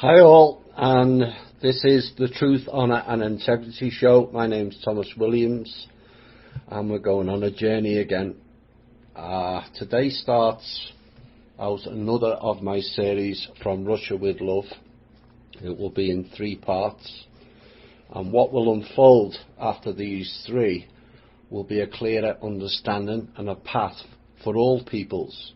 Hi all, and this is the Truth, Honour and Integrity Show. My name's Thomas Williams, and we're going on a journey again. Today starts out another of my series, From Russia with Love. It will be in 3 parts, and what will unfold after these 3 will be a clearer understanding and a path for all peoples.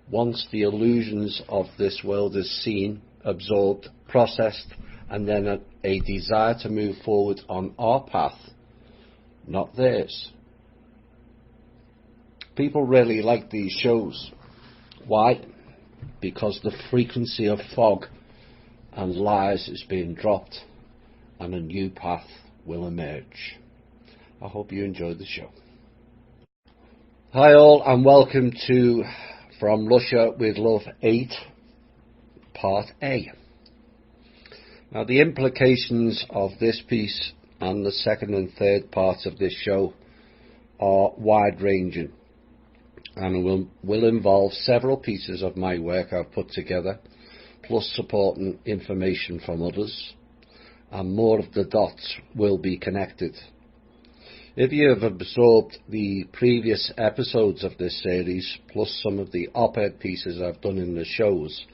Once the illusions of this world is seen, absorbed, processed, and then a desire to move forward on our path, not theirs. People really like these shows. Why? Because the frequency of fog and lies is being dropped and a new path will emerge. I hope you enjoy the show. Hi all, and welcome to From Russia with Love 8. Part A. Now, the implications of this piece and the second and third parts of this show are wide-ranging and will involve several pieces of my work I've put together, plus supporting information from others, and more of the dots will be connected. If you have absorbed the previous episodes of this series, plus some of the op-ed pieces I've done in the shows,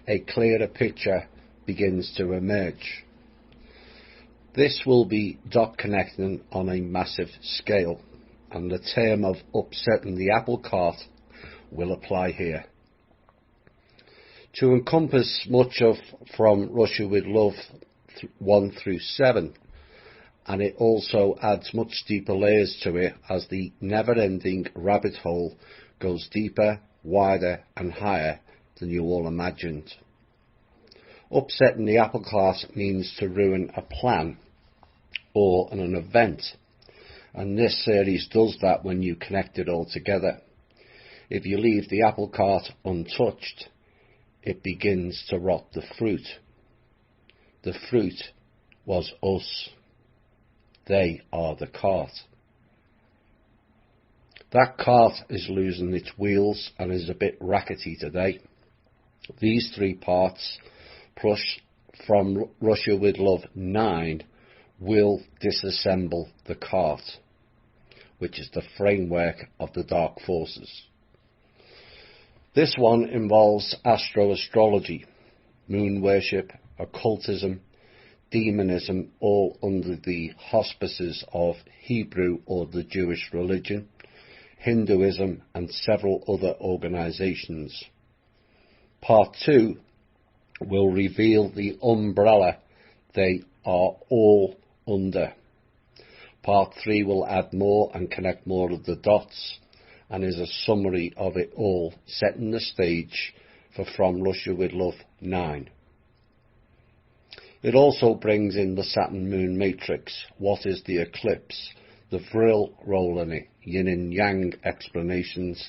a clearer picture begins to emerge. This will be dot connecting on a massive scale, and the term of upsetting the apple cart will apply here. To encompass much of From Russia with Love 1 through 7, and it also adds much deeper layers to it as the never-ending rabbit hole goes deeper, wider and higher than you all imagined. Upsetting the apple cart means to ruin a plan or an event, and this series does that when you connect it all together. If you leave the apple cart untouched, it begins to rot the fruit. The fruit was us. They are the cart. That cart is losing its wheels and is a bit rackety today. These 3 parts, plus From Russia with Love 9, will disassemble the cart, which is the framework of the dark forces. This one involves astroastrology, moon worship, occultism, demonism, all under the auspices of Hebrew or the Jewish religion, Hinduism and several other organisations. Part 2 will reveal the umbrella they are all under. Part 3 will add more and connect more of the dots and is a summary of it all, setting the stage for From Russia with Love 9. It also brings in the Saturn Moon matrix, what is the eclipse, the FRWL role in it, yin and yang explanations,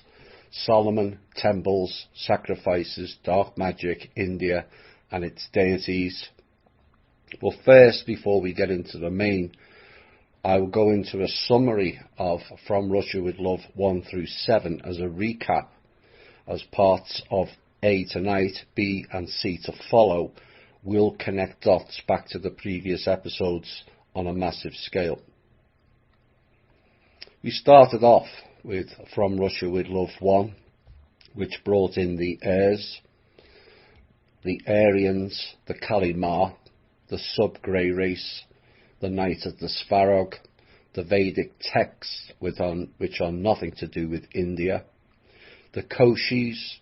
Solomon, temples, sacrifices, dark magic, India and its deities. Well, first, before we get into the main, I will go into a summary of From Russia with Love 1 through 7 as a recap, as parts of A tonight, B and C to follow will connect dots back to the previous episodes on a massive scale. We started off with From Russia with Love 1, which brought in the Ers, the Aryans, the Kalimar, the sub-grey race, the Knight of the Svarog, the Vedic texts which are nothing to do with India, the Koshis,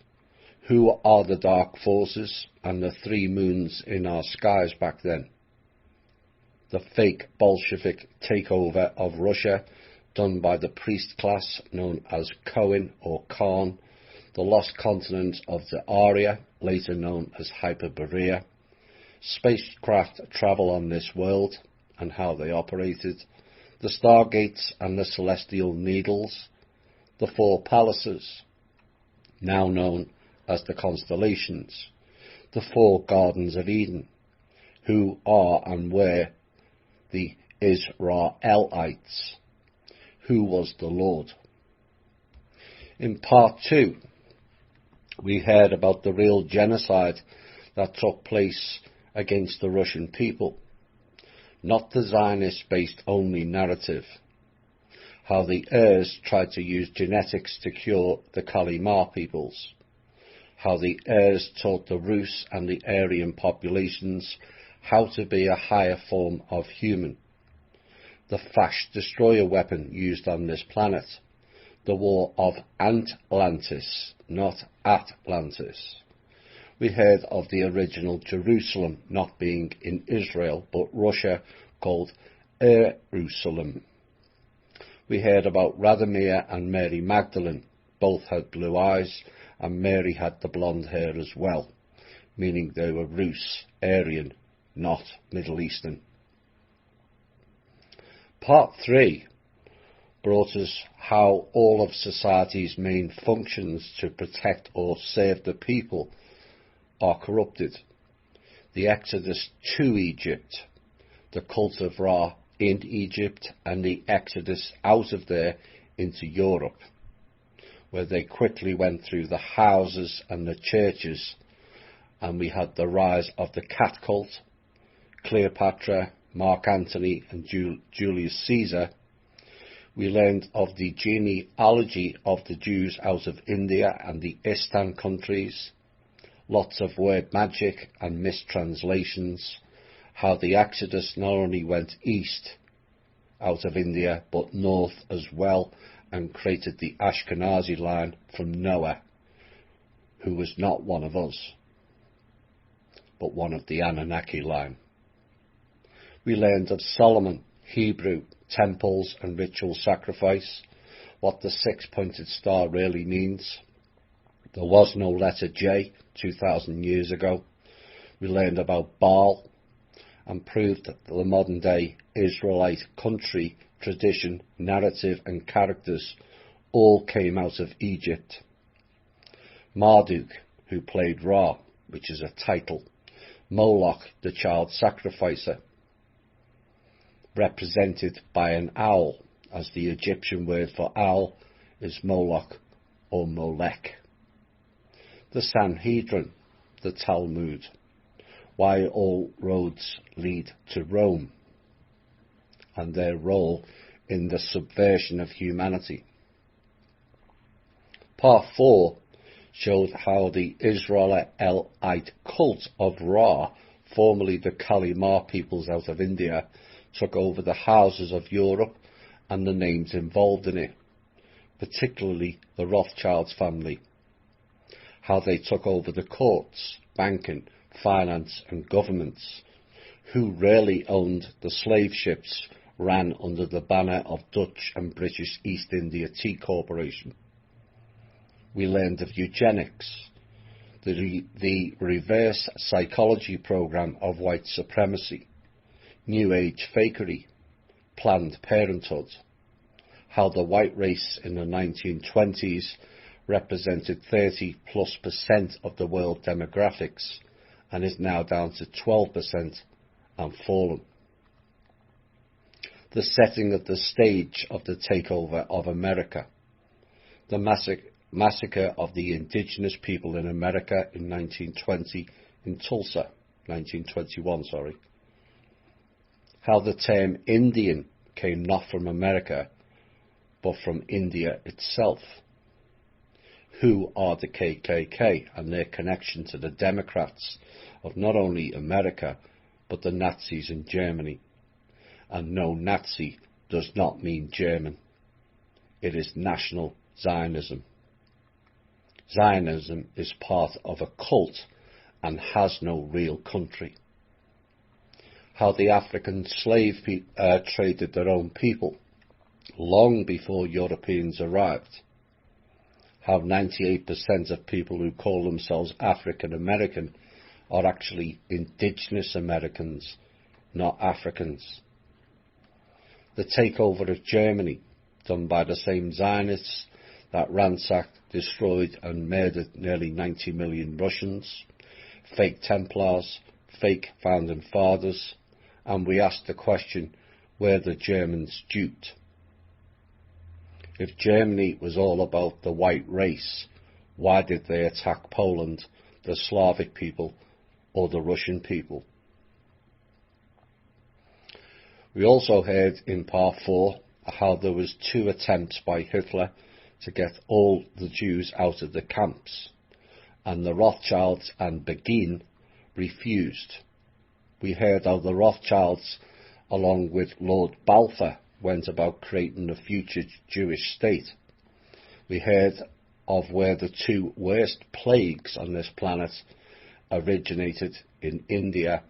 who are the dark forces, and the 3 moons in our skies back then, the fake Bolshevik takeover of Russia done by the priest class known as Cohen or Khan, the lost continent of the Arya, later known as Hyperborea, spacecraft travel on this world and how they operated, the stargates and the celestial needles, the 4 palaces, now known as the constellations, the 4 gardens of Eden, who are and were the Israelites, who was the Lord. In part 2, we heard about the real genocide that took place against the Russian people, not the Zionist-based only narrative. How the heirs tried to use genetics to cure the Kalimar peoples. How the heirs taught the Rus and the Aryan populations how to be a higher form of human. The fast destroyer weapon used on this planet. The war of Atlantis, not Atlantis. We heard of the original Jerusalem not being in Israel but Russia, called Jerusalem. We heard about Radomir and Mary Magdalene. Both had blue eyes, and Mary had the blonde hair as well, meaning they were Rus, Aryan, not Middle Eastern. Part 3 brought us how all of society's main functions to protect or save the people are corrupted. The exodus to Egypt, the cult of Ra in Egypt, and the exodus out of there into Europe, where they quickly went through the houses and the churches, and we had the rise of the cat cult, Cleopatra, Mark Antony and Julius Caesar. We learned of the genealogy of the Jews out of India and the Eastern countries, lots of word magic and mistranslations, how the Exodus not only went east out of India but north as well, and created the Ashkenazi line from Noah, who was not one of us, but one of the Anunnaki line. We learned of Solomon, Hebrew, temples and ritual sacrifice, what the six-pointed star really means. There was no letter J 2,000 years ago. We learned about Baal and proved that the modern day Israelite country, tradition, narrative and characters all came out of Egypt. Marduk, who played Ra, which is a title. Moloch, the child sacrificer, represented by an owl, as the Egyptian word for owl is Moloch or Molech. The Sanhedrin, the Talmud, why all roads lead to Rome, and their role in the subversion of humanity. Part 4 showed how the Israelite cult of Ra, formerly the Kalimar peoples out of India, took over the houses of Europe and the names involved in it, particularly the Rothschilds family. How they took over the courts, banking, finance and governments, who rarely owned the slave ships ran under the banner of Dutch and British East India Tea Corporation. We learned of eugenics, the reverse psychology program of white supremacy, New Age fakery, Planned Parenthood, how the white race in the 1920s represented 30+% of the world demographics and is now down to 12% and fallen. The setting of the stage of the takeover of America, the massacre of the indigenous people in America in 1920 in Tulsa, 1921, sorry. How the term Indian came not from America, but from India itself. Who are the KKK and their connection to the Democrats of not only America, but the Nazis in Germany. And no, Nazi does not mean German. It is National Zionism. Zionism is part of a cult and has no real country. How the African slave traded their own people long before Europeans arrived. How 98% of people who call themselves African American are actually indigenous Americans, not Africans. The takeover of Germany, done by the same Zionists that ransacked, destroyed and murdered nearly 90 million Russians, fake Templars, fake founding fathers, and we asked the question, were the Germans duped? If Germany was all about the white race, why did they attack Poland, the Slavic people, or the Russian people. We also heard in part 4 how there was 2 attempts by Hitler to get all the Jews out of the camps, and the Rothschilds and Begin refused. We heard how the Rothschilds, along with Lord Balfour, went about creating a future Jewish state. We heard of where the 2 worst plagues on this planet originated in India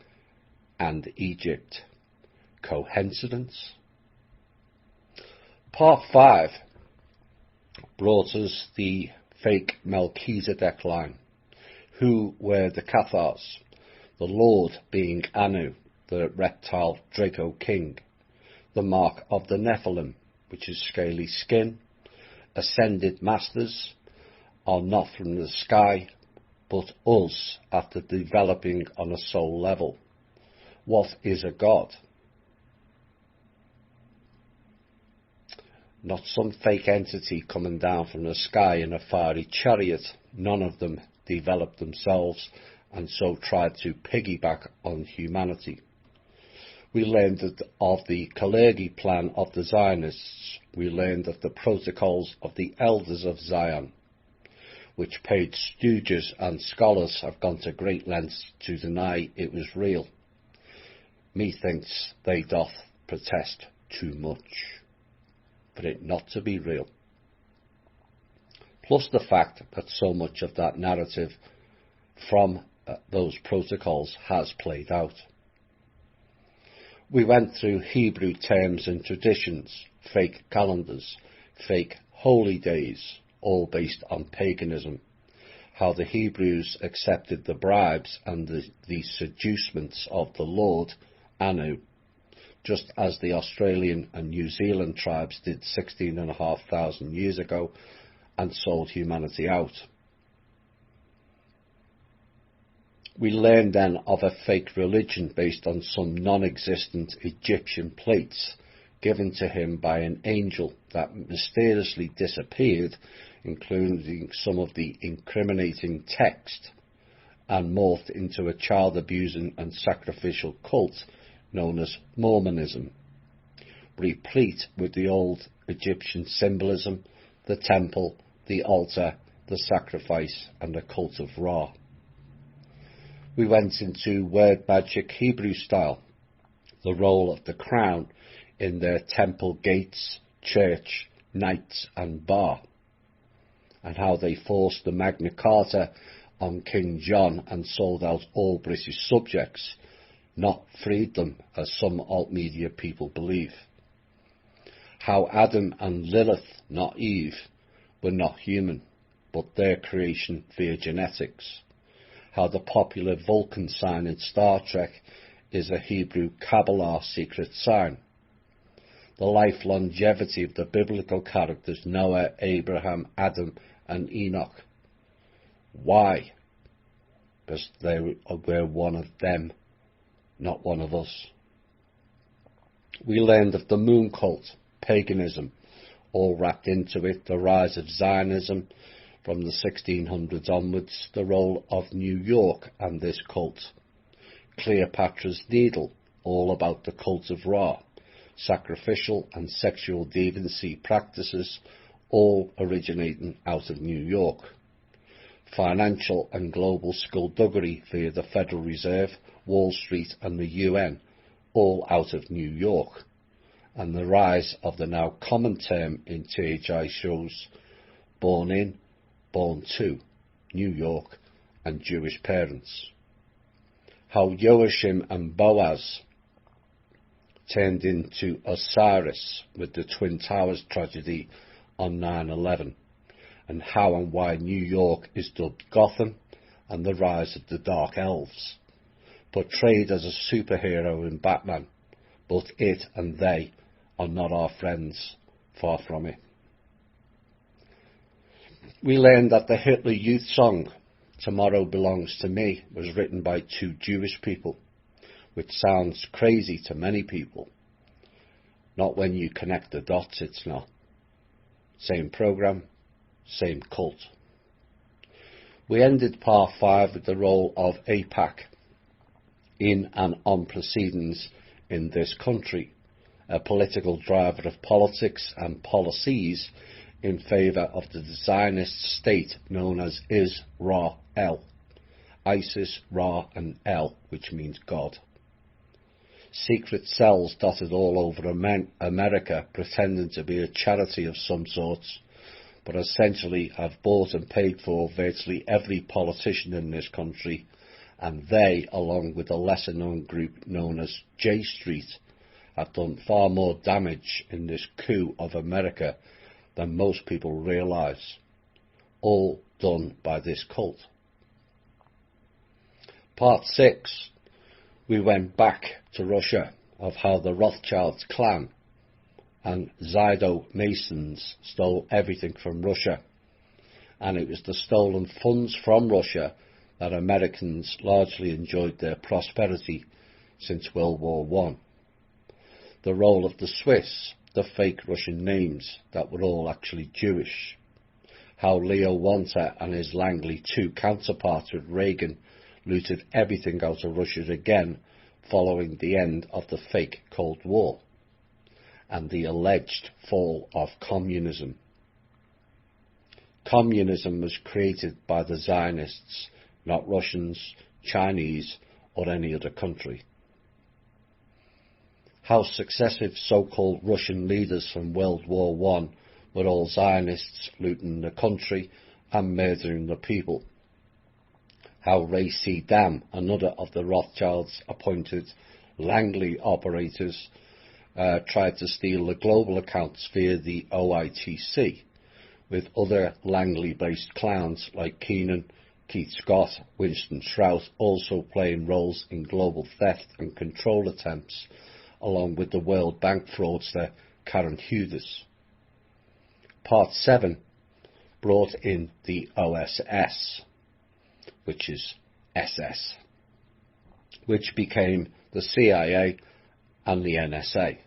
and Egypt. Coincidence? Part 5 brought us the fake Melchizedek line. Who were the Cathars? The Lord being Anu, the reptile Draco King. The mark of the Nephilim, which is scaly skin. Ascended masters are not from the sky, but us after developing on a soul level. What is a god? Not some fake entity coming down from the sky in a fiery chariot. None of them developed themselves and so tried to piggyback on humanity. We learned of the Kalergi plan of the Zionists. We learned of the protocols of the elders of Zion, which paid stooges and scholars have gone to great lengths to deny it was real. Methinks they doth protest too much for it not to be real. Plus the fact that so much of that narrative from those protocols has played out. We went through Hebrew terms and traditions, fake calendars, fake holy days, all based on paganism, how the Hebrews accepted the bribes and the seducements of the Lord, Anu, just as the Australian and New Zealand tribes did 16,500 years ago and sold humanity out. We learned then of a fake religion based on some non-existent Egyptian plates given to him by an angel that mysteriously disappeared, including some of the incriminating text, and morphed into a child-abusing and sacrificial cult known as Mormonism, replete with the old Egyptian symbolism, the temple, the altar, the sacrifice, and the cult of Ra. We went into word magic Hebrew style, the role of the crown in their temple gates, church, knights and bar, and how they forced the Magna Carta on King John and sold out all British subjects, not freed them as some alt-media people believe. How Adam and Lilith, not Eve, were not human, but their creation via genetics. How the popular Vulcan sign in Star Trek is a Hebrew Kabbalah secret sign. The life longevity of the biblical characters Noah, Abraham, Adam and Enoch. Why? Because they were one of them, not one of us. We learned of the moon cult, paganism, all wrapped into it, the rise of Zionism from the 1600s onwards, the role of New York and this cult, Cleopatra's Needle, all about the cult of Ra, sacrificial and sexual deviancy practices, all originating out of New York, financial and global skullduggery via the Federal Reserve, Wall Street and the UN, all out of New York, and the rise of the now common term in THI shows, born in, born to, New York and Jewish parents. How Joachim and Boaz turned into Osiris with the Twin Towers tragedy on 9/11, and how and why New York is dubbed Gotham and the rise of the Dark Elves, portrayed as a superhero in Batman, but it and they are not our friends, far from it. We learned that the Hitler Youth song, Tomorrow Belongs to Me, was written by 2 Jewish people, which sounds crazy to many people. Not when you connect the dots, it's not. Same program, same cult. We ended part 5 with the role of AIPAC, in and on proceedings in this country, a political driver of politics and policies in favour of the Zionist state known as FRWL, ISIS, Ra and El, which means God. Secret cells dotted all over America pretending to be a charity of some sorts, but essentially have bought and paid for virtually every politician in this country, and they, along with a lesser known group known as J Street, have done far more damage in this coup of America than most people realise, all done by this cult. Part 6. We went back to Russia, of how the Rothschilds clan and Zydo Masons stole everything from Russia, and it was the stolen funds from Russia that Americans largely enjoyed their prosperity since World War I. The role of the Swiss, the fake Russian names that were all actually Jewish, how Leo Wanta and his Langley II counterparts with Reagan looted everything out of Russia again following the end of the fake Cold War and the alleged fall of communism. Communism was created by the Zionists, not Russians, Chinese or any other country. How successive so-called Russian leaders from World War I were all Zionists looting the country and murdering the people. How Ray C. Dam, another of the Rothschilds appointed Langley operators, tried to steal the global accounts via the OITC, with other Langley-based clowns like Keenan, Keith Scott, Winston Shrout also playing roles in global theft and control attempts, along with the World Bank fraudster Karen Hughes. Part 7 brought in the OSS, which is SS, which became the CIA and the NSA,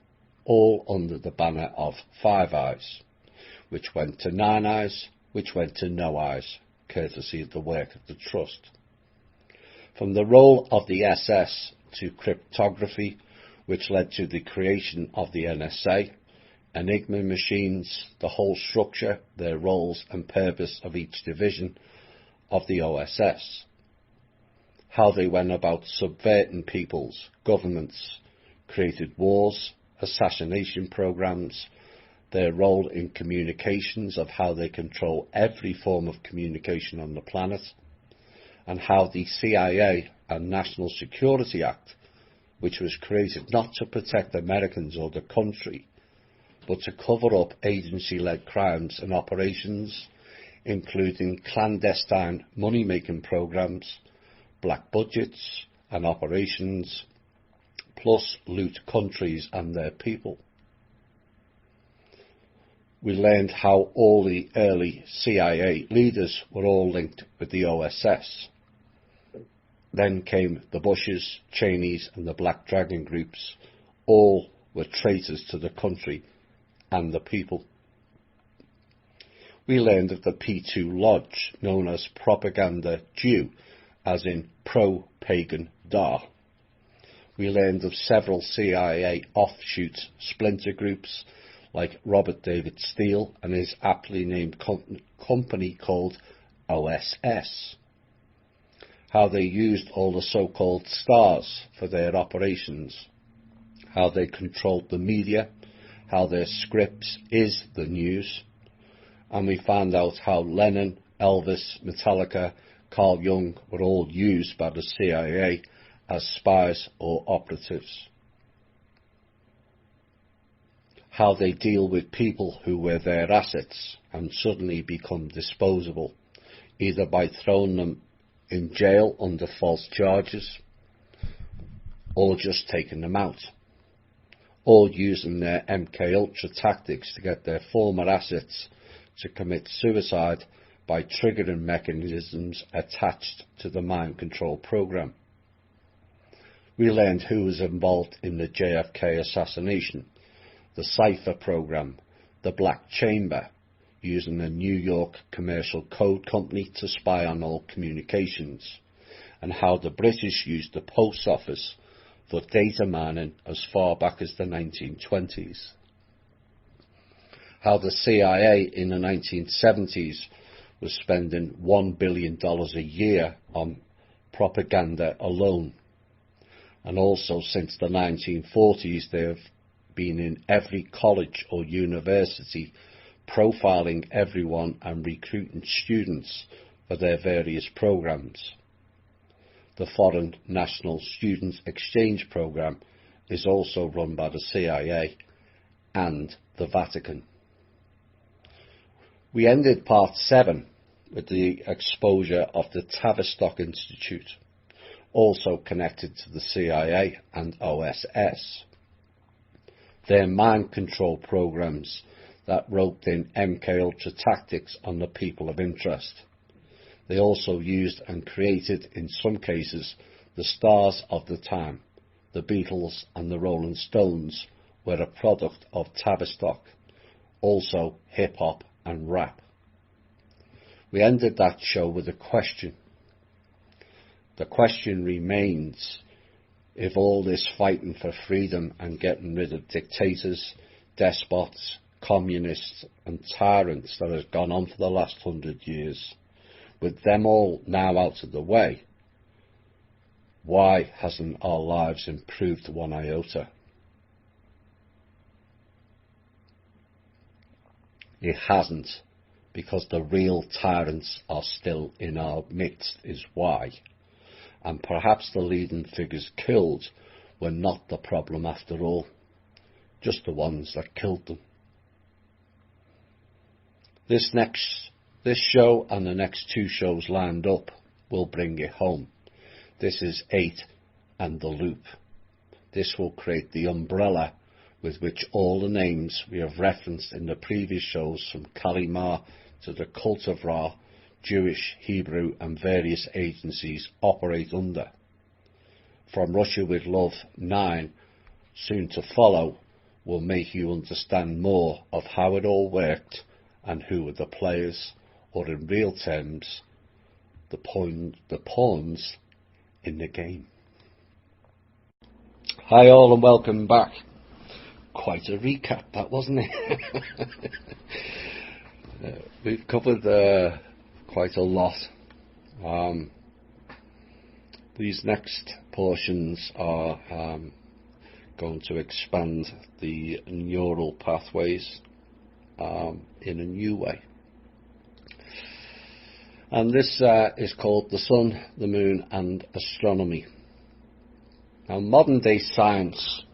all under the banner of Five Eyes, which went to Nine Eyes, which went to No Eyes, courtesy of the work of the Trust. From the role of the SS to cryptography, which led to the creation of the NSA, Enigma machines, the whole structure, their roles and purpose of each division of the OSS, how they went about subverting peoples, governments, created wars, assassination programs, their role in communications, of how they control every form of communication on the planet, and how the CIA and National Security Act, which was created not to protect Americans or the country, but to cover up agency-led crimes and operations, including clandestine money-making programs, black budgets and operations, plus loot countries and their people. We learned how all the early CIA leaders were all linked with the OSS. Then came the Bushes, Cheneys and the Black Dragon groups. All were traitors to the country and the people. We learned of the P2 Lodge, known as Propaganda Jew, as in pro-pagan Dar. We learned of several CIA offshoot splinter groups like Robert David Steele and his aptly named company called OSS. How they used all the so-called stars for their operations. How they controlled the media. How their scripts is the news. And we found out how Lennon, Elvis, Metallica, Carl Jung were all used by the CIA as spies or operatives. How they deal with people who were their assets and suddenly become disposable, either by throwing them in jail under false charges or just taking them out, all using their MKUltra tactics to get their former assets to commit suicide by triggering mechanisms attached to the mind control program. We learned who was involved in the JFK assassination, the Cypher program, the Black Chamber, using a New York commercial code company to spy on all communications, and how the British used the post office for data mining as far back as the 1920s. How the CIA in the 1970s was spending $1 billion a year on propaganda alone. And also since the 1940s they have been in every college or university profiling everyone and recruiting students for their various programs. The Foreign National Student Exchange Program is also run by the CIA and the Vatican. We ended part 7 with the exposure of the Tavistock Institute, also connected to the CIA and OSS. Their mind control programs that roped in MKUltra tactics on the people of interest. They also used and created, in some cases, the stars of the time. The Beatles and the Rolling Stones were a product of Tavistock, also hip-hop and rap. We ended that show with a question. The question remains, if all this fighting for freedom and getting rid of dictators, despots, communists and tyrants that has gone on for the last 100 years, with them all now out of the way, why hasn't our lives improved one iota? It hasn't, because the real tyrants are still in our midst is why. And perhaps the leading figures killed were not the problem after all, just the ones that killed them. This show and the next 2 shows lined up will bring it home. This is 8 and the loop. This will create the umbrella with which all the names we have referenced in the previous shows, from Kalimar to the Cult of Ra, Jewish, Hebrew and various agencies, operate under. From Russia with Love 9, soon to follow, will make you understand more of how it all worked and who were the players, or in real terms, the pawns in the game. Hi all and welcome back. Quite a recap that, wasn't it? We've covered quite a lot. These next portions are going to expand the neural pathways in a new way. And this is called The Sun, the Moon and Astronomy. Now, modern day science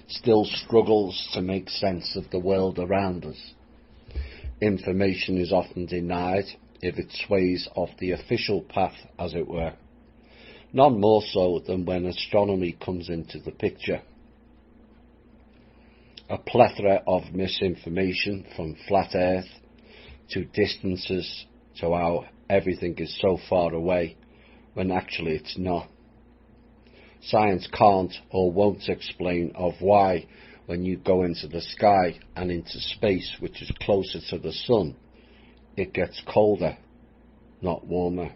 still struggles to make sense of the world around us. Information is often denied if it sways off the official path, as it were. None more so than when astronomy comes into the picture. A plethora of misinformation, from flat earth to distances to how everything is so far away when actually it's not. Science can't or won't explain of why when you go into the sky and into space, which is closer to the sun, it gets colder, not warmer.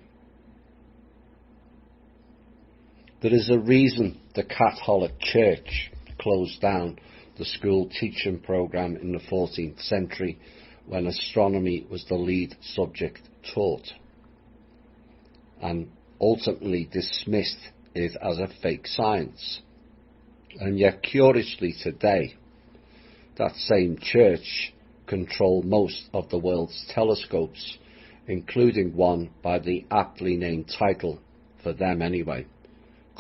There is a reason the Catholic Church closed down the school teaching program in the 14th century when astronomy was the lead subject taught, and ultimately dismissed it as a fake science. And yet, curiously today, that same church control most of the world's telescopes, including one by the aptly named title, for them anyway,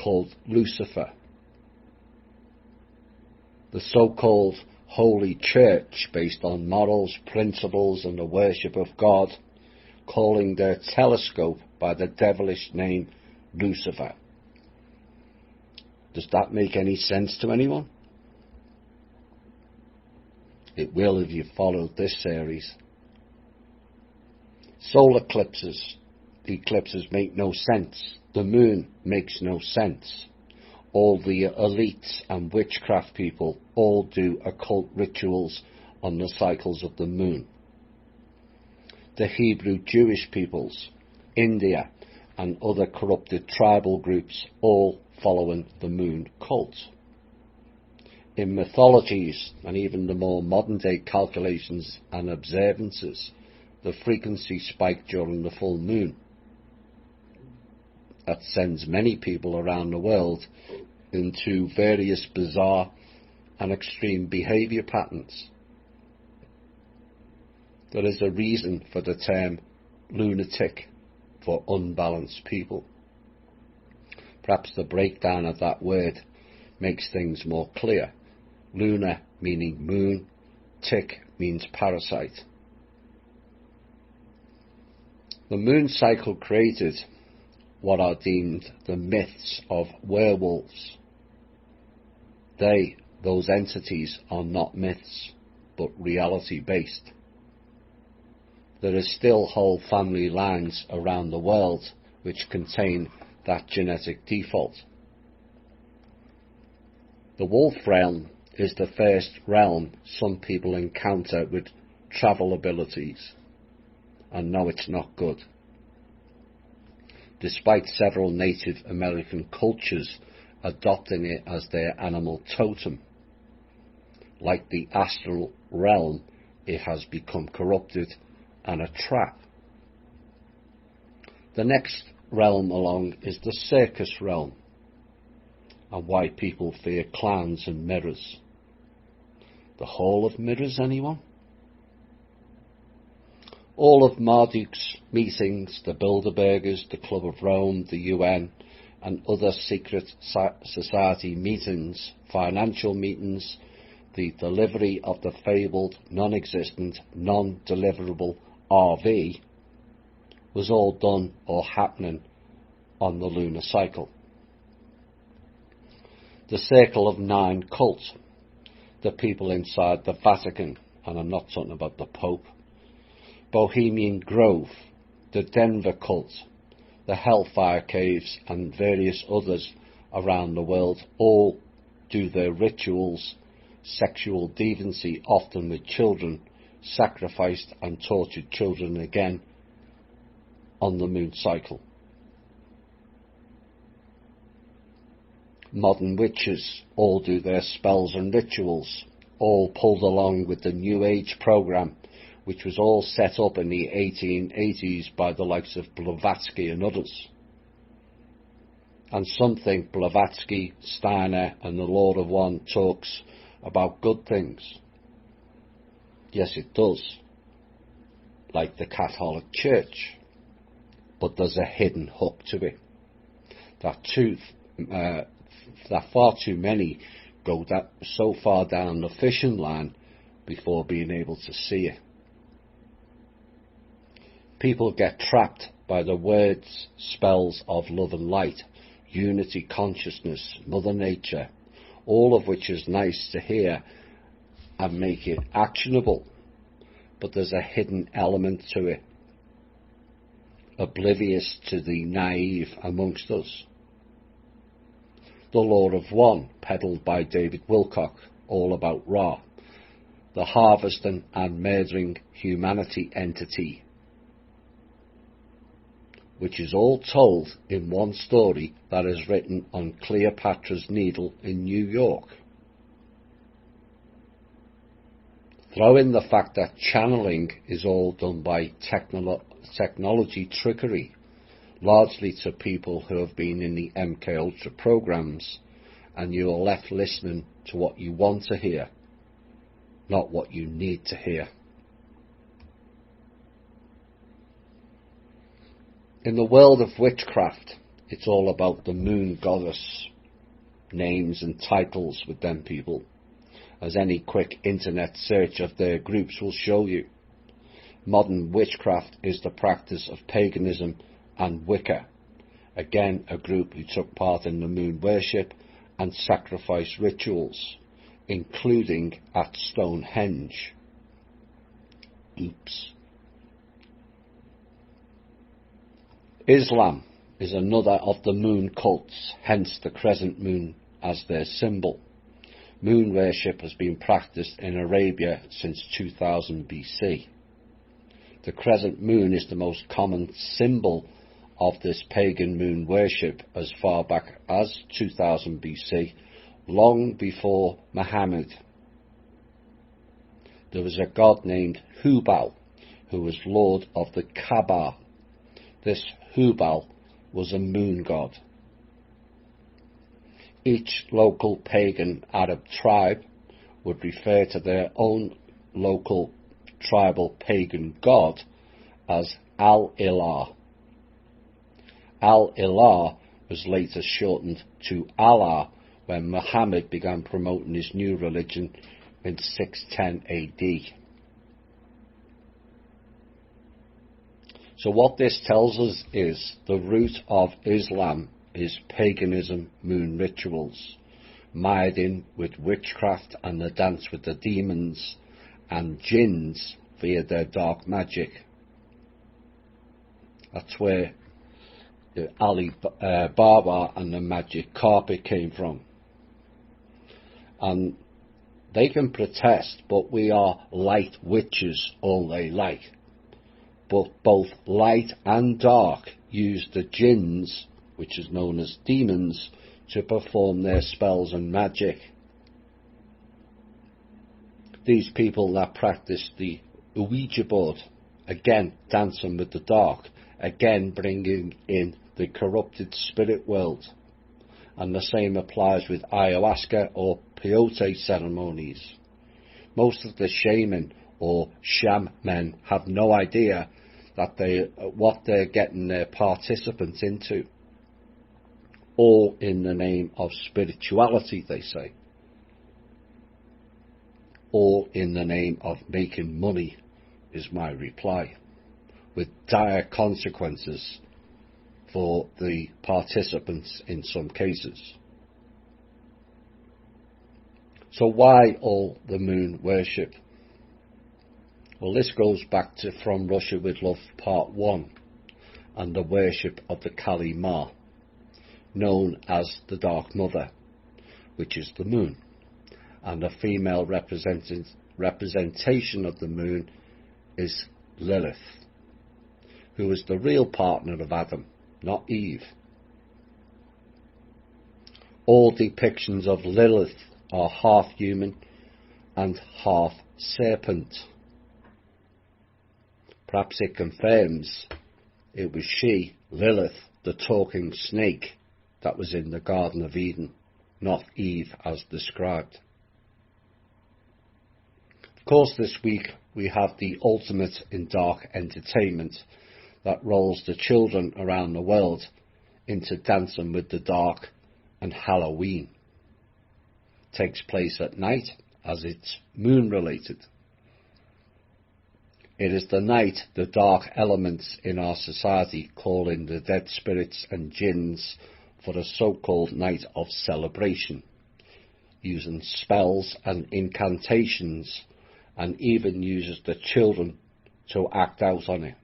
called Lucifer. The so-called Holy Church, based on morals, principles and the worship of God, calling their telescope by the devilish name Lucifer. Does that make any sense to anyone? It will if you followed this series. Solar eclipses make no sense. The moon makes no sense. All the elites and witchcraft people all do occult rituals on the cycles of the moon. The Hebrew Jewish peoples, India and other corrupted tribal groups, all following the moon cult. In mythologies and even the more modern day calculations and observances, the frequency spiked during the full moon. That sends many people around the world into various bizarre and extreme behaviour patterns. There is a reason for the term lunatic for unbalanced people. Perhaps the breakdown of that word makes things more clear. Lunar meaning moon, tick means parasite. The moon cycle created what are deemed the myths of werewolves. Those entities, are not myths, but reality based. There is still whole family lines around the world which contain that genetic default. The wolf realm is the first realm some people encounter with travel abilities, and know it's not good. Despite several Native American cultures adopting it as their animal totem, like the astral realm, it has become corrupted and a trap. The next realm along is the circus realm, and why people fear clowns and mirrors. The Hall of Mirrors, anyone? All of Marduk's meetings, the Bilderbergers, the Club of Rome, the UN, and other secret society meetings, financial meetings, the delivery of the fabled, non-existent, non-deliverable RV, was all done or happening on the lunar cycle. The Circle of Nine cult, the people inside the Vatican, and I'm not talking about the Pope, Bohemian Grove, the Denver cult, the Hellfire Caves, and various others around the world, all do their rituals, sexual deviancy, often with children, sacrificed and tortured children again on the moon cycle. Modern witches all do their spells and rituals, all pulled along with the New Age program, which was all set up in the 1880s by the likes of Blavatsky and others. And some think Blavatsky, Steiner and the Lord of One talks about good things. Yes, it does, like the Catholic Church, but there's a hidden hook to it. That far too many go so far down the fishing line before being able to see it. People get trapped by the words, spells of love and light, unity, consciousness, Mother Nature, all of which is nice to hear and make it actionable, but there's a hidden element to it, oblivious to the naive amongst us. The Lord of One, peddled by David Wilcock, all about Ra, the harvesting and murdering humanity entity, which is all told in one story that is written on Cleopatra's Needle in New York. Throw in the fact that channeling is all done by technology trickery, largely to people who have been in the MK Ultra programs, and you are left listening to what you want to hear, not what you need to hear. In the world of witchcraft, it's all about the moon goddess, names and titles with them people, as any quick internet search of their groups will show you. Modern witchcraft is the practice of paganism and Wicca, again a group who took part in the moon worship and sacrifice rituals, including at Stonehenge. Oops. Islam is another of the moon cults, hence the crescent moon as their symbol. Moon worship has been practiced in Arabia since 2000 BC. The crescent moon is the most common symbol of this pagan moon worship as far back as 2000 BC, long before Muhammad. There was a god named Hubal, who was lord of the Kaaba. This Hubal was a moon god. Each local pagan Arab tribe would refer to their own local tribal pagan god as Al-Ilah. Al-Ilah was later shortened to Allah when Muhammad began promoting his new religion in 610 AD. So what this tells us is the root of Islam is paganism, moon rituals, mired in with witchcraft and the dance with the demons and jinns via their dark magic. That's where the Ali Baba and the magic carpet came from. And they can protest, but we are light witches all they like. But both light and dark use the jinns, which is known as demons, to perform their spells and magic. These people that practice the Ouija board, again dancing with the dark, again bringing in the corrupted spirit world. And the same applies with ayahuasca or peyote ceremonies. Most of the shaman or shaman have no idea that what they're getting their participants into. All in the name of spirituality, they say. All in the name of making money, is my reply, with dire consequences for the participants in some cases. So why all the moon worship? Well, this goes back to From Russia with Love Part 1 and the worship of the Kali Ma, known as the Dark Mother, which is the moon, and the female representation of the moon is Lilith, who is the real partner of Adam, not Eve. All depictions of Lilith are half human and half serpent. Perhaps it confirms it was she, Lilith, the talking snake, that was in the Garden of Eden, not Eve as described. Of course, this week we have the ultimate in dark entertainment that rolls the children around the world into dancing with the dark, and Halloween takes place at night as it's moon related. It is the night the dark elements in our society call in the dead spirits and jinns for a so-called night of celebration, using spells and incantations, and even uses the children to act out on it.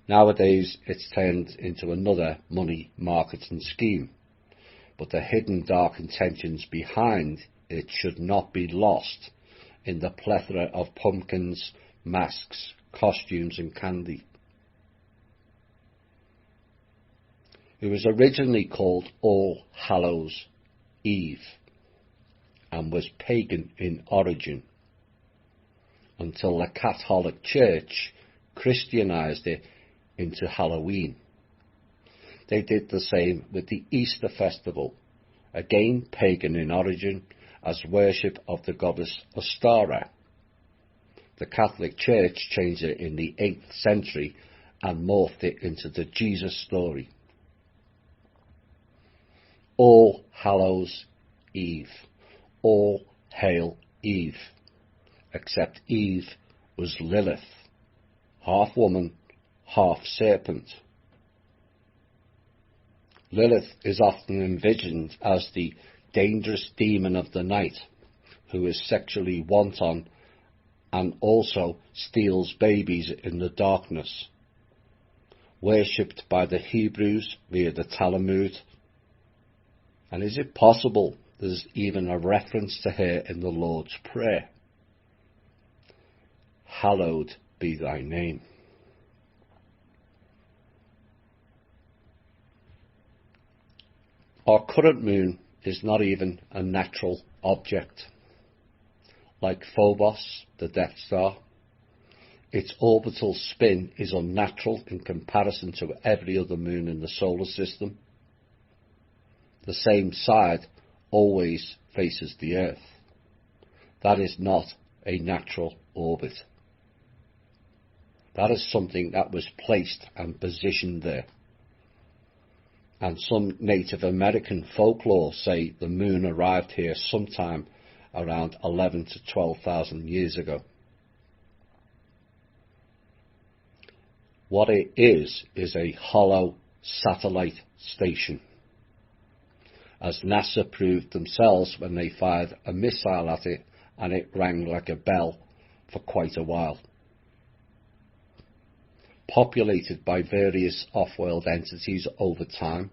Nowadays it's turned into another money marketing scheme, but the hidden dark intentions behind it should not be lost in the plethora of pumpkins, masks, costumes and candy. It was originally called All Hallows Eve and was pagan in origin until the Catholic Church Christianized it into Halloween. They did the same with the Easter festival, again pagan in origin, as worship of the goddess Ostara. The Catholic Church changed it in the 8th century and morphed it into the Jesus story. All Hallows Eve, all hail Eve, except Eve was Lilith, half woman, half serpent. Lilith is often envisioned as the dangerous demon of the night, who is sexually wanton and also steals babies in the darkness, worshipped by the Hebrews via the Talmud. And is it possible there's even a reference to her in the Lord's Prayer? Hallowed be thy name. Our current moon is not even a natural object. Like Phobos, the Death Star, its orbital spin is unnatural in comparison to every other moon in the solar system. The same side always faces the Earth. That is not a natural orbit. That is something that was placed and positioned there. And some Native American folklore say the moon arrived here sometime around 11 to 12,000 years ago. What it is a hollow satellite station, as NASA proved themselves when they fired a missile at it and it rang like a bell for quite a while. Populated by various off-world entities over time,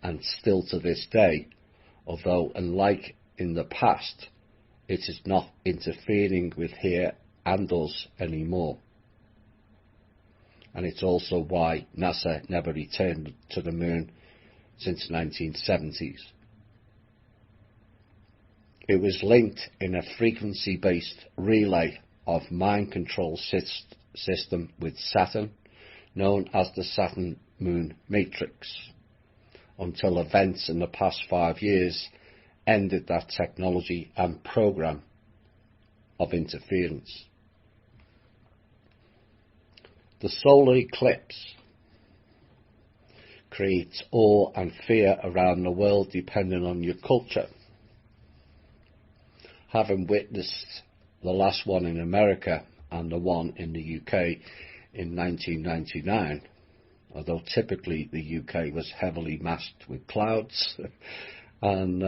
and still to this day, although unlike in the past, it is not interfering with here and us anymore. And it's also why NASA never returned to the moon since the 1970s. It was linked in a frequency-based relay of mind control system with Saturn, known as the Saturn-Moon Matrix, until events in the past 5 years ended that technology and program of interference. The solar eclipse creates awe and fear around the world depending on your culture. Having witnessed the last one in America and the one in the UK in 1999, although typically the UK was heavily masked with clouds, and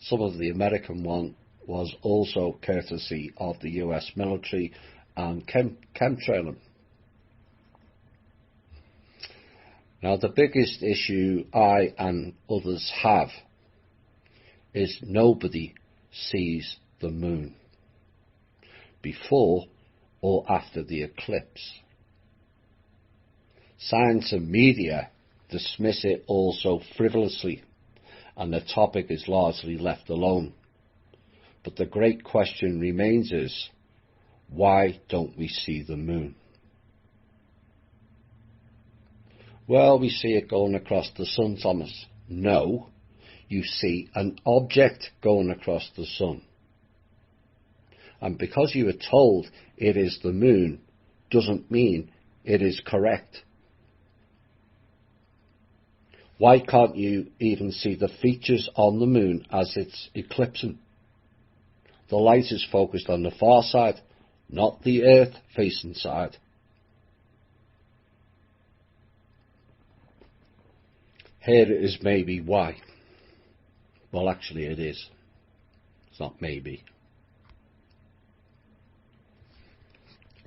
some of the American one was also courtesy of the US military and chemtrailing. Now, the biggest issue I and others have is nobody sees the moon before or after the eclipse. Science and media dismiss it all so frivolously, and the topic is largely left alone. But the great question remains is, why don't we see the moon? Well, we see it going across the sun, Thomas. No, you see an object going across the sun. And because you are told it is the moon, doesn't mean it is correct. Why can't you even see the features on the moon as it's eclipsing? The light is focused on the far side, not the Earth-facing side. Here is maybe why. Well, actually it is. It's not maybe.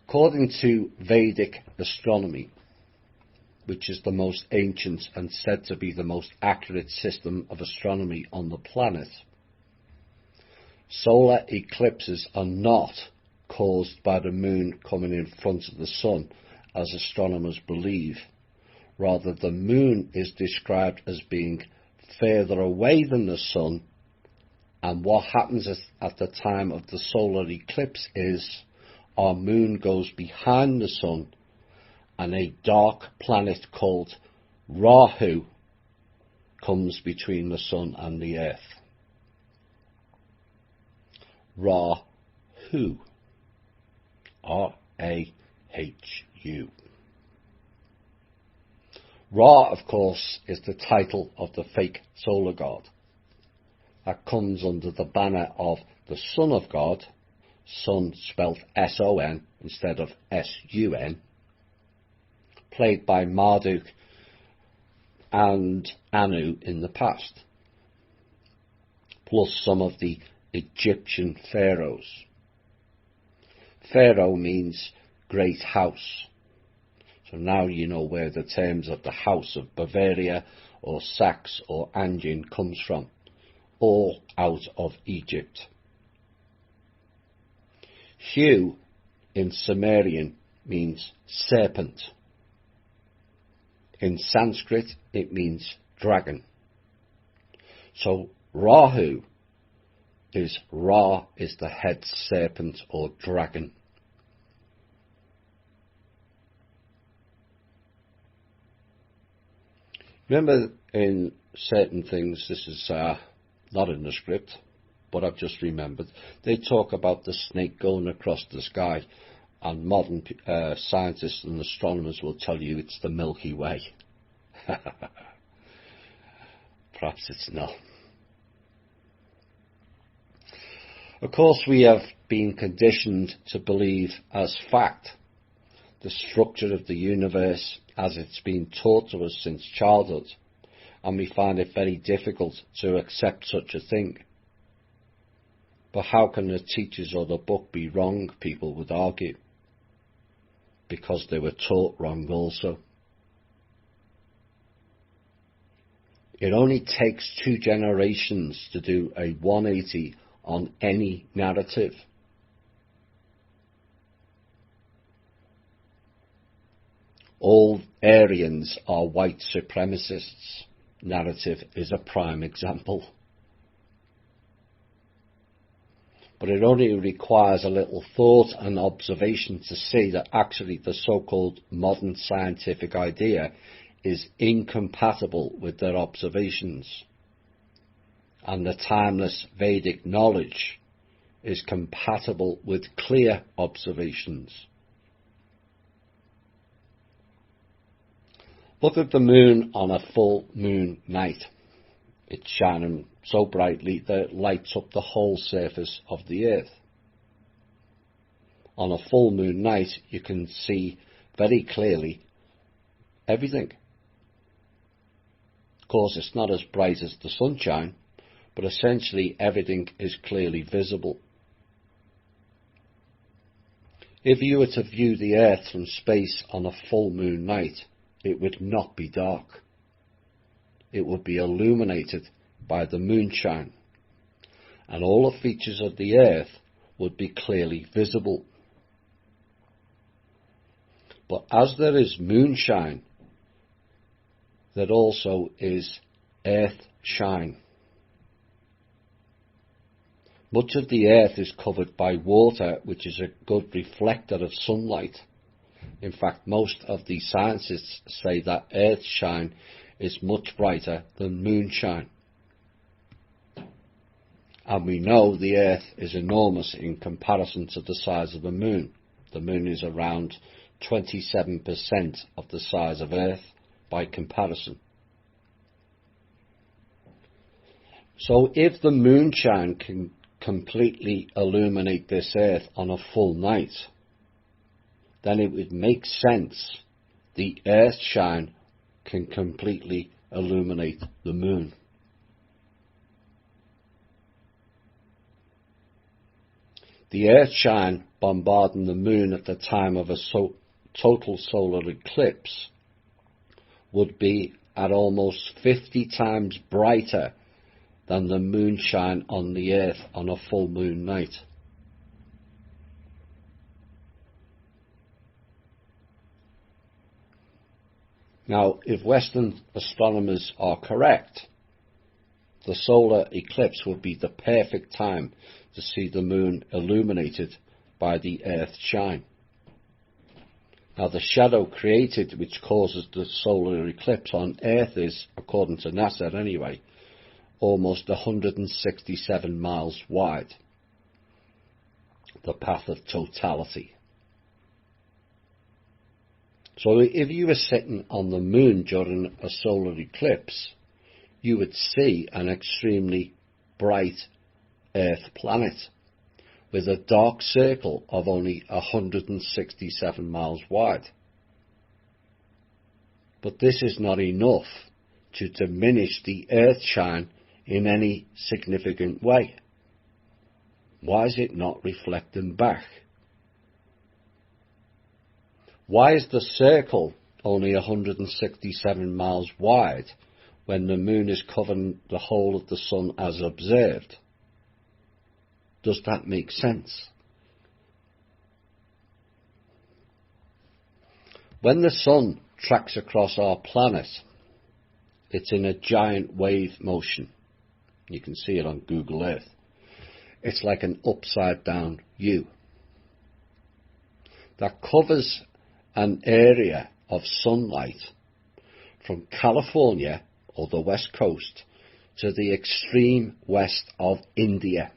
According to Vedic astronomy, which is the most ancient and said to be the most accurate system of astronomy on the planet, solar eclipses are not caused by the moon coming in front of the sun, as astronomers believe. Rather, the moon is described as being further away than the sun, and what happens at the time of the solar eclipse is our moon goes behind the sun, and a dark planet called Rahu comes between the sun and the earth. Rahu. R-A-H-U. Ra, of course, is the title of the fake solar god that comes under the banner of the Son of God, Son spelt S-O-N instead of S-U-N, played by Marduk and Anu in the past, plus some of the Egyptian pharaohs. Pharaoh means great house. So now you know where the terms of the House of Bavaria or Saxe or Angin comes from, all out of Egypt. Hu in Sumerian means serpent. In Sanskrit it means dragon. So Rahu is Ra is the head serpent or dragon. Remember, in certain things, this is not in the script, but I've just remembered, they talk about the snake going across the sky, and modern scientists and astronomers will tell you it's the Milky Way. Perhaps it's not. Of course, we have been conditioned to believe as fact the structure of the universe as it's been taught to us since childhood, and we find it very difficult to accept such a thing. But how can the teachers or the book be wrong, people would argue, because they were taught wrong also. It only takes 2 generations to do a 180 on any narrative. All Aryans are white supremacists narrative is a prime example. But it only requires a little thought and observation to see that actually the so-called modern scientific idea is incompatible with their observations, and the timeless Vedic knowledge is compatible with clear observations. Look at the moon on a full moon night. It's shining so brightly that it lights up the whole surface of the earth. On a full moon night, you can see very clearly everything. Of course, it's not as bright as the sunshine, but essentially everything is clearly visible. If you were to view the earth from space on a full moon night, it would not be dark. It would be illuminated by the moonshine, and all the features of the earth would be clearly visible. But as there is moonshine, there also is earth shine. Much of the earth is covered by water, which is a good reflector of sunlight. In fact, most of the scientists say that earth shine is much brighter than moonshine. And we know the earth is enormous in comparison to the size of the moon. The moon is around 27% of the size of earth by comparison. So if the moonshine can completely illuminate this earth on a full night, then it would make sense the earth shine can completely illuminate the moon. The earth shine bombarding the moon at the time of a total solar eclipse would be at almost 50 times brighter than the moonshine on the earth on a full moon night. Now, if Western astronomers are correct, the solar eclipse would be the perfect time to see the moon illuminated by the earth shine. Now, the shadow created which causes the solar eclipse on earth is, according to NASA anyway, almost 167 miles wide. The path of totality. So if you were sitting on the moon during a solar eclipse, you would see an extremely bright Earth planet with a dark circle of only 167 miles wide. But this is not enough to diminish the Earth shine in any significant way. Why is it not reflecting back? Why is the circle only 167 miles wide when the moon is covering the whole of the sun as observed? Does that make sense? When the sun tracks across our planet, it's in a giant wave motion. You can see it on Google Earth. It's like an upside down U that covers an area of sunlight from California or the west coast to the extreme west of India.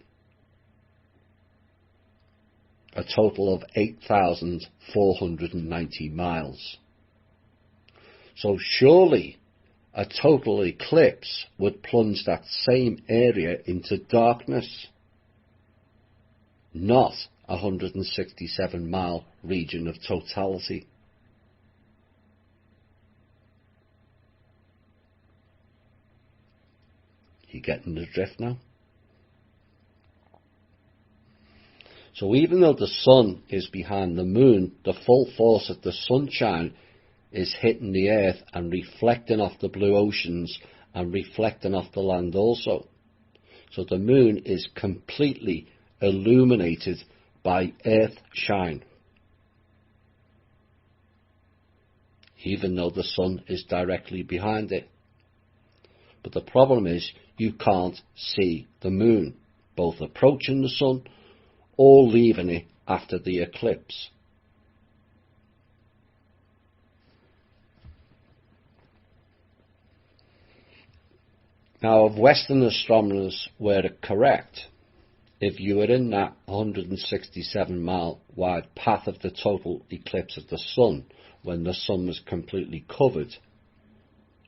A total of 8,490 miles. So surely a total eclipse would plunge that same area into darkness, not a 167-mile region of totality. You getting the drift now? So even though the sun is behind the moon, the full force of the sunshine is hitting the earth and reflecting off the blue oceans and reflecting off the land also. So the moon is completely illuminated by earth shine, even though the sun is directly behind it. But the problem is you can't see the moon, both approaching the sun or leaving it after the eclipse. Now, if Western astronomers were correct, if you were in that 167-mile wide path of the total eclipse of the sun, when the sun was completely covered,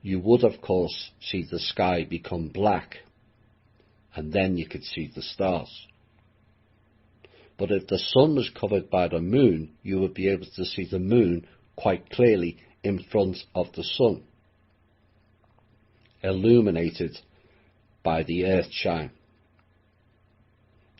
you would of course see the sky become black, and then you could see the stars. But if the sun was covered by the moon, you would be able to see the moon quite clearly in front of the sun, illuminated by the earth shine.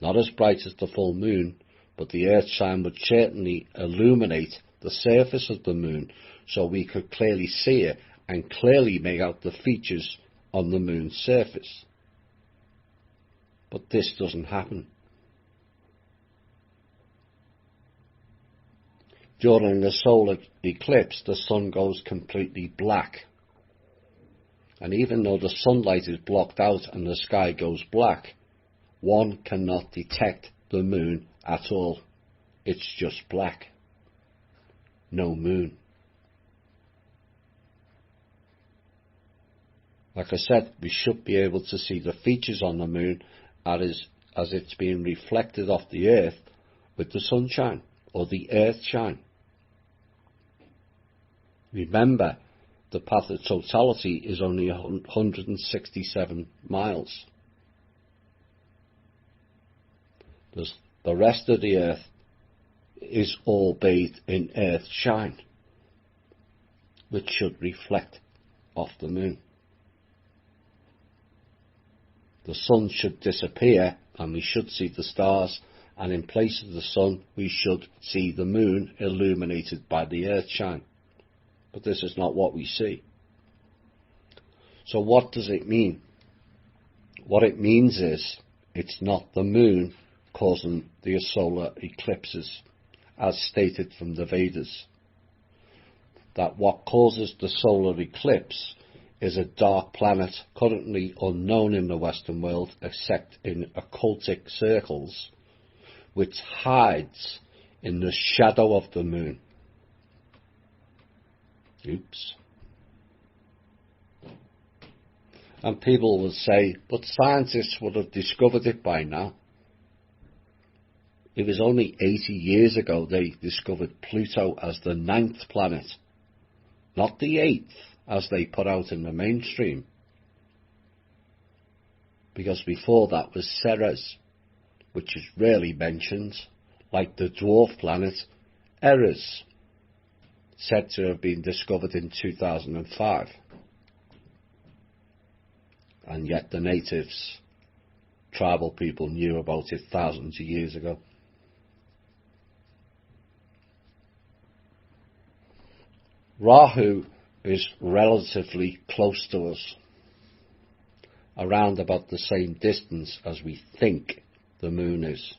Not as bright as the full moon, but the earth shine would certainly illuminate the surface of the moon, so we could clearly see it and clearly make out the features on the moon's surface. But this doesn't happen. During the solar eclipse, the sun goes completely black. And even though the sunlight is blocked out and the sky goes black, one cannot detect the moon at all. It's just black. No moon. Like I said, we should be able to see the features on the moon as it's being reflected off the earth with the sunshine or the earth shine. Remember, the path of totality is only 167 miles. The rest of the earth is all bathed in earth shine, which should reflect off the moon. The sun should disappear and we should see the stars, and in place of the sun we should see the moon illuminated by the earth shine. But this is not what we see. So what does it mean? What it means is it's not the moon causing the solar eclipses, as stated from the Vedas. That what causes the solar eclipse is a dark planet currently unknown in the Western world except in occultic circles, which hides in the shadow of the moon. Oops. And people will say, but scientists would have discovered it by now. It was only 80 years ago they discovered Pluto as the 9th planet, not the 8th as they put out in the mainstream. Because before that was Ceres, which is rarely mentioned, like the dwarf planet Eris, said to have been discovered in 2005. And yet the natives, tribal people, knew about it thousands of years ago. Rahu is relatively close to us, around about the same distance as we think the moon is,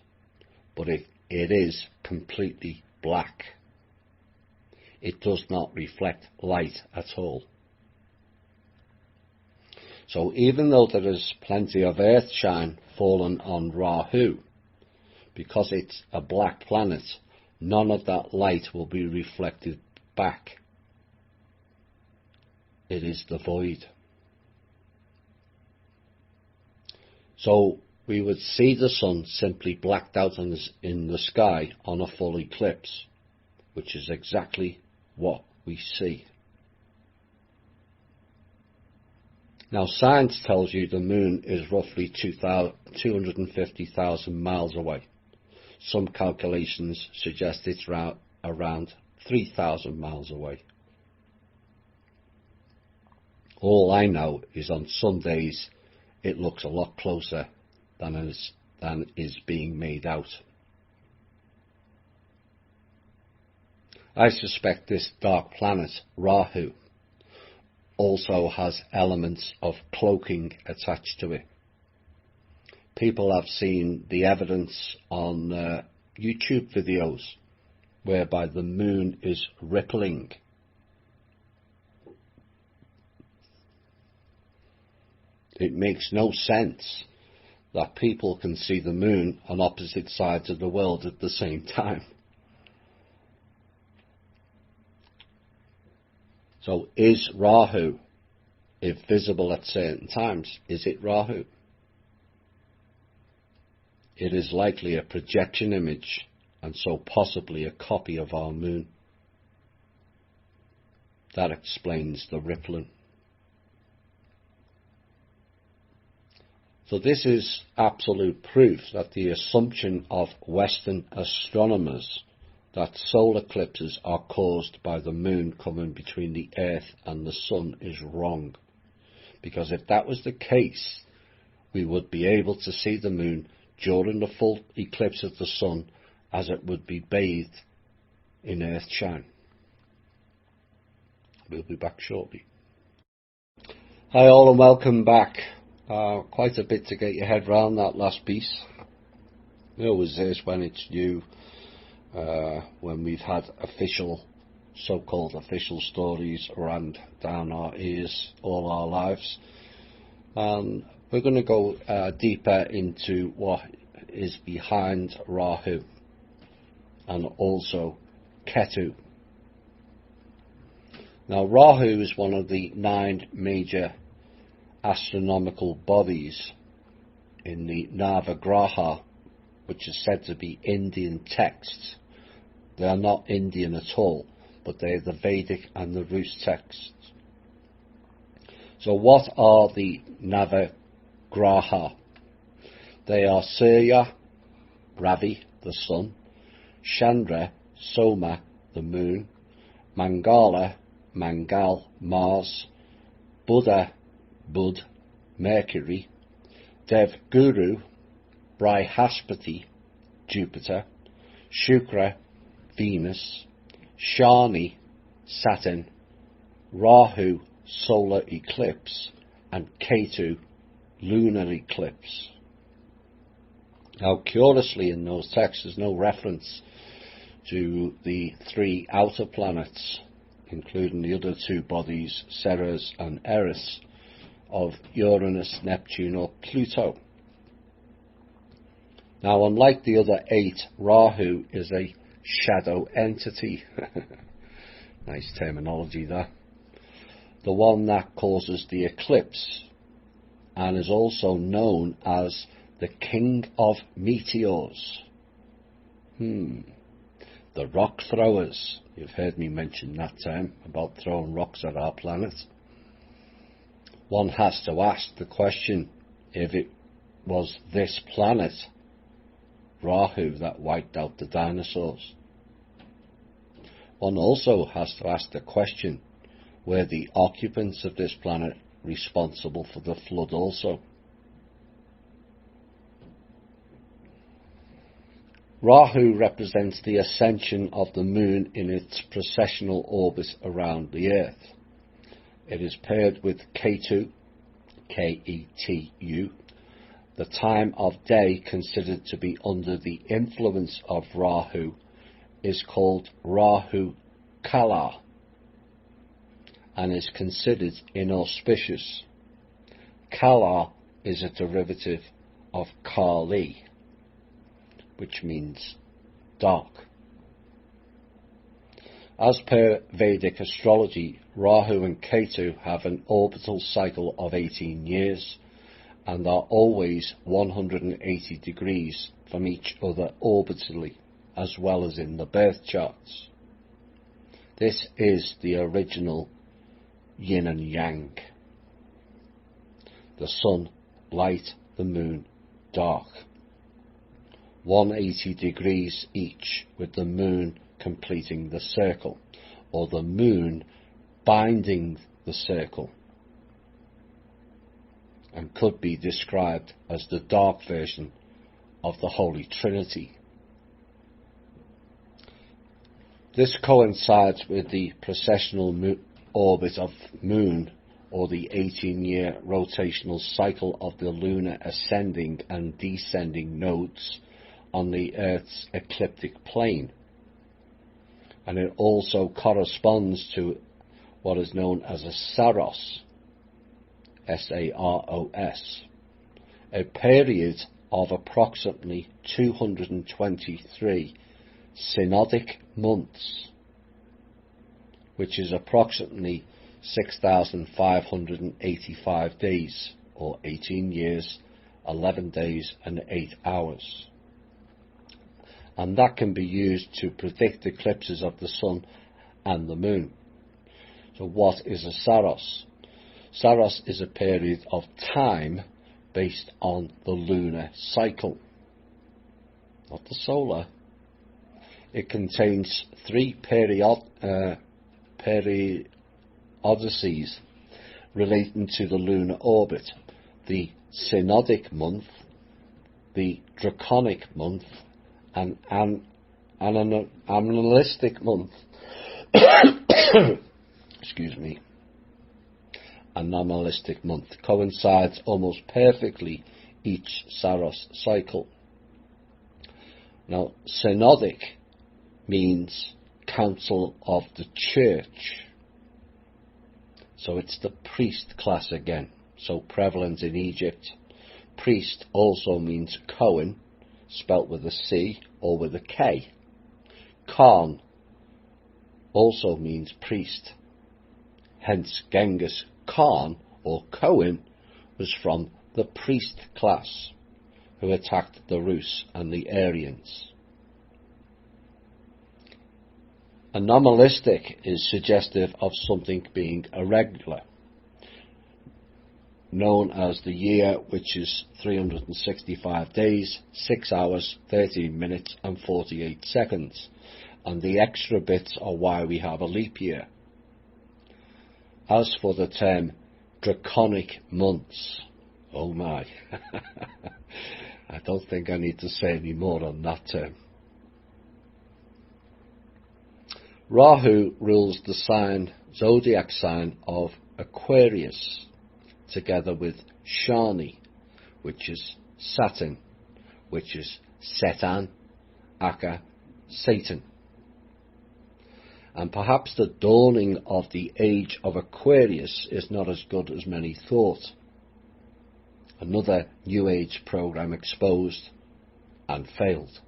but it is completely black. It does not reflect light at all. So even though there is plenty of earthshine fallen on Rahu, because it's a black planet, none of that light will be reflected back. It is the void. So we would see the sun simply blacked out in the sky on a full eclipse, which is exactly what we see. Now science tells you the moon is roughly 250,000 miles away. Some calculations suggest it's around 3,000 miles away. All I know is on some days it looks a lot closer than is being made out. I suspect this dark planet, Rahu, also has elements of cloaking attached to it. People have seen the evidence on YouTube videos whereby the moon is rippling. It makes no sense that people can see the moon on opposite sides of the world at the same time. So is Rahu, if visible at certain times, is it Rahu? It is likely a projection image, and so possibly a copy of our moon. That explains the rippling. So this is absolute proof that the assumption of Western astronomers that solar eclipses are caused by the moon coming between the earth and the sun is wrong. Because if that was the case, we would be able to see the moon during the full eclipse of the sun as it would be bathed in earthshine. We'll be back shortly. Hi all and welcome back. Quite a bit to get your head round that last piece. It always is when it's new, when we've had official, so-called official stories rammed down our ears all our lives. And we're going to go deeper into what is behind Rahu and also Ketu. Now Rahu is one of the 9 major astronomical bodies in the Navagraha, which is said to be Indian texts. They are not Indian at all, but they are the Vedic and the Rus texts. So what are the Navagraha? They are Surya, Ravi, the sun, Chandra, Soma, the moon, Mangala, Mangal, Mars, Buddha, Bud, Mercury, Devguru, Brihaspati, Jupiter, Shukra, Venus, Shani, Saturn, Rahu, solar eclipse, and Ketu, lunar eclipse. Now curiously in those texts there's no reference to the 3 outer planets, including the other 2 bodies, Ceres and Eris, of Uranus, Neptune or Pluto. Now unlike the other 8, Rahu is a shadow entity. Nice terminology there. The one that causes the eclipse, and is also known as the King of Meteors. The rock throwers. You've heard me mention that term about throwing rocks at our planet. One has to ask the question if it was this planet, Rahu, that wiped out the dinosaurs. One also has to ask the question, were the occupants of this planet responsible for the flood also? Rahu represents the ascension of the moon in its precessional orbit around the earth. It is paired with Ketu, K-E-T-U. The time of day considered to be under the influence of Rahu is called Rahu Kala and is considered inauspicious. Kala is a derivative of Kali, which means dark. As per Vedic astrology, Rahu and Ketu have an orbital cycle of 18 years and are always 180 degrees from each other orbitally, as well as in the birth charts. This is the original yin and yang. The sun light, the moon dark. 180 degrees each, with the moon completing the circle, or the moon binding the circle, and could be described as the dark version of the Holy Trinity. This coincides with the precessional orbit of Moon, or the 18-year rotational cycle of the lunar ascending and descending nodes on the Earth's ecliptic plane. And it also corresponds to what is known as a Saros, S-A-R-O-S, a period of approximately 223 synodic months, which is approximately 6,585 days, or 18 years, 11 days and 8 hours. And that can be used to predict eclipses of the sun and the moon. So what is a Saros? Saros is a period of time based on the lunar cycle, not the solar. It contains three periodicities relating to the lunar orbit: the synodic month, the draconic month, and an anomalistic month. Excuse me. Anomalistic month coincides almost perfectly each Saros cycle. Now, synodic means council of the church. So it's the priest class again, so prevalent in Egypt. Priest also means Cohen, spelt with a C or with a K. Khan also means priest. Hence Genghis Khan, or Cohen, was from the priest class who attacked the Rus and the Aryans. Anomalistic is suggestive of something being irregular, known as the year, which is 365 days, 6 hours, 13 minutes and 48 seconds, and the extra bits are why we have a leap year. As for the term draconic months, oh my, I don't think I need to say any more on that term. Rahu rules the zodiac sign of Aquarius, together with Shani, which is Saturn, which is Setan, aka Satan. And perhaps the dawning of the age of Aquarius is not as good as many thought. Another New Age program exposed and failed.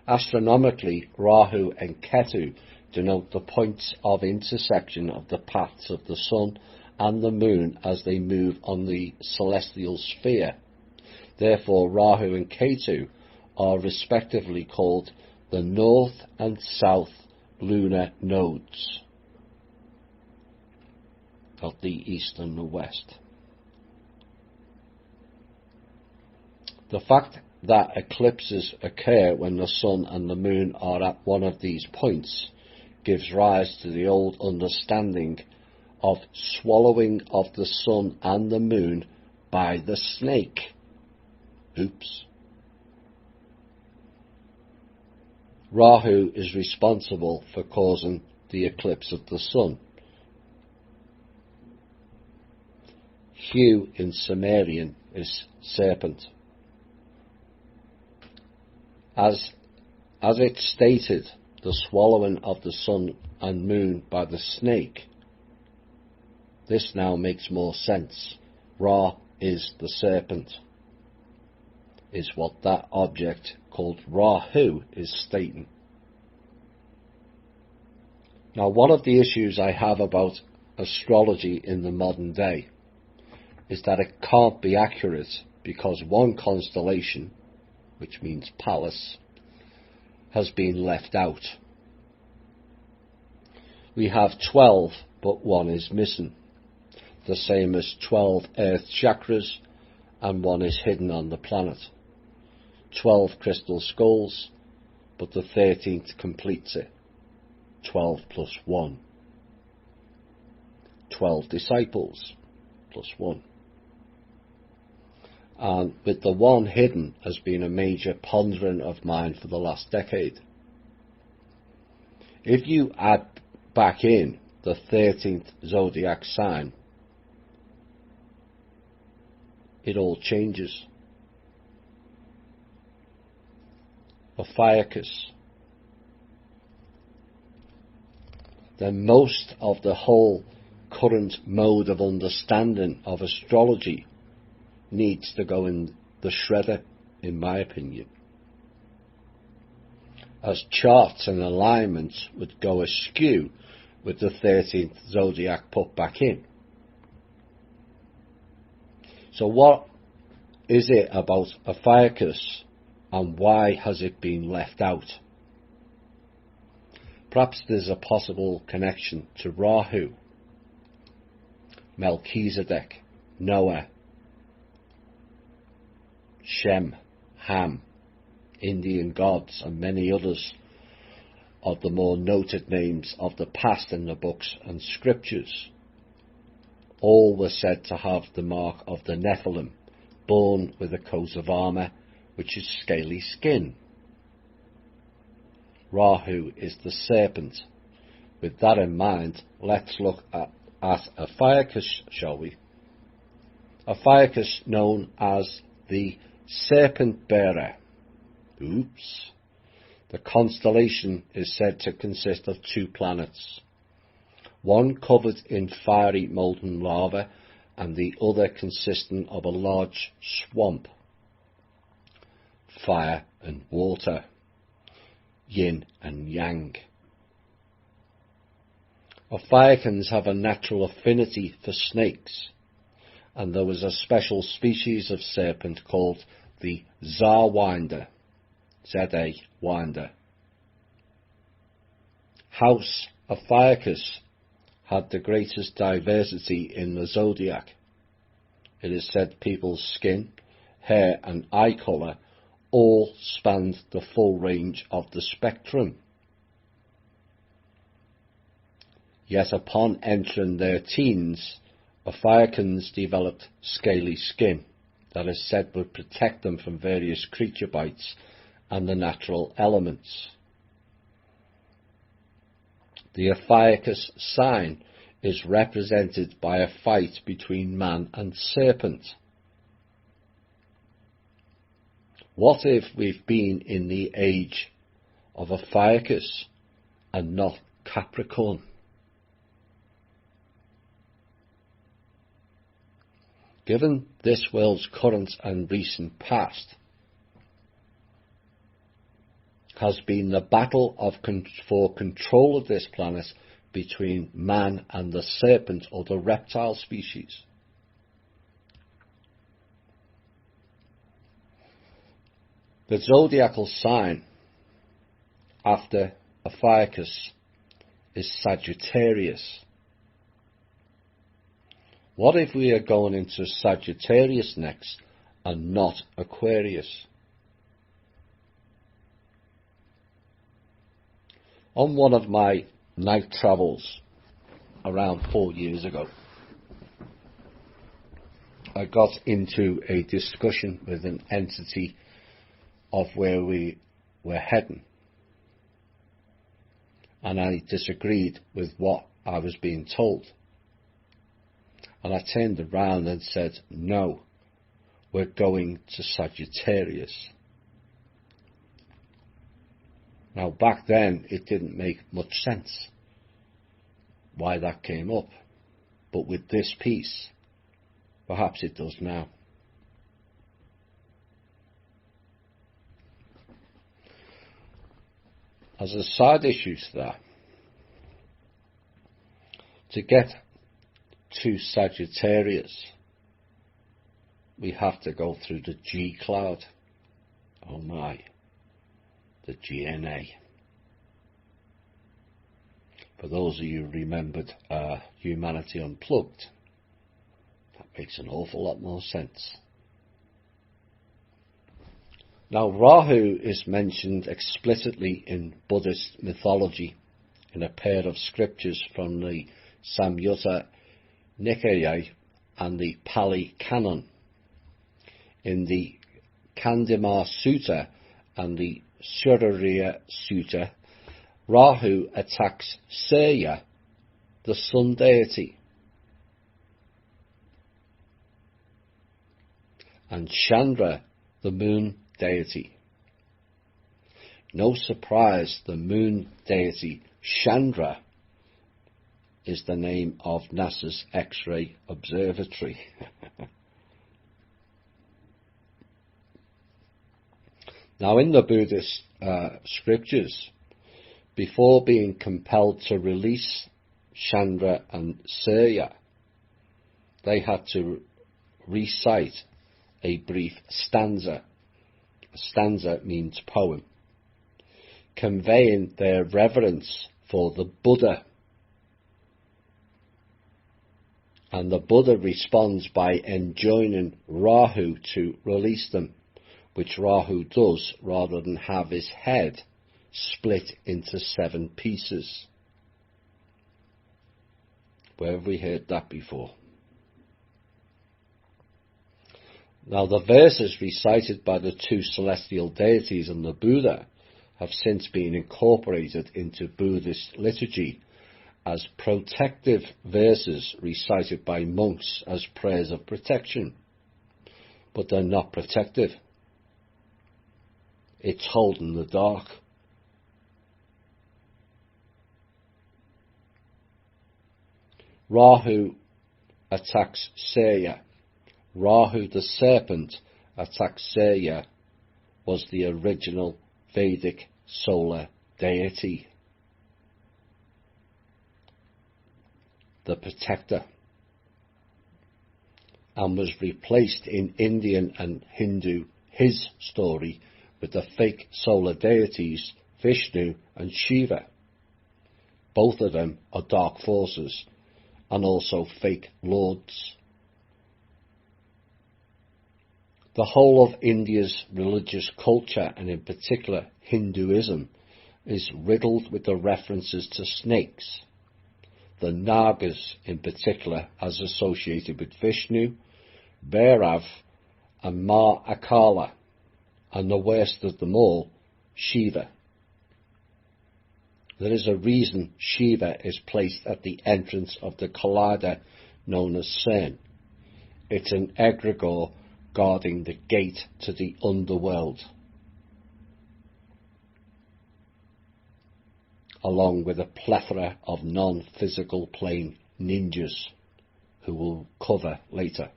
Astronomically, Rahu and Ketu denote the points of intersection of the paths of the sun and the moon as they move on the celestial sphere. Therefore, Rahu and Ketu are respectively called the north and south lunar nodes, not the east and the west. The fact that eclipses occur when the sun and the moon are at one of these points gives rise to the old understanding of swallowing of the sun and the moon by the snake. Oops. Rahu is responsible for causing the eclipse of the sun. Hu in Sumerian is serpent. As it stated, the swallowing of the sun and moon by the snake, this now makes more sense. Ra is the serpent, is what that object called Rahu is stating. Now, one of the issues I have about astrology in the modern day is that it can't be accurate because one constellation, which means palace, has been left out. We have 12, but one is missing. The same as 12 earth chakras, and one is hidden on the planet. 12 crystal skulls, but the 13th completes it. 12 plus 1. 12 disciples plus 1. And with the one hidden has been a major pondering of mine for the last decade. If you add back in the 13th zodiac sign, it all changes. Ophiuchus. Then most of the whole current mode of understanding of astrology needs to go in the shredder, in my opinion, as charts and alignments would go askew with the 13th zodiac put back in. So what is it about Ophiuchus and why has it been left out? Perhaps there's a possible connection to Rahu, Melchizedek, Noah, Shem, Ham, Indian gods, and many others of the more noted names of the past in the books and scriptures. All were said to have the mark of the Nephilim, born with a coat of armour, which is scaly skin. Rahu is the serpent. With that in mind, let's look at Ophiuchus, shall we? Ophiuchus, known as the serpent bearer. Oops. The constellation is said to consist of 2 planets, one covered in fiery molten lava and the other consisting of a large swamp. Fire and water, yin and yang. Ophiuchans have a natural affinity for snakes, and there was a special species of serpent called the Zarwinder, Z-A winder. House Ophiuchus had the greatest diversity in the zodiac. It is said people's skin, hair and eye colour all spanned the full range of the spectrum. Yet upon entering their teens, Ophiuchans developed scaly skin that is said would protect them from various creature bites and the natural elements. The Ophiuchus sign is represented by a fight between man and serpent. What if we've been in the age of Ophiuchus and not Capricorn? Given this world's current and recent past has been the battle for control of this planet between man and the serpent or the reptile species. The zodiacal sign after Ophiuchus is Sagittarius. What if we are going into Sagittarius next and not Aquarius? On one of my night travels around 4 years ago, I got into a discussion with an entity of where we were heading, and I disagreed with what I was being told. And I turned around and said, no, we're going to Sagittarius. Now back then it didn't make much sense why that came up. but with this piece, perhaps it does now. As a side issue to that, to get to Sagittarius, we have to go through the G cloud. Oh my, the GNA. For those of you who remembered Humanity Unplugged, that makes an awful lot more sense. Now, Rahu is mentioned explicitly in Buddhist mythology in a pair of scriptures from the Samyutta Nikaya and the Pali Canon. In the Kandima Sutta and the Surya Sutta, Rahu attacks Surya, the sun deity, and Chandra, the moon deity. No surprise, the moon deity Chandra is the name of NASA's X-ray observatory. Now, in the Buddhist scriptures, before being compelled to release Chandra and Surya, they had to recite a brief stanza. A stanza means poem, conveying their reverence for the Buddha. And the Buddha responds by enjoining Rahu to release them, which Rahu does rather than have his head split into 7 pieces. Where have we heard that before? Now, the verses recited by the 2 celestial deities and the Buddha have since been incorporated into Buddhist liturgy as protective verses recited by monks as prayers of protection. But they're not protective. It's holding the dark. Rahu attacks Surya. Rahu the serpent attacks Surya was the original Vedic solar deity, the protector, and was replaced in Indian and Hindu his story with the fake solar deities Vishnu and Shiva. Both of them are dark forces and also fake lords. The whole of India's religious culture, and in particular Hinduism, is riddled with the references to snakes. The Nagas in particular as associated with Vishnu, Bhairav and Ma Akala, and the worst of them all, Shiva. There is a reason Shiva is placed at the entrance of the collider known as CERN. It's an egregore guarding the gate to the underworld, along with a plethora of non-physical plane ninjas who we'll cover later.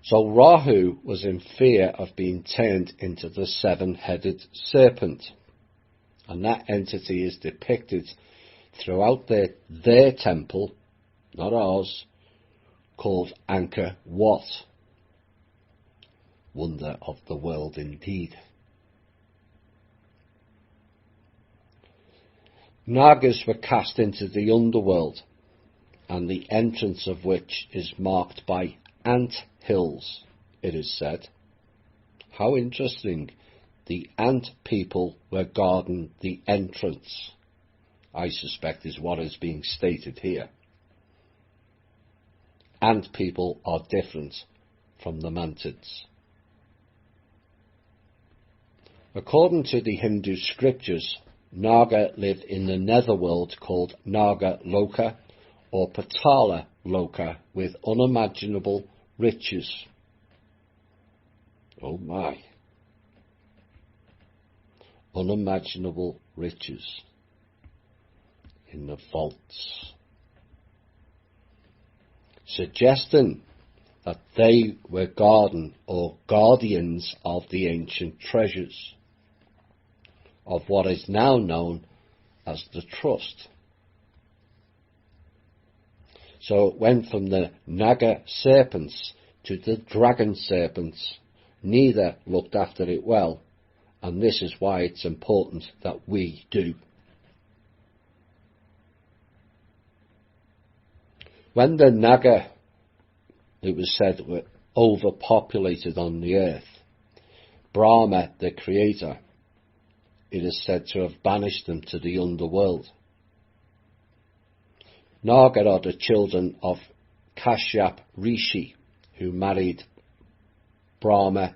So Rahu was in fear of being turned into the 7-headed serpent, and that entity is depicted throughout their temple, not ours, called Angkor Wat. Wonder of the world indeed. Nagas were cast into the underworld, and the entrance of which is marked by ant hills, it is said. How interesting. The ant people were guarding the entrance, I suspect is what is being stated here. Ant people are different from the mantids. According to the Hindu scriptures, Naga live in the netherworld called Naga Loka or Patala Loka with unimaginable riches. Oh my. Unimaginable riches in the vaults suggesting that they were guardians of the ancient treasures of what is now known as the Trust. So it went from the Naga serpents to the dragon serpents. Neither looked after it well, and this is why it's important that we do. When the Naga, it was said, were overpopulated on the earth, Brahma, the creator, it is said to have banished them to the underworld. Naga are the children of Kashyap Rishi, who married Brahma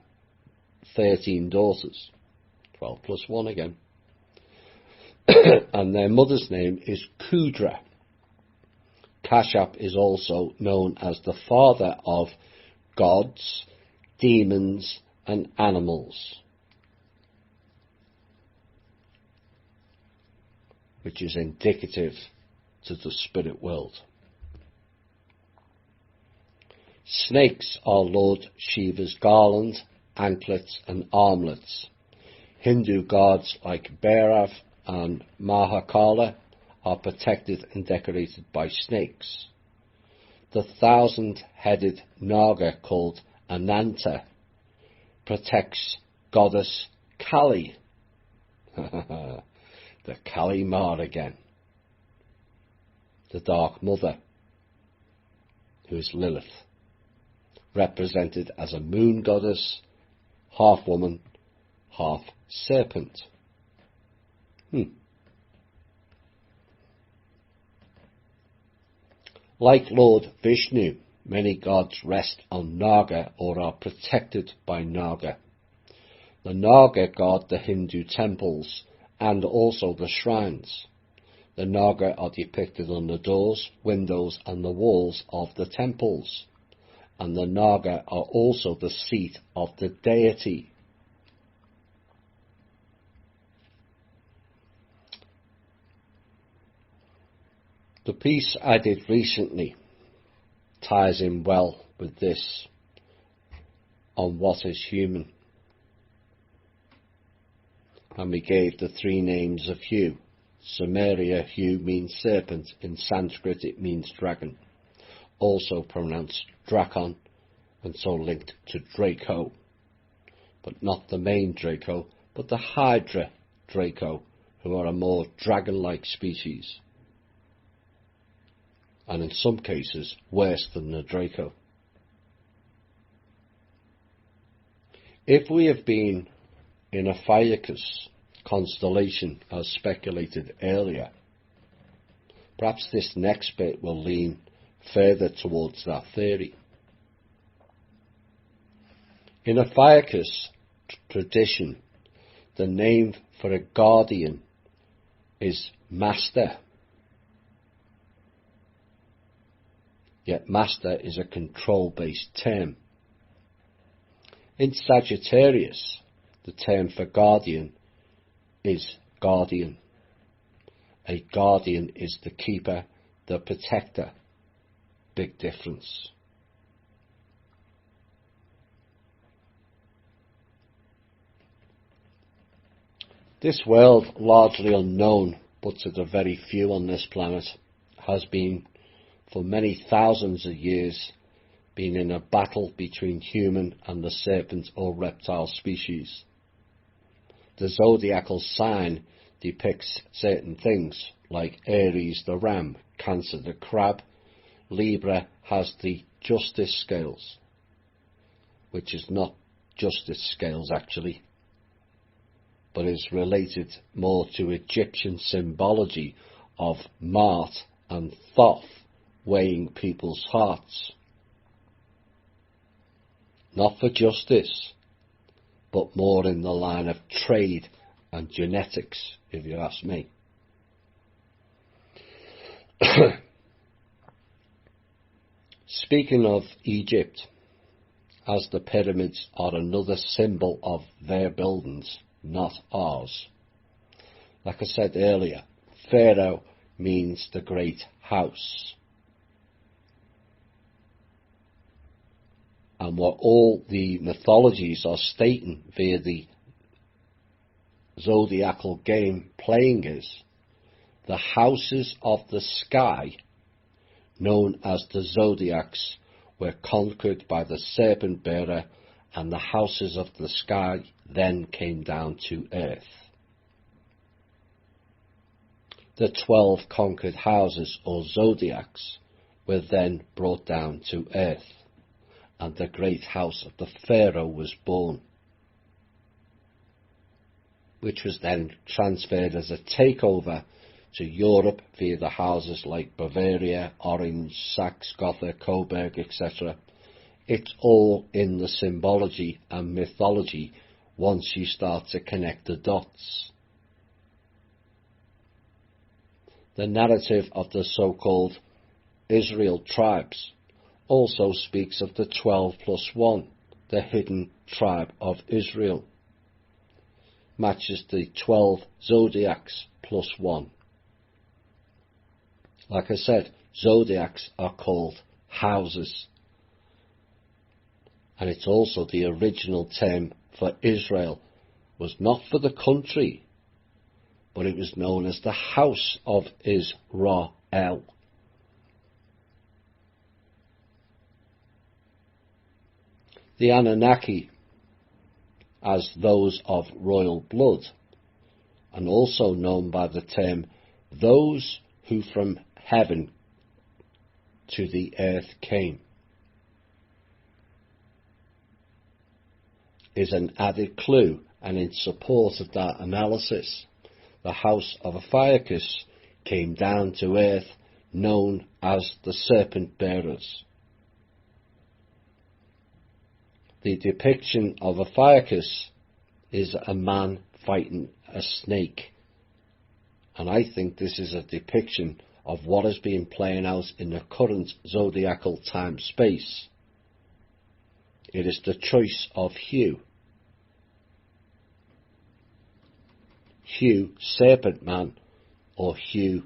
13 daughters, 12 plus 1 again, and their mother's name is Kudra. Kashyap is also known as the father of gods, demons and animals, which is indicative to the spirit world. Snakes are Lord Shiva's garland, anklets and armlets. Hindu gods like Bhairav and Mahakala are protected and decorated by snakes. The 1,000-headed Naga called Ananta protects goddess Kali. The Kali Ma again. The Dark Mother, who is Lilith, represented as a moon goddess, half woman, half serpent. Like Lord Vishnu, many gods rest on Naga or are protected by Naga. The Naga guard the Hindu temples and also the shrines. The Naga are depicted on the doors, windows and the walls of the temples. And the Naga are also the seat of the deity. The piece I did recently ties in well with this on what is human. And we gave the 3 names of Hu. Sumeria, Hu means serpent. In Sanskrit it means dragon. Also pronounced Drakon, and so linked to Draco. But not the main Draco, but the Hydra Draco, who are a more dragon-like species. And in some cases, worse than the Draco. If we have been in a Ophiuchus constellation, as speculated earlier, perhaps this next bit will lean further towards that theory. In a Ophiuchus tradition, the name for a guardian is master. Yet master is a control-based term. In Sagittarius, the term for guardian is guardian. A guardian is the keeper, the protector. Big difference. This world, largely unknown, but to the very few on this planet, has been, for many thousands of years, been in a battle between human and the serpent or reptile species. The zodiacal sign depicts certain things, like Aries the ram, Cancer the crab. Libra has the justice scales, which is not justice scales actually, but is related more to Egyptian symbology of Mart and Thoth weighing people's hearts. Not for justice, but more in the line of trade and genetics, if you ask me. Speaking of Egypt, as the pyramids are another symbol of their buildings, not ours. Like I said earlier, Pharaoh means the great house. And what all the mythologies are stating via the zodiacal game playing is the houses of the sky, known as the zodiacs, were conquered by the serpent bearer, and the houses of the sky then came down to earth. The 12 conquered houses, or zodiacs, were then brought down to earth, and the great house of the Pharaoh was born, which was then transferred as a takeover to Europe via the houses like Bavaria, Orange, Saxe, Gotha, Coburg, etc. It's all in the symbology and mythology once you start to connect the dots. The narrative of the so-called Israel tribes also speaks of the 12 plus 1, the hidden tribe of Israel. Matches the 12 zodiacs plus 1. Like I said, zodiacs are called houses. And it's also the original term for Israel. Was not for the country, but it was known as the House of Israel. The Anunnaki, as those of royal blood, and also known by the term those who from heaven to the earth came, is an added clue, and in support of that analysis, the house of Ophiuchus came down to earth, known as the serpent bearers. The depiction of Ophiuchus is a man fighting a snake, and I think this is a depiction of what is being playing out in the current zodiacal time-space. It is the choice of Hugh. Hugh, serpent man, or Hugh,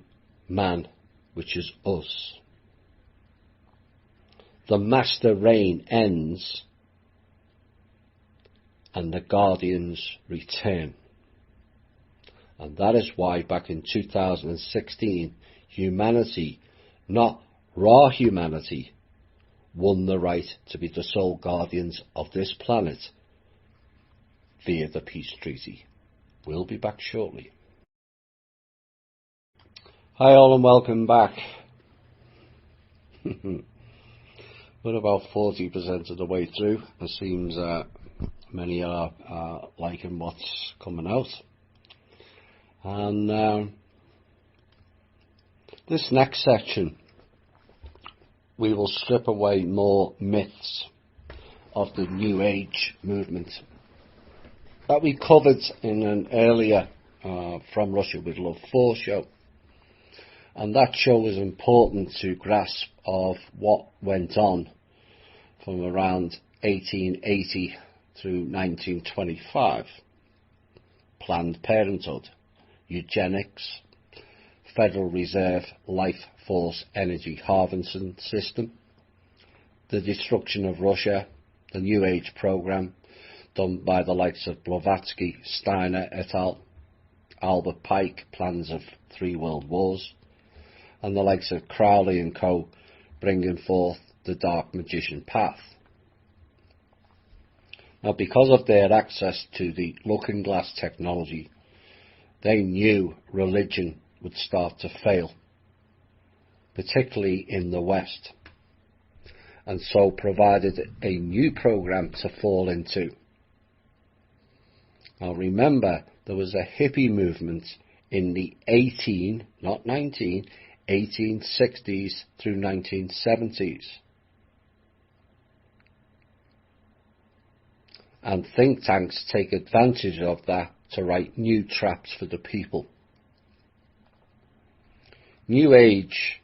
man, which is us. The master reign ends, and the guardians return. And that is why back in 2016, humanity, not raw humanity, won the right to be the sole guardians of this planet via the peace treaty. We'll be back shortly. Hi all and welcome back. We're about 40% of the way through. It seems many are liking what's coming out. And this next section, we will strip away more myths of the New Age movement that we covered in an earlier From Russia with Love 4 show. And that show was important to grasp of what went on from around 1880 through 1925. Planned Parenthood, eugenics, Federal Reserve Life Force Energy Harvesting System, the destruction of Russia, the New Age program done by the likes of Blavatsky, Steiner et al., Albert Pike, plans of 3 world wars, and the likes of Crowley and co. bringing forth the dark magician path. Now, because of their access to the looking glass technology, they knew religion would start to fail, particularly in the West, and so provided a new program to fall into. Now remember, there was a hippie movement in the 1860s through 1970s. And think tanks take advantage of that to write new traps for the people. New Age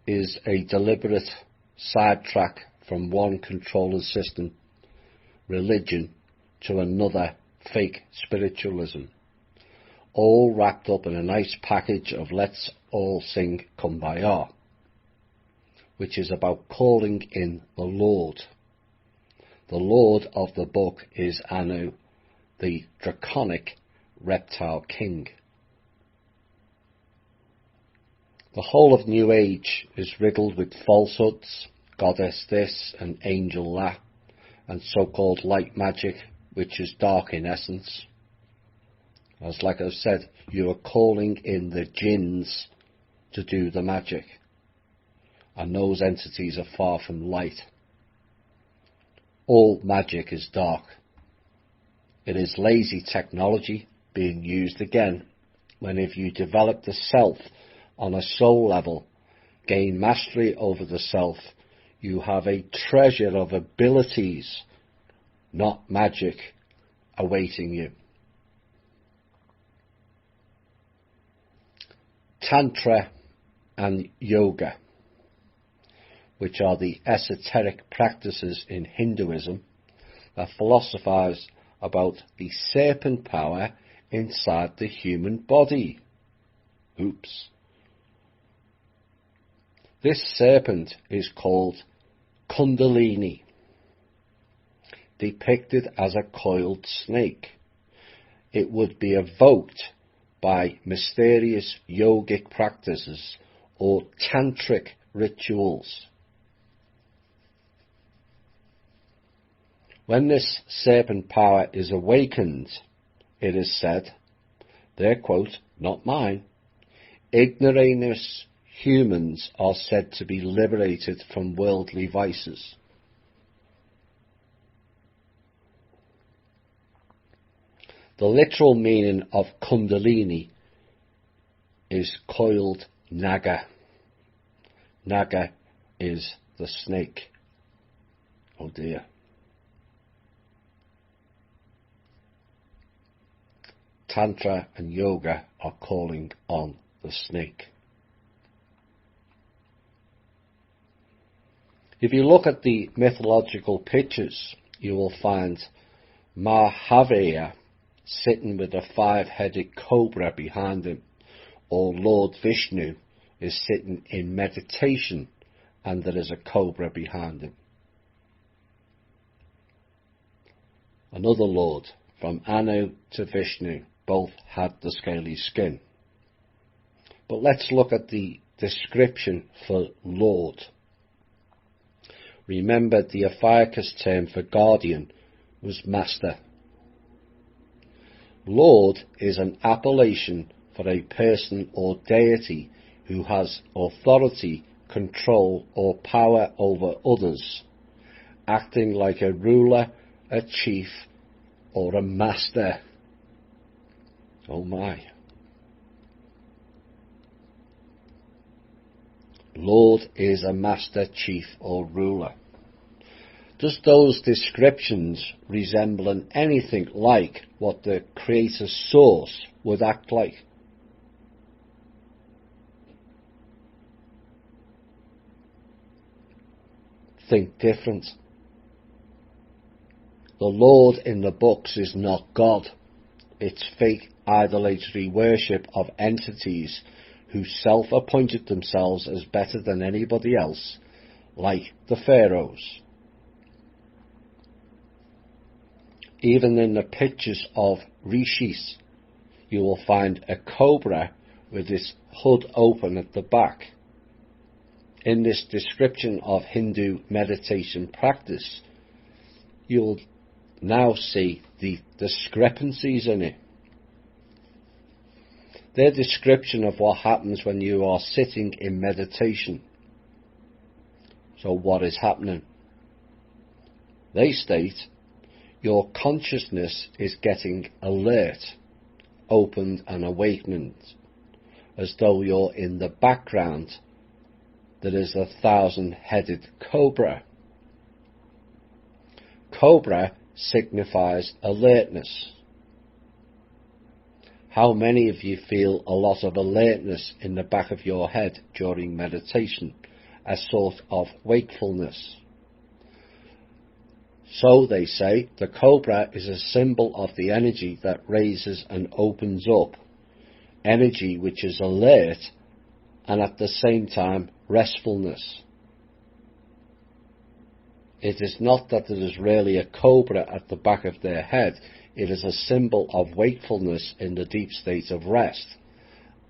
is a deliberate sidetrack from one controlling system, religion, to another, fake spiritualism, all wrapped up in a nice package of Let's All Sing Kumbaya, which is about calling in the Lord. The lord of the book is Anu, the draconic reptile king. The whole of New Age is riddled with falsehoods, goddess this and angel that, and so-called light magic, which is dark in essence. As like I've said, you are calling in the jinns to do the magic, and those entities are far from light. All magic is dark. It is lazy technology being used again, when if you develop the self on a soul level, gain mastery over the self, you have a treasure of abilities, not magic, awaiting you. Tantra and yoga, which are the esoteric practices in Hinduism that philosophize about the serpent power inside the human body. Oops. This serpent is called Kundalini, depicted as a coiled snake. It would be evoked by mysterious yogic practices or tantric rituals. When this serpent power is awakened, it is said, their quote, not mine, ignoramus humans are said to be liberated from worldly vices. The literal meaning of Kundalini is coiled naga. Naga is the snake. Oh dear. Tantra and yoga are calling on the snake. If you look at the mythological pictures, you will find Mahavira sitting with a 5-headed cobra behind him, or Lord Vishnu is sitting in meditation and there is a cobra behind him. Another Lord, from Anu to Vishnu, both had the scaly skin. But let's look at the description for Lord. Remember, the Ophiuchus term for guardian was master. Lord is an appellation for a person or deity who has authority, control or power over others, acting like a ruler, a chief or a master. Oh my. Lord is a master, chief or ruler. Does those descriptions resemble anything like what the Creator Source would act like? Think different. The Lord in the books is not God. It's fake idolatory worship of entities who self-appointed themselves as better than anybody else, like the pharaohs. Even in the pictures of rishis, you will find a cobra with its hood open at the back. In this description of Hindu meditation practice, you'll now see the discrepancies in it. Their description of what happens when you are sitting in meditation. So what is happening? They state your consciousness is getting alert, opened and awakened, as though you're in the background. There is a 1,000-headed cobra. Cobra signifies alertness. How many of you feel a lot of alertness in the back of your head during meditation, a sort of wakefulness? So they say the cobra is a symbol of the energy that raises and opens up, energy which is alert and at the same time restfulness. It is not that there is really a cobra at the back of their head. It is a symbol of wakefulness in the deep state of rest.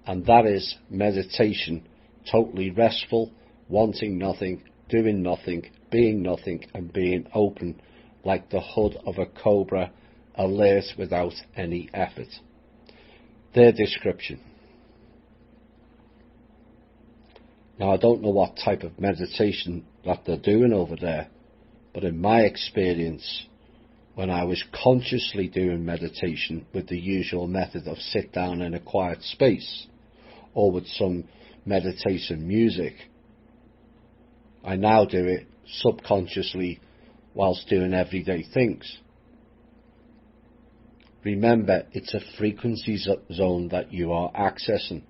And that is meditation, totally restful, wanting nothing, doing nothing, being nothing, and being open, like the hood of a cobra, alert without any effort. Their description. Now, I don't know what type of meditation that they're doing over there, but in my experience, when I was consciously doing meditation with the usual method of sit down in a quiet space, or with some meditation music, I now do it subconsciously whilst doing everyday things. Remember, it's a frequency zone that you are accessing.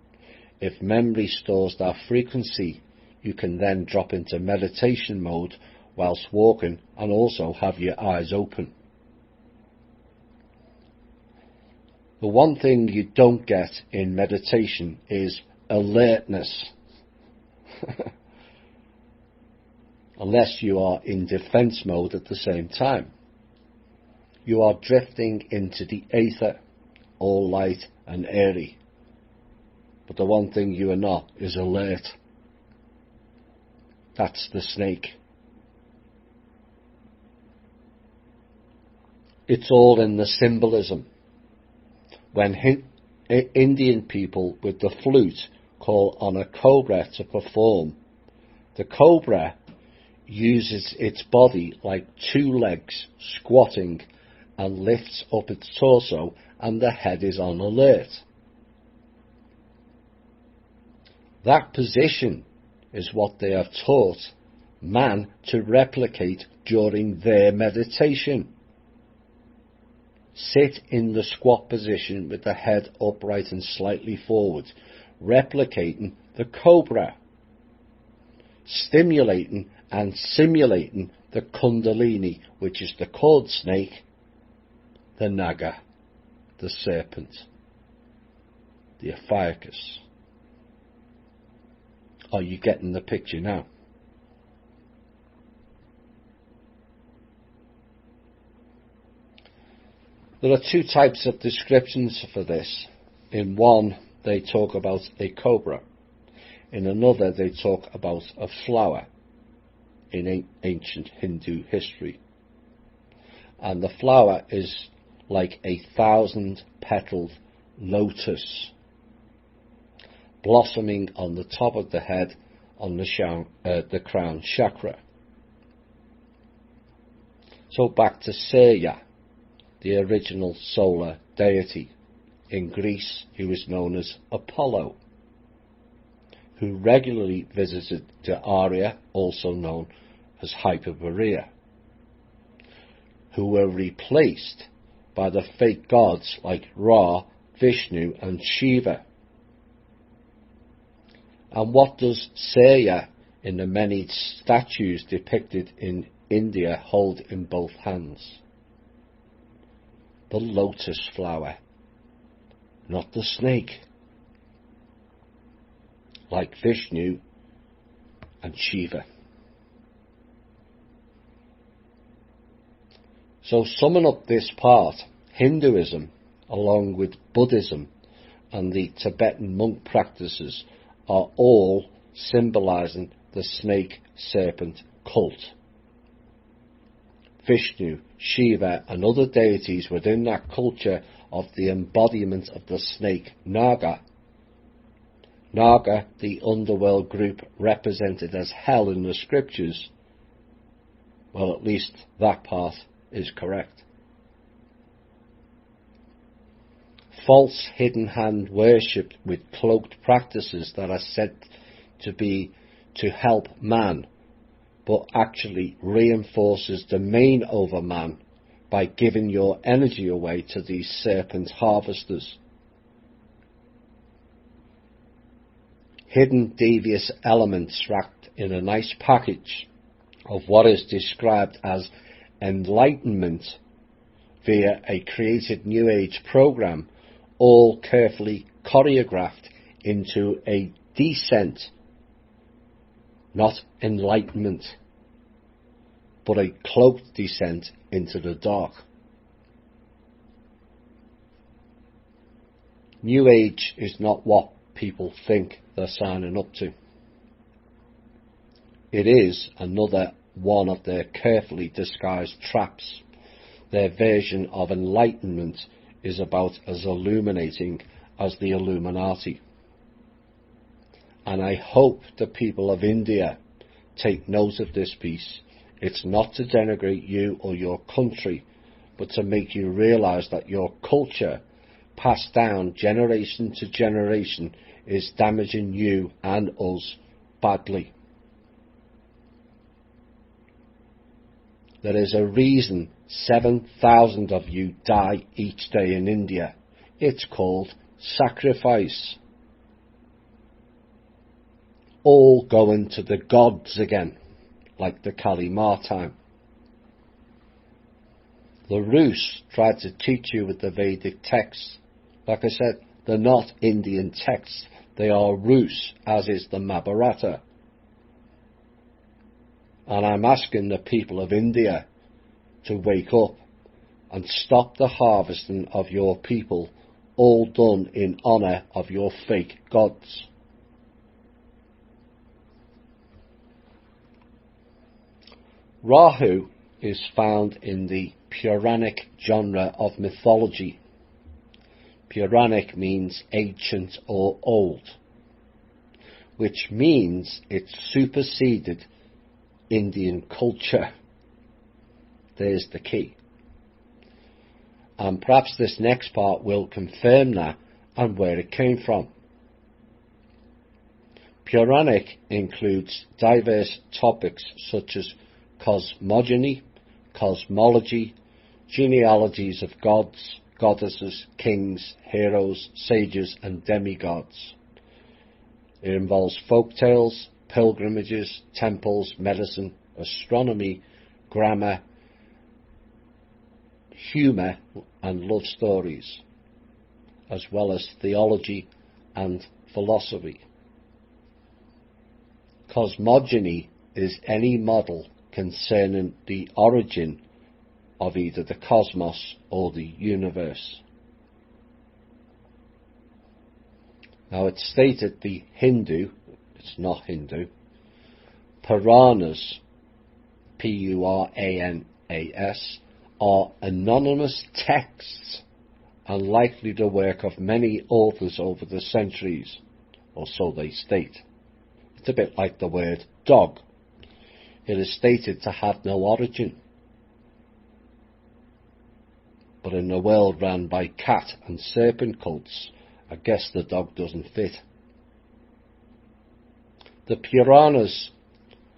If memory stores that frequency, you can then drop into meditation mode whilst walking and also have your eyes open. The one thing you don't get in meditation is alertness. Unless you are in defense mode at the same time. You are drifting into the aether, all light and airy. But the one thing you are not is alert. That's the snake. It's all in the symbolism. When Indian people with the flute call on a cobra to perform, the cobra uses its body like two legs squatting and lifts up its torso, and the head is on alert. That position is what they have taught man to replicate during their meditation. Sit in the squat position with the head upright and slightly forward, replicating the cobra, stimulating and simulating the kundalini, which is the cord snake, the naga, the serpent, the ophiuchus. Are you getting the picture now? There are two types of descriptions for this. In one, they talk about a cobra. In another, they talk about a flower in ancient Hindu history. And the flower is like 1,000-petaled lotus, blossoming on the top of the head on the crown chakra. So back to Surya, the original solar deity in Greece, who was known as Apollo, who regularly visited the Arya, also known as Hyperborea, who were replaced by the fake gods like Ra, Vishnu and Shiva. And what does Surya in the many statues depicted in India hold in both hands? The lotus flower, not the snake, like Vishnu and Shiva. So summing up this part, Hinduism, along with Buddhism and the Tibetan monk practices, are all symbolizing the snake-serpent cult. Vishnu, Shiva and other deities within that culture of the embodiment of the snake Naga. Naga, the underworld group represented as hell in the scriptures. Well, at least that part is correct. False hidden hand worship with cloaked practices that are said to be to help man, but actually reinforces domain over man by giving your energy away to these serpent harvesters. Hidden devious elements wrapped in a nice package of what is described as enlightenment via a created New Age program, all carefully choreographed into a descent, not enlightenment. but a cloaked descent into the dark. New Age is not what people think they're signing up to. It is another one of their carefully disguised traps. Their version of enlightenment is about as illuminating as the Illuminati. And I hope the people of India take note of this piece. It's not to denigrate you or your country, but to make you realise that your culture, passed down generation to generation, is damaging you and us badly. There is a reason 7,000 of you die each day in India. It's called sacrifice. All going to the gods again, like the Kali Ma time. The Rus tried to teach you with the Vedic texts. Like I said, they're not Indian texts. They are Rus, as is the Mahabharata. And I'm asking the people of India to wake up and stop the harvesting of your people, all done in honour of your fake gods. Rahu is found in the Puranic genre of mythology. Puranic means ancient or old, which means it superseded Indian culture. There's the key. And perhaps this next part will confirm that and where it came from. Puranic includes diverse topics such as cosmogony, cosmology, genealogies of gods, goddesses, kings, heroes, sages and demigods. It involves folk tales, pilgrimages, temples, medicine, astronomy, grammar, humour and love stories, as well as theology and philosophy. Cosmogony is any model concerning the origin of either the cosmos or the universe. Now it's stated the Hindu, it's not Hindu, Puranas, P-U-R-A-N-A-S, are anonymous texts and likely the work of many authors over the centuries, or so they state. It's a bit like the word dog. It is stated to have no origin. But in a world run by cat and serpent cults, I guess the dog doesn't fit. The Puranas,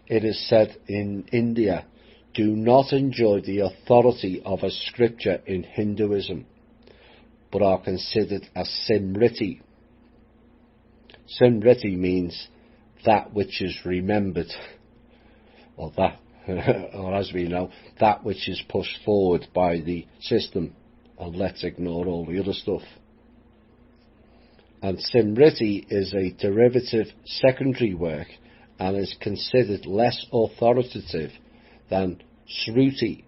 it is said in India, do not enjoy the authority of a scripture in Hinduism, but are considered as Simriti. Simriti means that which is remembered, or that, or as we know, that which is pushed forward by the system, and let's ignore all the other stuff. And Simriti is a derivative secondary work and is considered less authoritative than Shruti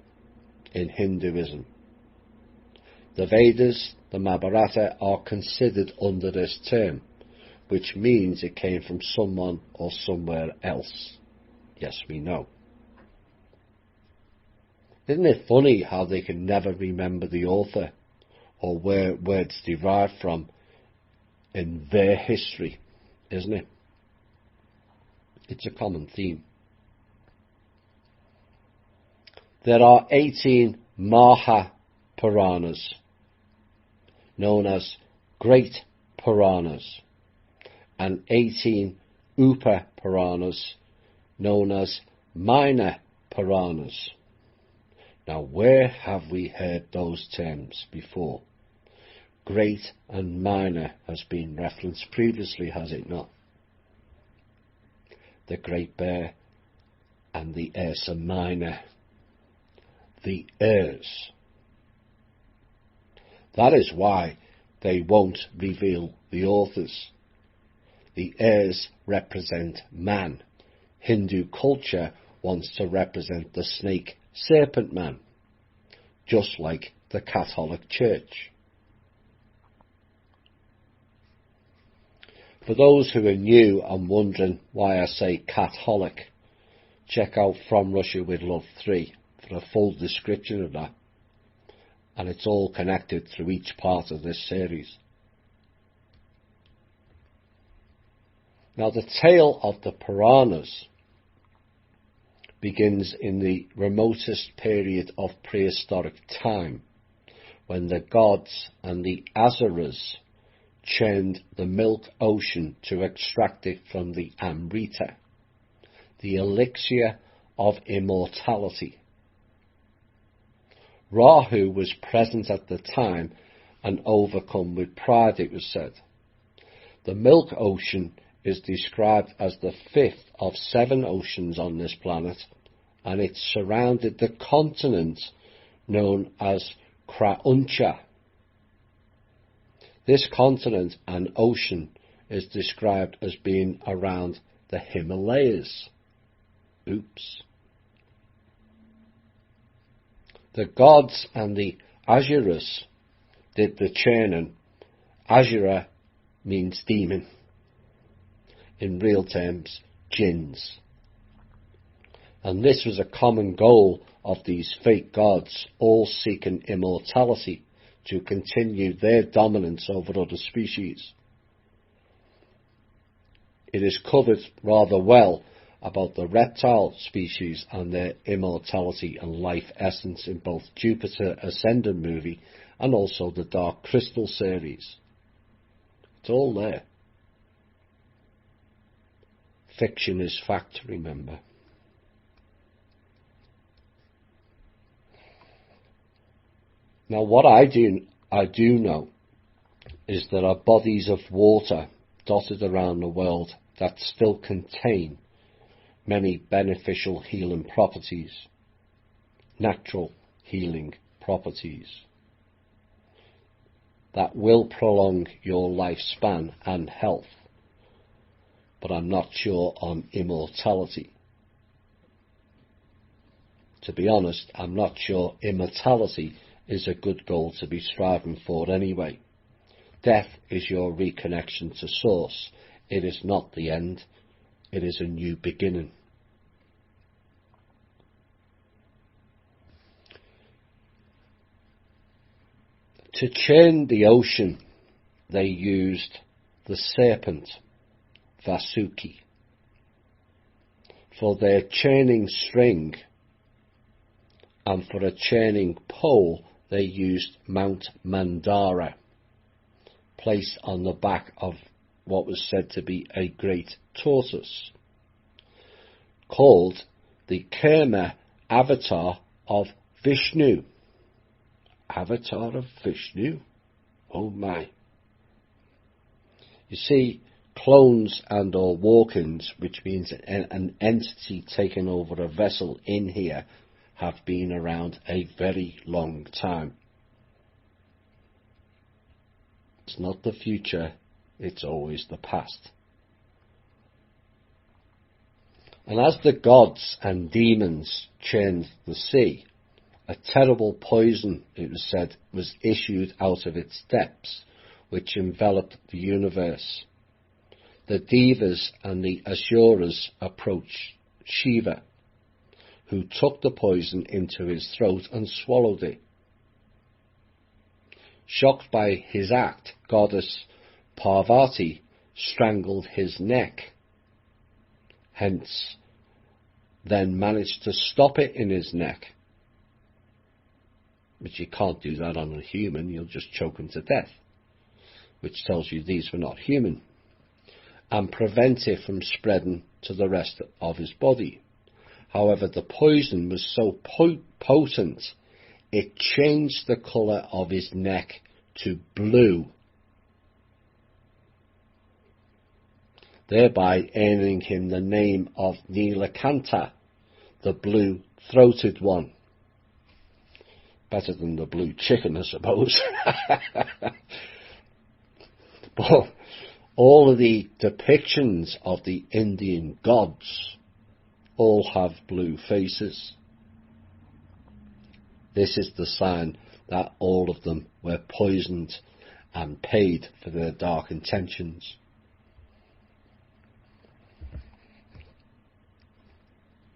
in Hinduism. The Vedas, the Mahabharata, are considered under this term, which means it came from someone or somewhere else. Yes, we know. Isn't it funny how they can never remember the author or where it's derived from in their history, isn't it? It's a common theme. There are 18 Maha Puranas, known as Great Puranas, and 18 Upa Puranas, known as Minor Puranas. Now, where have we heard those terms before? Great and minor has been referenced previously, has it not? The Great Bear and the Ursa Minor. The Urs. That is why they won't reveal the authors. The Urs represent man. Hindu culture wants to represent the snake serpent man, just like the Catholic Church. For those who are new and wondering why I say Catholic, check out From Russia with Love 3 for a full description of that. And it's all connected through each part of this series. Now, the tale of the Puranas begins in the remotest period of prehistoric time, when the gods and the Asuras churned the milk ocean to extract it from the Amrita, the elixir of immortality. Rahu was present at the time and overcome with pride, it was said. The milk ocean is described as the fifth of 7 oceans on this planet, and it surrounded the continent known as Krauncha. This continent and ocean is described as being around the Himalayas. Oops. The gods and the Asuras did the churning. Asura means demon. In real terms, jinns. And this was a common goal of these fake gods, all seeking immortality to continue their dominance over other species. It is covered rather well about the reptile species and their immortality and life essence in both Jupiter Ascending movie and also the Dark Crystal series. It's all there. Fiction is fact, remember. Now, what I do know is there are bodies of water dotted around the world that still contain many beneficial healing properties, natural healing properties, that will prolong your lifespan and health. But I'm not sure on immortality. To be honest, I'm not sure immortality is a good goal to be striving for anyway. Death is your reconnection to source. It is not the end. It is a new beginning. To churn the ocean, they used the serpent, Vasuki. For their churning string, and for a churning pole, they used Mount Mandara, placed on the back of what was said to be a great tortoise, called the Kurma avatar of Vishnu. Avatar of Vishnu? Oh my. You see, clones and or walk-ins, which means an entity taking over a vessel in here, have been around a very long time. It's not the future, it's always the past. And as the gods and demons churned the sea, a terrible poison, it was said, was issued out of its depths, which enveloped the universe. The Devas and the Asuras approached Shiva, who took the poison into his throat and swallowed it. Shocked by his act, goddess Parvati strangled his neck, hence then managed to stop it in his neck. But you can't do that on a human, you'll just choke him to death, which tells you these were not human, and prevent it from spreading to the rest of his body. However, the poison was so potent, it changed the colour of his neck to blue, thereby earning him the name of Nilakanta, the blue-throated one. Better than the blue chicken, I suppose. But all of the depictions of the Indian gods all have blue faces. This is the sign that all of them were poisoned and paid for their dark intentions.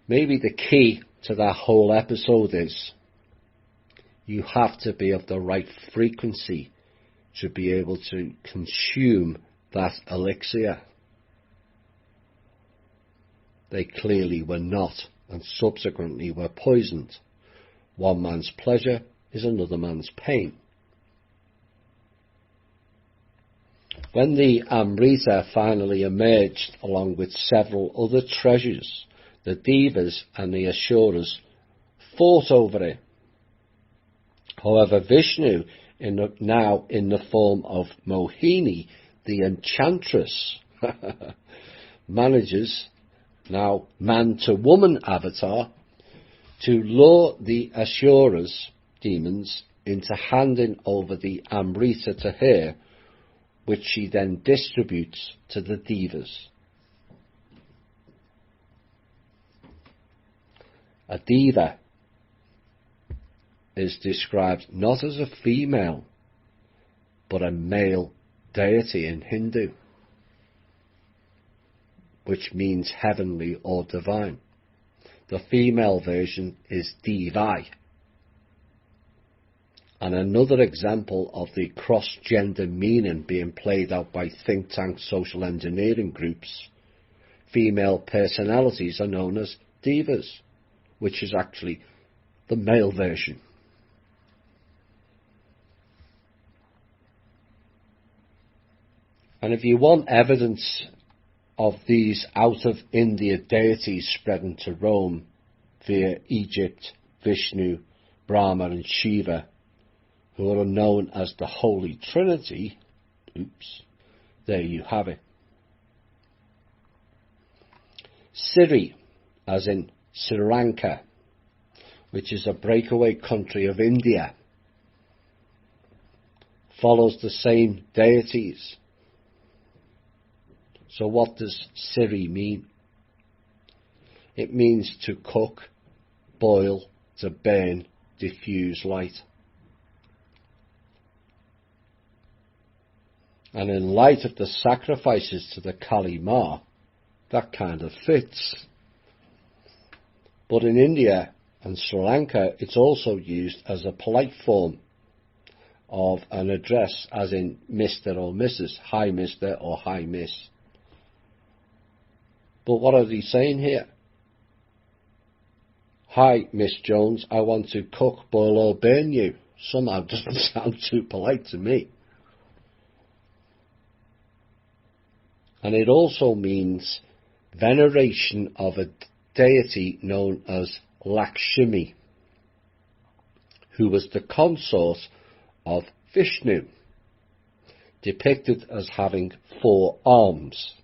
Maybe the key to that whole episode is you have to be of the right frequency to be able to consume that elixir. They clearly were not, and subsequently were poisoned. One man's pleasure is another man's pain. When the Amrita finally emerged, along with several other treasures, the Devas and the Asuras fought over it. However, Vishnu, now in the form of Mohini, the enchantress, manages, now man-to-woman avatar, to lure the Asuras, demons, into handing over the Amrita to her, which she then distributes to the Devas. A Deva is described not as a female, but a male deity in Hindu, which means heavenly or divine. The female version is Devi. And another example of the cross-gender meaning being played out by think tank social engineering groups, female personalities are known as Devas, which is actually the male version. And if you want evidence of these out of India deities spreading to Rome via Egypt, Vishnu, Brahma and Shiva, who are known as the Holy Trinity, there you have it. Siri, as in Sri Lanka, which is a breakaway country of India, follows the same deities. So what does Siri mean? It means to cook, boil, to burn, diffuse light. And in light of the sacrifices to the Kali Ma, that kind of fits. But in India and Sri Lanka, it's also used as a polite form of an address, as in Mr. or Mrs., Hi Mr. or Hi Miss. But what are they saying here? Hi, Miss Jones, I want to cook, boil or burn you. Somehow doesn't sound too polite to me. And it also means veneration of a deity known as Lakshmi, who was the consort of Vishnu, depicted as having 4 arms,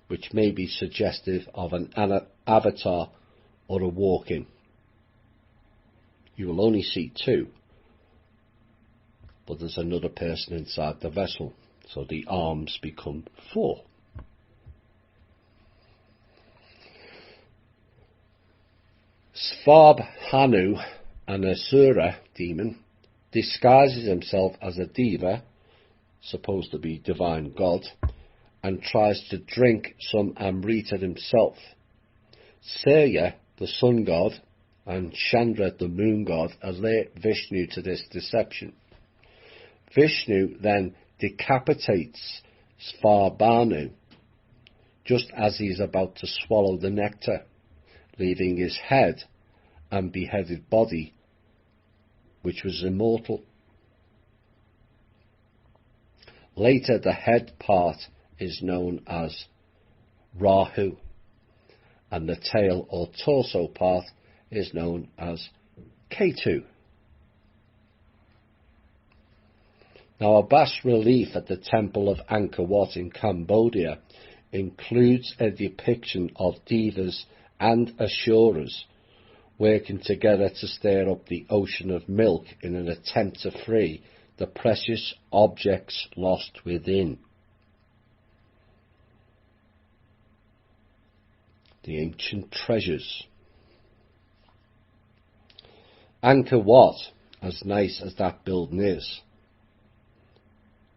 which may be suggestive of an avatar or a walk-in. You will only see 2, but there's another person inside the vessel, so the arms become 4. Svabhanu, an Asura demon, disguises himself as a Deva, supposed to be divine god, and tries to drink some Amrita himself. Surya, the sun god, and Chandra, the moon god, alert Vishnu to this deception. Vishnu then decapitates Svabhanu just as he is about to swallow the nectar, leaving his head and beheaded body, which was immortal. Later, the head part is known as Rahu, and the tail or torso part is known as Ketu. Now, a bas-relief at the temple of Angkor Wat in Cambodia includes a depiction of Devas and Asuras working together to stir up the ocean of milk in an attempt to free the precious objects lost within. the ancient treasures. Angkor Wat, as nice as that building is,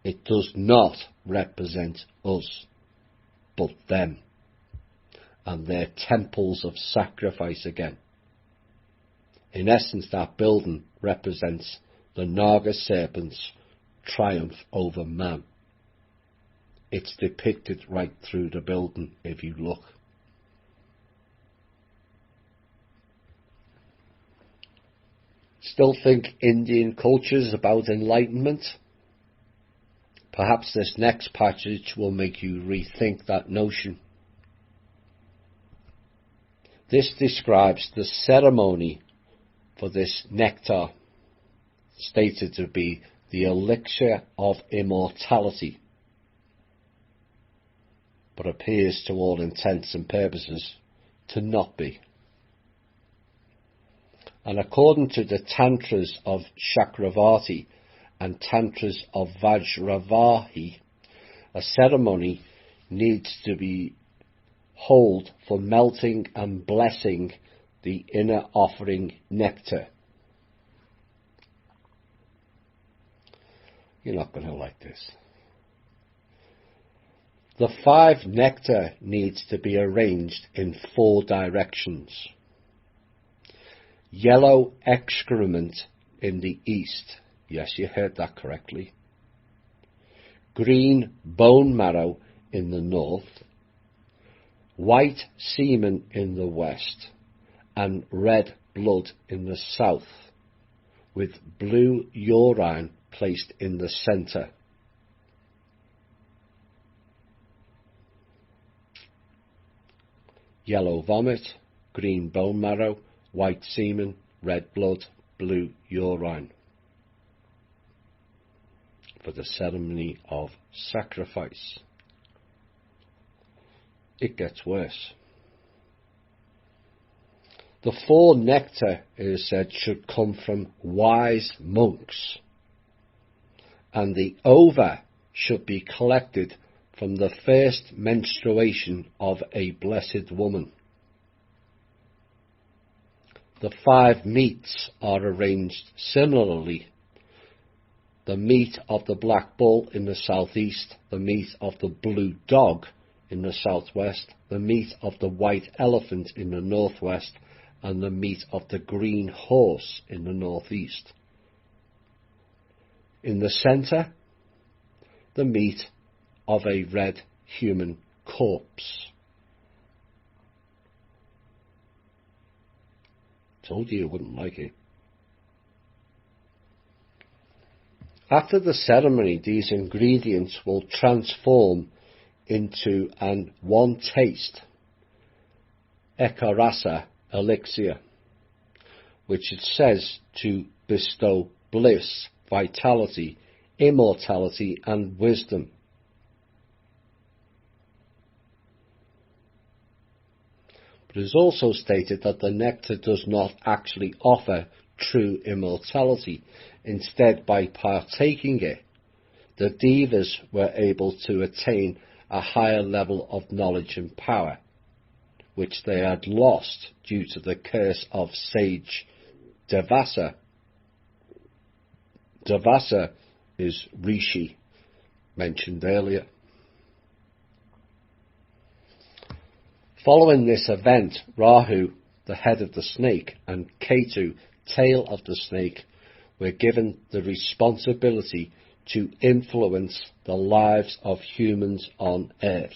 it does not represent us, but them, and their temples of sacrifice again. In essence, that building represents the Naga serpent's triumph over man. It's depicted right through the building if you look. Still think Indian culture is about enlightenment? Perhaps this next passage will make you rethink that notion. This describes the ceremony for this nectar, stated to be the elixir of immortality, but appears to all intents and purposes to not be. And according to the Tantras of Chakravarti and Tantras of Vajravāhi, a ceremony needs to be held for melting and blessing the inner offering nectar. You're not going to like this. The 5 nectar needs to be arranged in 4 directions. Yellow excrement in the east. Yes, you heard that correctly. Green bone marrow in the north. White semen in the west. And red blood in the south, with blue urine placed in the centre. Yellow vomit, green bone marrow, white semen, red blood, blue urine. For the ceremony of sacrifice. It gets worse. The 4 nectar, it is said, should come from wise monks, and the ova should be collected from the first menstruation of a blessed woman. The 5 meats are arranged similarly. The meat of the black bull in the southeast, the meat of the blue dog in the southwest, the meat of the white elephant in the northwest, and the meat of the green horse in the northeast. In the centre, the meat of a red human corpse. Told you wouldn't like it. After the ceremony, these ingredients will transform into an one taste ekarasa elixir, which it says to bestow bliss, vitality, immortality and wisdom. But it is also stated that the nectar does not actually offer true immortality. Instead, by partaking it, the devas were able to attain a higher level of knowledge and power, which they had lost due to the curse of sage Devasa. Devasa is Rishi, mentioned earlier. Following this event, Rahu, the head of the snake, and Ketu, tail of the snake, were given the responsibility to influence the lives of humans on earth.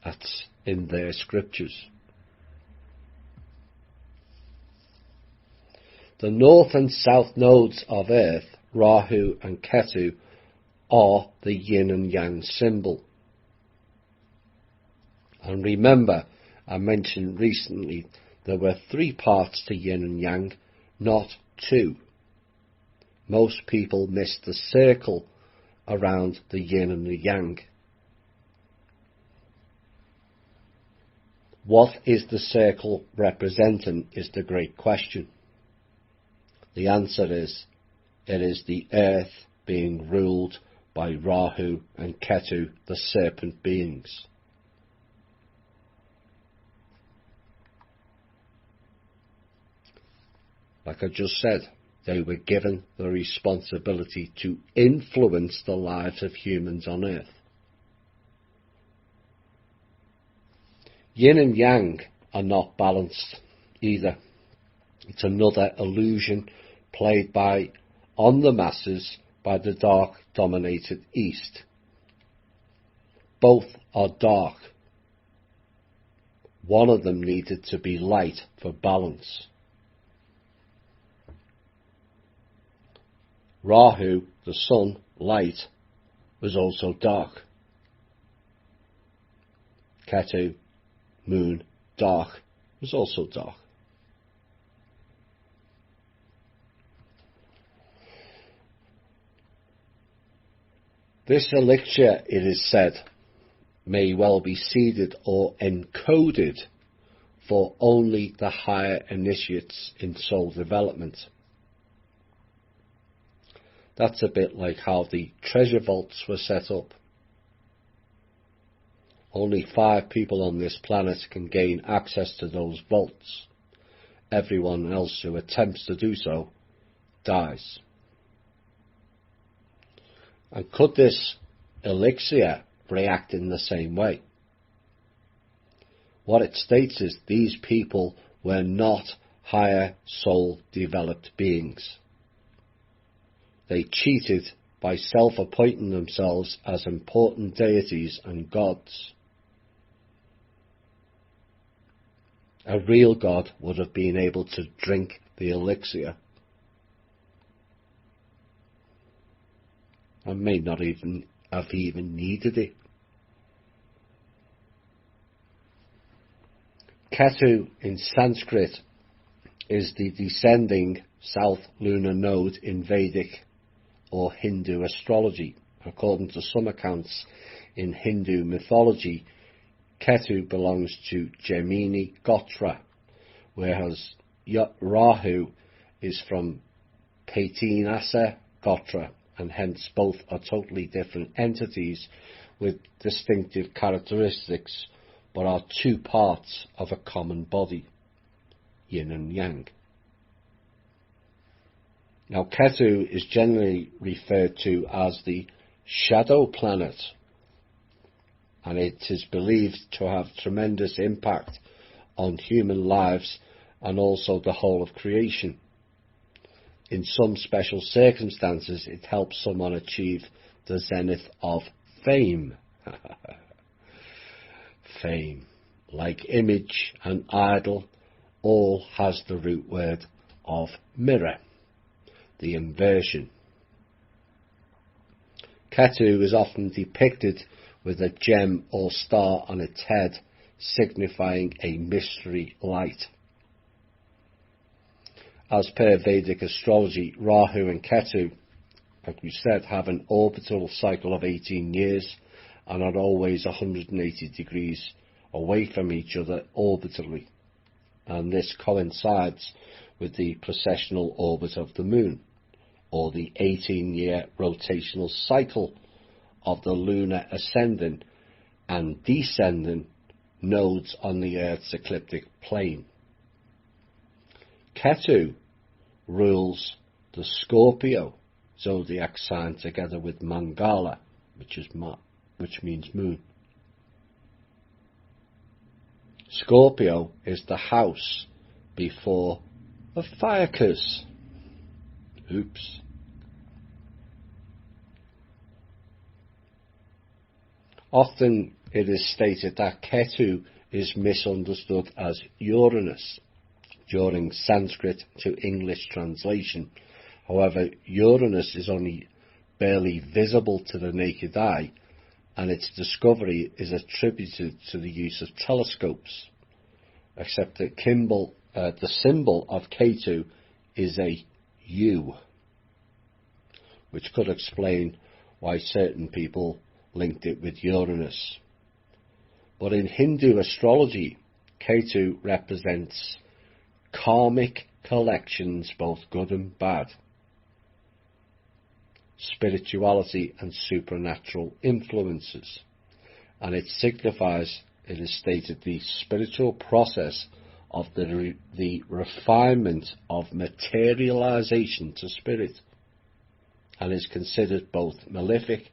That's in their scriptures. The north and south nodes of earth, Rahu and Ketu, are the yin and yang symbol. And remember, I mentioned recently there were 3 parts to yin and yang, not 2. Most people miss the circle around the yin and the yang. What is the circle representing is the great question. The answer is, it is the earth being ruled by Rahu and Ketu, the serpent beings. Like I just said, they were given the responsibility to influence the lives of humans on Earth. Yin and Yang are not balanced either. It's another illusion played on the masses by the dark-dominated East. Both are dark. One of them needed to be light for balance. Rahu, the sun, light, was also dark. Ketu, moon, dark, was also dark. This elixir, it is said, may well be seeded or encoded for only the higher initiates in soul development. That's a bit like how the treasure vaults were set up. Only 5 people on this planet can gain access to those vaults. Everyone else who attempts to do so dies. And could this elixir react in the same way? What it states is these people were not higher soul developed beings. They cheated by self-appointing themselves as important deities and gods. A real god would have been able to drink the elixir and may not even have needed it. Ketu in Sanskrit is the descending south lunar node in Vedic or Hindu astrology. According to some accounts in Hindu mythology, Ketu belongs to Gemini Gotra, whereas Rahu is from Patinasa Gotra, and hence both are totally different entities with distinctive characteristics, but are 2 parts of a common body, yin and yang. Now, Ketu is generally referred to as the shadow planet, and it is believed to have tremendous impact on human lives and also the whole of creation. In some special circumstances, it helps someone achieve the zenith of fame. Fame, like image and idol, all has the root word of mirror, the inversion. Ketu is often depicted with a gem or star on its head, signifying a mystery light. As per Vedic astrology, Rahu and Ketu, like we said, have an orbital cycle of 18 years and are always 180 degrees away from each other orbitally. And this coincides with the precessional orbit of the moon, or the 18-year rotational cycle of the lunar ascending and descending nodes on the Earth's ecliptic plane. Ketu rules the Scorpio zodiac sign together with Mangala, which means moon. Scorpio is the house before a fire curse. Oops. Often it is stated that Ketu is misunderstood as Uranus during Sanskrit to English translation. However, Uranus is only barely visible to the naked eye, and its discovery is attributed to the use of telescopes, except that the symbol of Ketu is a U, which could explain why certain people linked it with Uranus. But in Hindu astrology, Ketu represents karmic collections, both good and bad. spirituality and supernatural influences, and it signifies, it is stated, the spiritual process of the refinement of materialization to spirit, and is considered both malefic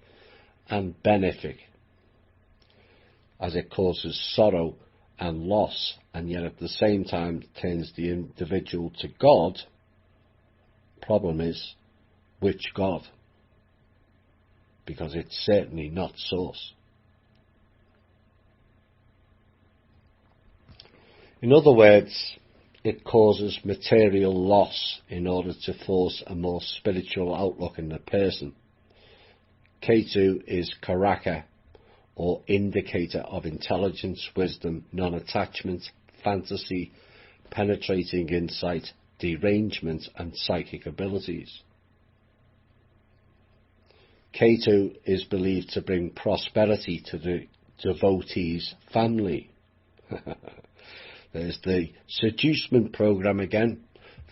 and benefic, as it causes sorrow and loss, and yet at the same time turns the individual to God. Problem is, which God? Because it's certainly not source. In other words, it causes material loss in order to force a more spiritual outlook in the person. K2 is Karaka, or indicator of intelligence, wisdom, non-attachment, fantasy, penetrating insight, derangement, and psychic abilities. K2 is believed to bring prosperity to the devotee's family. There's the seducement program again.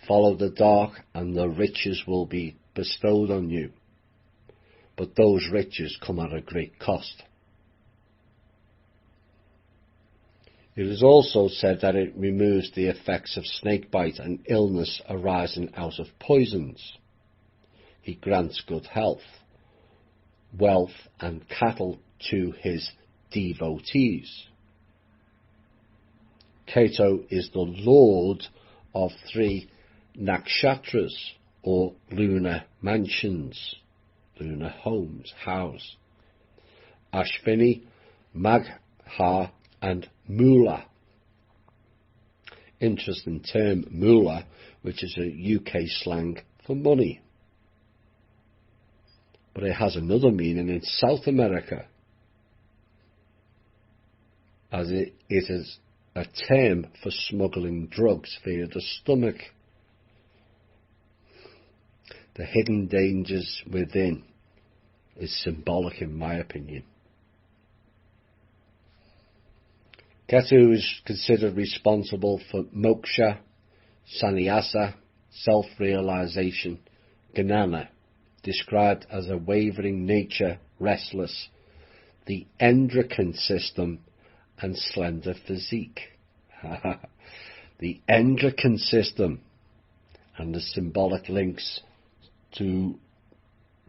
Follow the dark and the riches will be bestowed on you. But those riches come at a great cost. It is also said that it removes the effects of snakebite and illness arising out of poisons. He grants good health, wealth and cattle to his devotees. Ketu is the lord of 3 nakshatras, or lunar mansions, lunar homes, house. Ashvini, Magha and Mula. Interesting term, Mula, which is a UK slang for money. But it has another meaning in South America, as it is a term for smuggling drugs via the stomach. The hidden dangers within is symbolic in my opinion. Ketu is considered responsible for moksha, sannyasa, self-realization, gnana, described as a wavering nature, restless, the endocrine system, and slender physique. The endocrine system, and the symbolic links to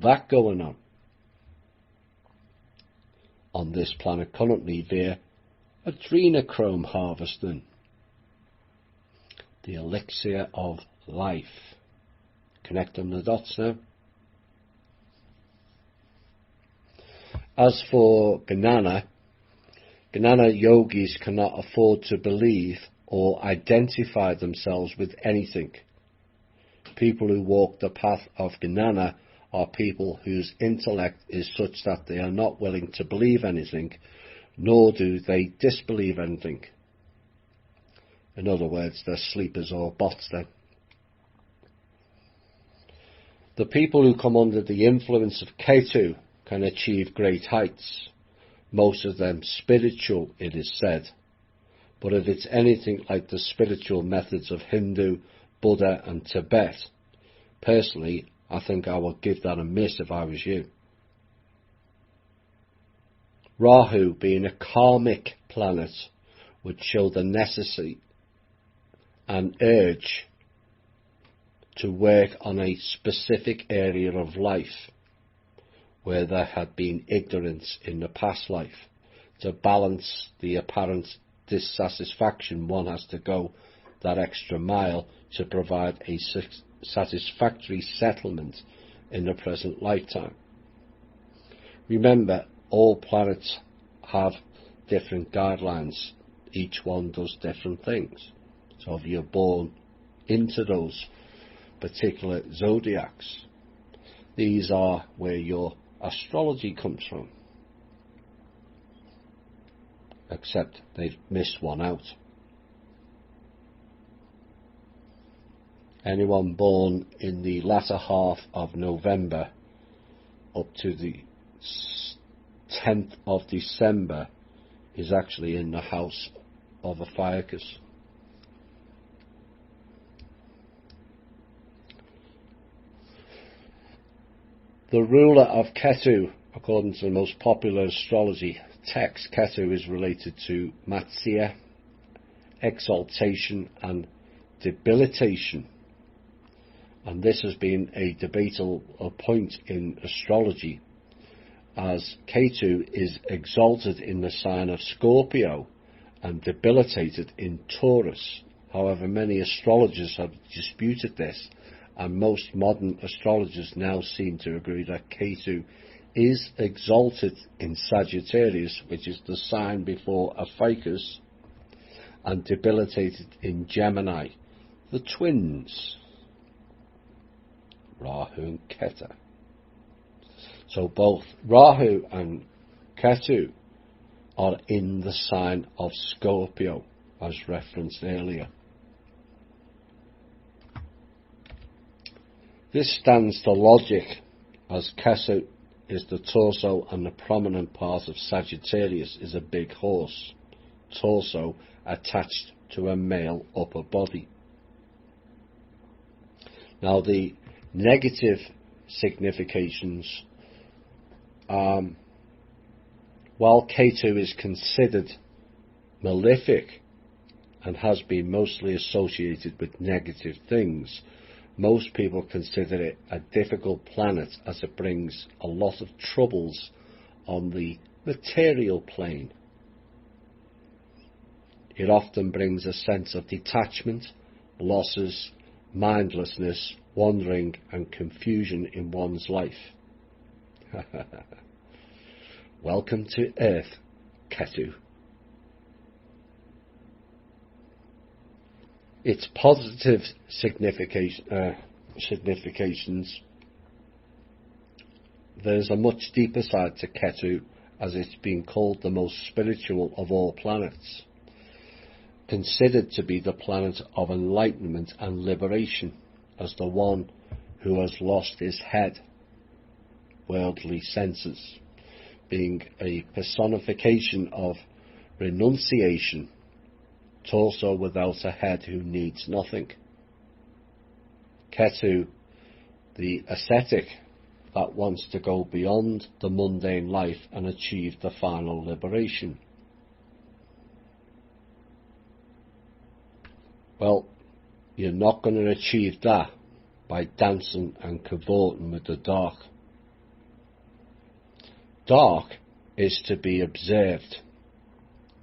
that going on this planet currently via adrenochrome harvesting, the elixir of life. Connecting the dots now. As for Gnana yogis cannot afford to believe or identify themselves with anything. People who walk the path of Gnana are people whose intellect is such that they are not willing to believe anything, nor do they disbelieve anything. In other words, they're sleepers or bots then. The people who come under the influence of Ketu can achieve great heights, most of them spiritual, it is said. But if it's anything like the spiritual methods of Hindu, Buddha and Tibet, personally, I think I would give that a miss if I was you. Rahu, being a karmic planet, would show the necessity and urge to work on a specific area of life where there had been ignorance in the past life. To balance the apparent dissatisfaction, one has to go that extra mile to provide a satisfactory settlement in the present lifetime. Remember, all planets have different guidelines. Each one does different things. So if you're born into those particular zodiacs, these are where your astrology comes from. Except they've missed one out. Anyone born in the latter half of November up to the 10th of December is actually in the house of a Ophiuchus. The ruler of Ketu, according to the most popular astrology text, Ketu is related to Matsya, exaltation and debilitation. And this has been a debatable point in astrology, as Ketu is exalted in the sign of Scorpio and debilitated in Taurus. However, many astrologers have disputed this, and most modern astrologers now seem to agree that Ketu is exalted in Sagittarius, which is the sign before Ophiuchus, and debilitated in Gemini, the twins, Rahu and Ketu. So both Rahu and Ketu are in the sign of Scorpio, as referenced earlier. This stands to logic, as Ketu is the torso and the prominent part of Sagittarius is a big horse, torso attached to a male upper body. Now the negative significations, while Ketu is considered malefic and has been mostly associated with negative things, most people consider it a difficult planet, as it brings a lot of troubles on the material plane. It often brings a sense of detachment, losses, mindlessness, wandering and confusion in one's life. Welcome to Earth, Ketu. Its positive significations, there's a much deeper side to Ketu, as it's been called the most spiritual of all planets, considered to be the planet of enlightenment and liberation, as the one who has lost his head, worldly senses, being a personification of renunciation, torso without a head who needs nothing. Ketu, the ascetic that wants to go beyond the mundane life and achieve the final liberation. Well, you're not going to achieve that by dancing and cavorting with the dark. Dark is to be observed,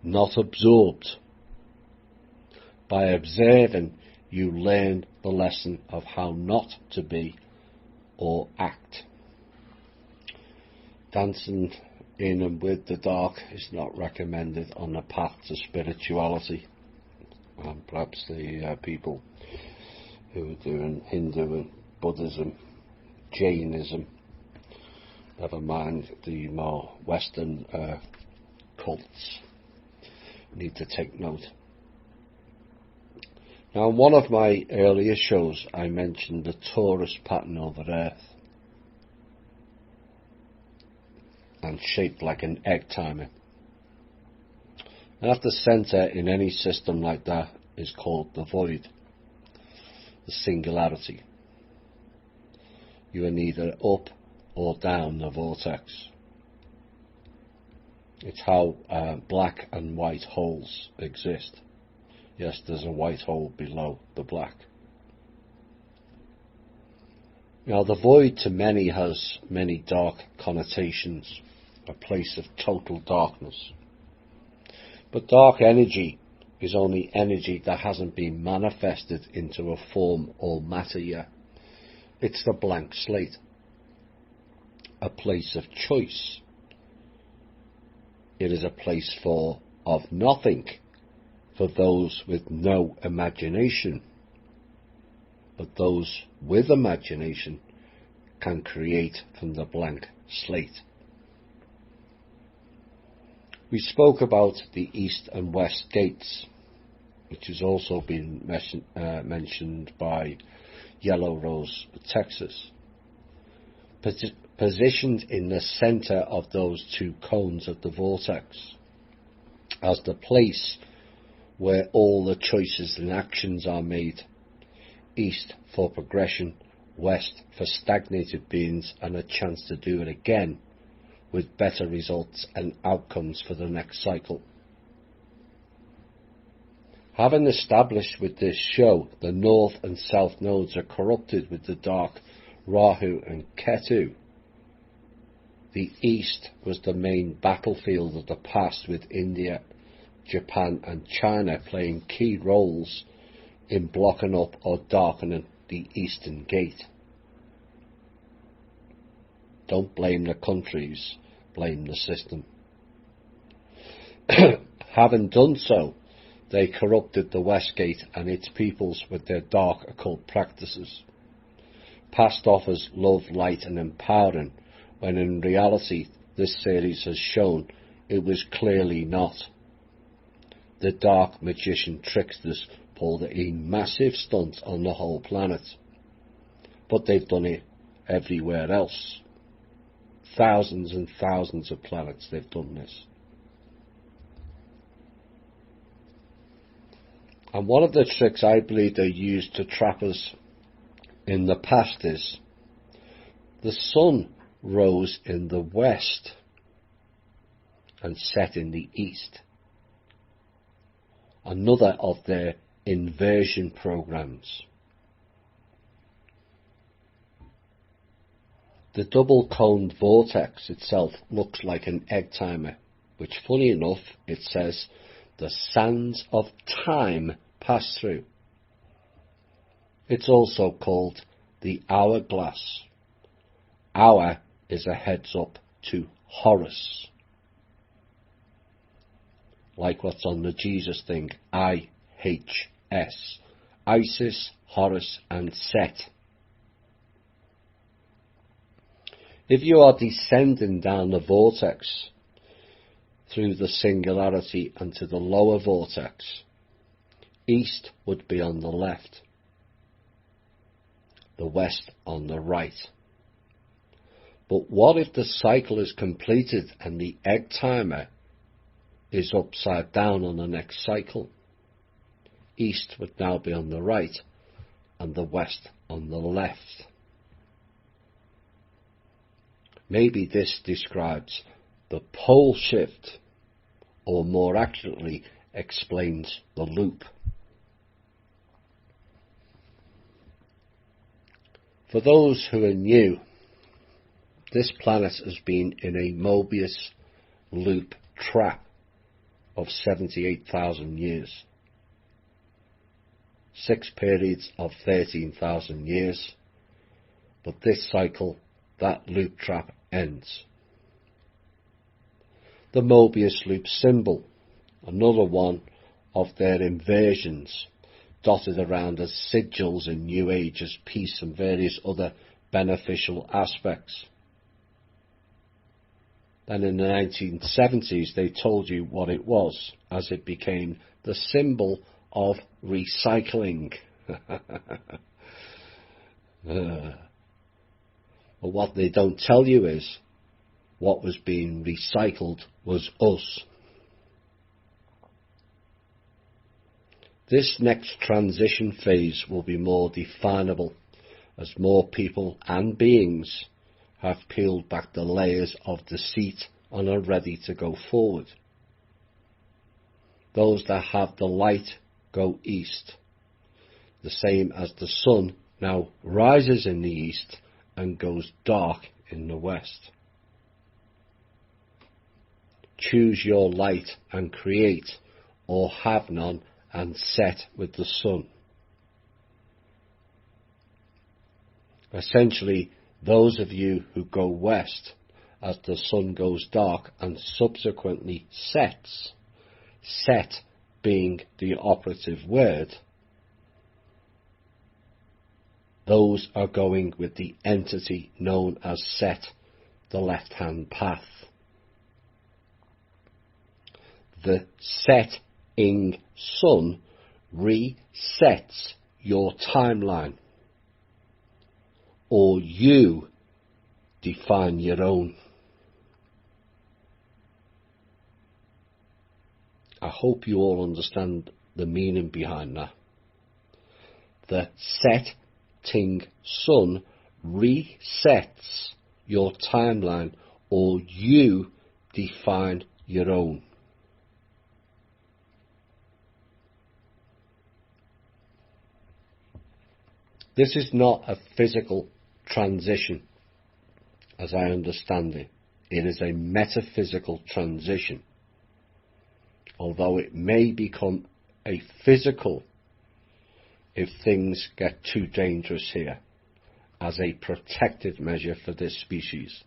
not absorbed. By observing, you learn the lesson of how not to be or act. Dancing in and with the dark is not recommended on the path to spirituality. And perhaps the people who are doing Hindu and Buddhism, Jainism, never mind the more Western cults, need to take note. Now, in one of my earlier shows, I mentioned the torus pattern over Earth, and shaped like an egg timer. And at the centre in any system like that is called the void, the singularity. You are neither up or down the vortex. It's how black and white holes exist. Yes, there's a white hole below the black. Now, the void to many has many dark connotations, a place of total darkness. But dark energy is only energy that hasn't been manifested into a form or matter yet. It's the blank slate, a place of choice. It is a place of nothing for those with no imagination. But those with imagination can create from the blank slate. We spoke about the east and west gates, which has also been mentioned by Yellow Rose, Texas. Positioned in the centre of those two cones of the vortex, as the place where all the choices and actions are made. East for progression, west for stagnated beings and a chance to do it again with better results and outcomes for the next cycle. Having established with this show the north and south nodes are corrupted with the dark Rahu and Ketu, the east was the main battlefield of the past, with India, Japan and China playing key roles in blocking up or darkening the eastern gate. Don't blame the countries, blame the system. Having done so, they corrupted the West Gate and its peoples with their dark occult practices, passed off as love, light and empowering, when in reality this series has shown it was clearly not. The dark magician tricksters pulled a massive stunt on the whole planet, but they've done it everywhere else. Thousands and thousands of planets they've done this. And one of the tricks I believe they used to trap us in the past is the sun rose in the west and set in the east. Another of their inversion programs. The double-coned vortex itself looks like an egg timer, which, funny enough, it says the sands of time pass through. It's also called the hourglass. Hour is a heads up to Horus, like what's on the Jesus thing, IHS, Isis, Horus and Set. If you are descending down the vortex through the singularity and to the lower vortex, east would be on the left, the west on the right. But what if the cycle is completed and the egg timer is upside down on the next cycle? East would now be on the right and the west on the left. Maybe this describes the pole shift, or more accurately explains the loop. For those who are new, this planet has been in a Mobius loop trap of 78,000 years. 6 periods of 13,000 years, but this cycle, that loop trap ends. The Mobius loop symbol, another one of their inversions, dotted around as sigils in New Age as peace and various other beneficial aspects. Then in the 1970s they told you what it was, as it became the symbol of recycling. But what they don't tell you is what was being recycled was us. This next transition phase will be more definable as more people and beings have peeled back the layers of deceit and are ready to go forward. Those that have the light go east, the same as the sun now rises in the east and goes dark in the west. Choose your light and create, or have none and set with the sun. Essentially, those of you who go west as the sun goes dark and subsequently sets, set being the operative word, those are going with the entity known as Set, the left-hand path. The setting sun resets your timeline, or you define your own. I hope you all understand the meaning behind that. The set ting sun resets your timeline, or you define your own. This is not a physical transition, as I understand it. It is a metaphysical transition, although it may become a physical if things get too dangerous here, as a protective measure for this species.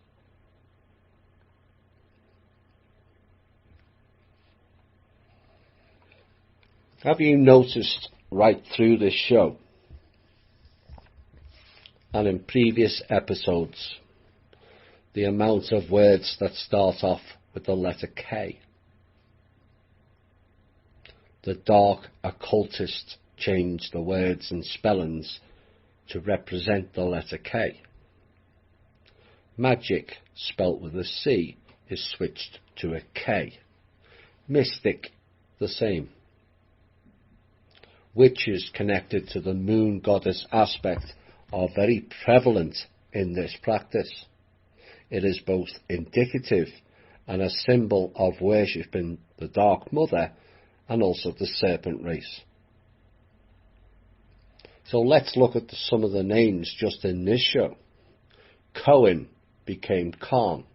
Have you noticed right through this show and in previous episodes the amount of words that start off with the letter K? The dark occultists changed the words and spellings to represent the letter K. Magic, spelt with a C, is switched to a K. Mystic, the same. Witches connected to the moon goddess aspect are very prevalent in this practice. It is both indicative and a symbol of worshipping the Dark Mother and also the serpent race. So let's look at some of the names just in this show. Cohen became Khan.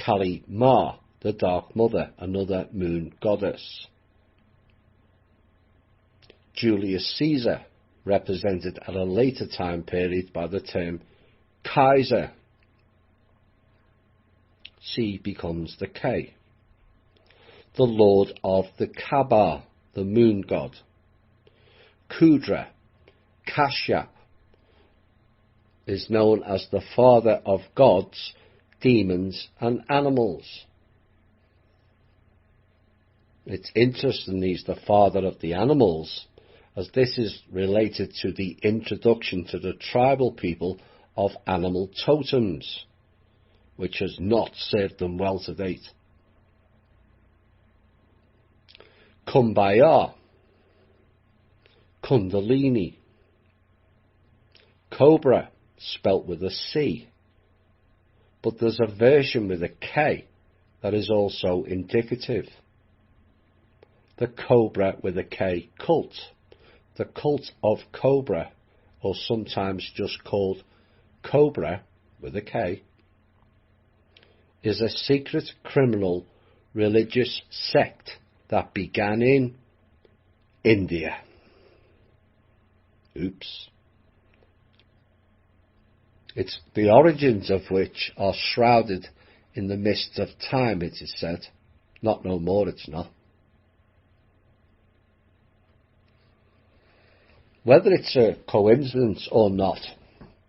Kali Ma, the Dark Mother, another moon goddess. Julius Caesar, represented at a later time period by the term Kaiser. C becomes the K. The Lord of the Kaaba, the moon god. Kudra, Kashyap, is known as the father of gods, demons and animals. It's interesting he's the father of the animals, as this is related to the introduction to the tribal people of animal totems, which has not served them well to date. Kumbaya, Kundalini, Cobra, spelt with a C, but there's a version with a K that is also indicative. The Cobra with a K cult. The cult of Cobra, or sometimes just called Cobra with a K, is a secret criminal religious sect that began in India. Oops. It's the origins of which are shrouded in the mists of time, it is said. Not no more, it's not. Whether it's a coincidence or not,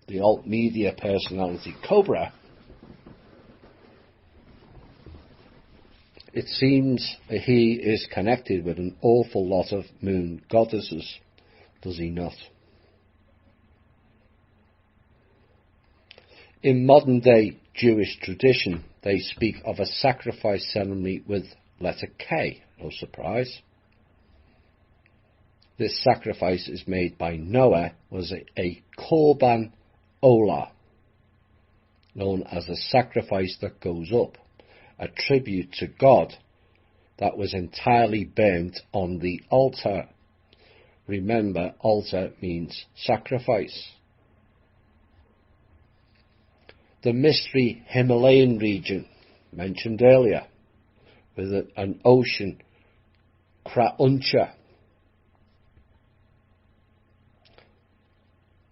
the alt media personality Cobra, it seems he is connected with an awful lot of moon goddesses, does he not? In modern day Jewish tradition, they speak of a sacrifice ceremony with letter K, no surprise. This sacrifice is made by Noah, was a Korban Olah, known as a sacrifice that goes up, a tribute to God that was entirely burnt on the altar. Remember, altar means sacrifice. The mystery Himalayan region, mentioned earlier, with an ocean, Krauncha,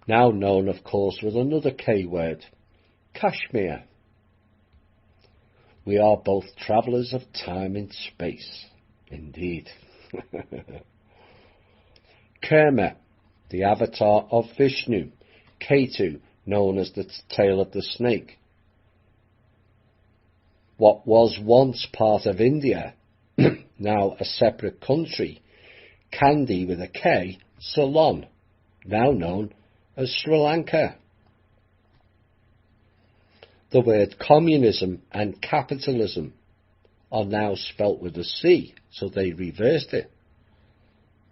now known, of course, with another K word, Kashmir. We are both travellers of time and space, indeed. Kerma, the avatar of Vishnu. Ketu, known as the tail of the snake. What was once part of India, now a separate country, Kandy with a K, Ceylon, now known as Sri Lanka. The word communism and capitalism are now spelt with a C, so they reversed it.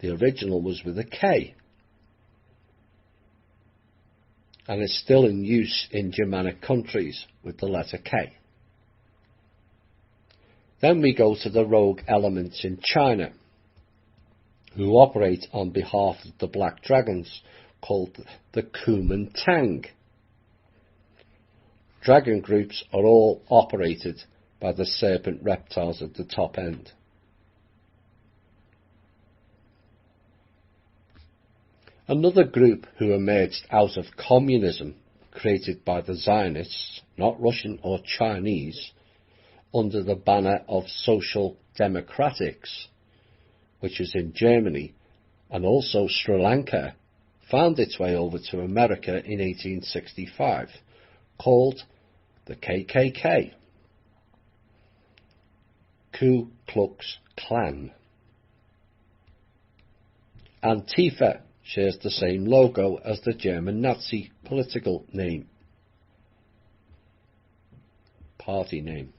The original was with a K. and is still in use in Germanic countries with the letter K. Then we go to the rogue elements in China, who operate on behalf of the Black Dragons, called the Kuomintang. Dragon groups are all operated by the serpent reptiles at the top end. Another group who emerged out of communism, created by the Zionists, not Russian or Chinese, under the banner of Social Democratics, which is in Germany, and also Sri Lanka, found its way over to America in 1865, called the KKK, Ku Klux Klan. Antifa shares the same logo as the German Nazi political name, party name.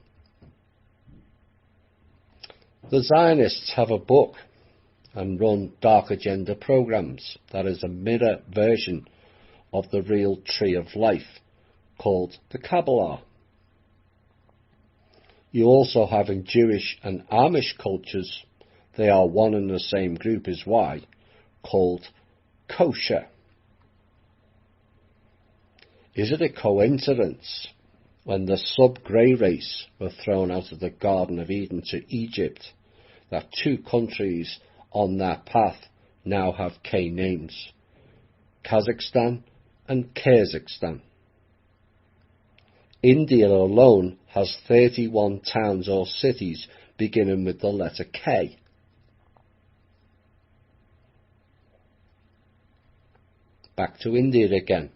The Zionists have a book and run dark agenda programs that is a mirror version of the real tree of life, called the Kabbalah. You also have in Jewish and Amish cultures, they are one and the same group as Y, called kosher. Is it a coincidence when the sub-grey race were thrown out of the Garden of Eden to Egypt that two countries on that path now have K names, Kazakhstan and Kyrgyzstan? India alone has 31 towns or cities beginning with the letter K. Back to India again.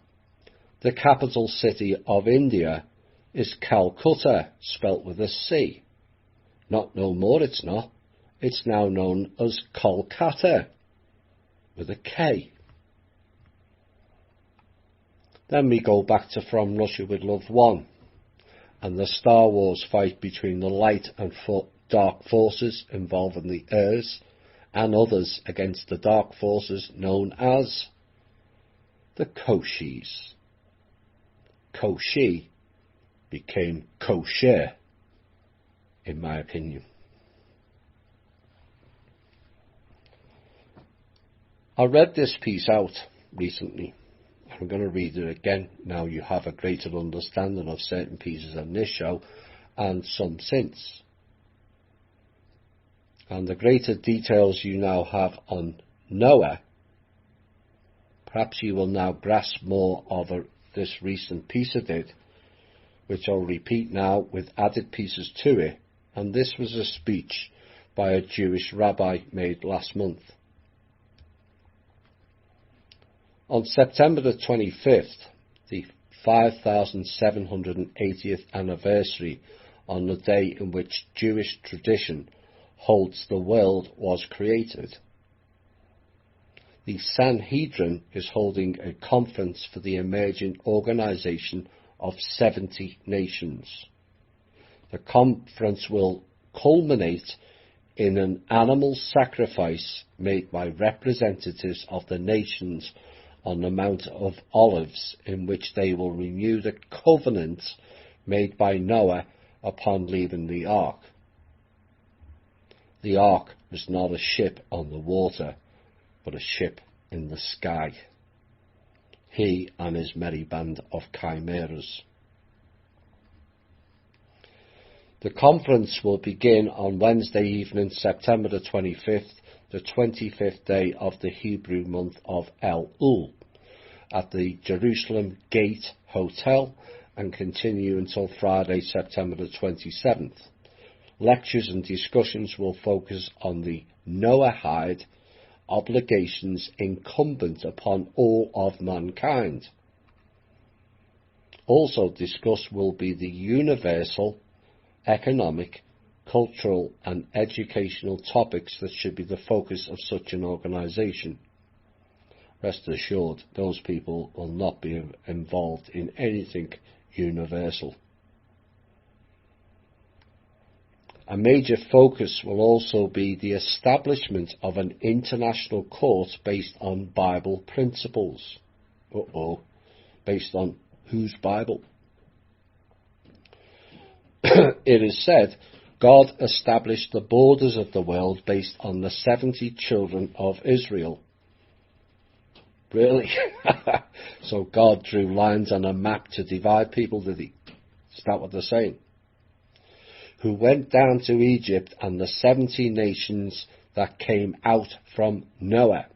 The capital city of India is Calcutta, spelt with a C. Not no more, it's not. It's now known as Kolkata, with a K. Then we go back to From Russia with Love 1, and the Star Wars fight between the light and dark forces involving the Urs and others against the dark forces known as the Koshis. Koshi became kosher, in my opinion. I read this piece out recently. I'm going to read it again. Now you have a greater understanding of certain pieces on this show and some since. And the greater details you now have on Noah, perhaps you will now grasp more of this recent piece I did, which I'll repeat now with added pieces to it. And this was a speech by a Jewish rabbi made last month. On September the 25th, the 5,780th anniversary on the day in which Jewish tradition holds the world was created, the Sanhedrin is holding a conference for the emerging organization of 70 nations. The conference will culminate in an animal sacrifice made by representatives of the nations on the Mount of Olives, in which they will renew the covenant made by Noah upon leaving the ark. The ark was not a ship on the water, but a ship in the sky. He and his merry band of chimeras. The conference will begin on Wednesday evening, September the 25th, the 25th day of the Hebrew month of Elul, at the Jerusalem Gate Hotel, and continue until Friday, September the 27th. Lectures and discussions will focus on the Noahide obligations incumbent upon all of mankind. Also discussed will be the universal, economic, cultural and educational topics that should be the focus of such an organisation. Rest assured, those people will not be involved in anything universal. A major focus will also be the establishment of an international court based on Bible principles. Based on whose Bible? It is said God established the borders of the world based on the 70 children of Israel. Really? So God drew lines on a map to divide people, did he? Is that what they're saying? Who went down to Egypt and the 70 nations that came out from Noah.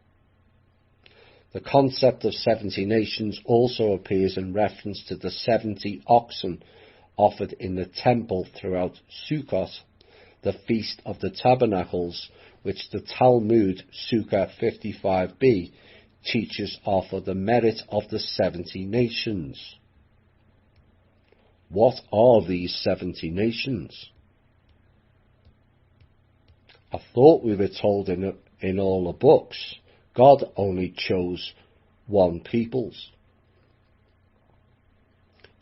The concept of 70 nations also appears in reference to the 70 oxen offered in the temple throughout Sukkot, the Feast of the Tabernacles, which the Talmud, Sukkah 55b, teaches are for the merit of the 70 nations. What are these 70 nations? I thought we were told in all the books, God only chose one peoples.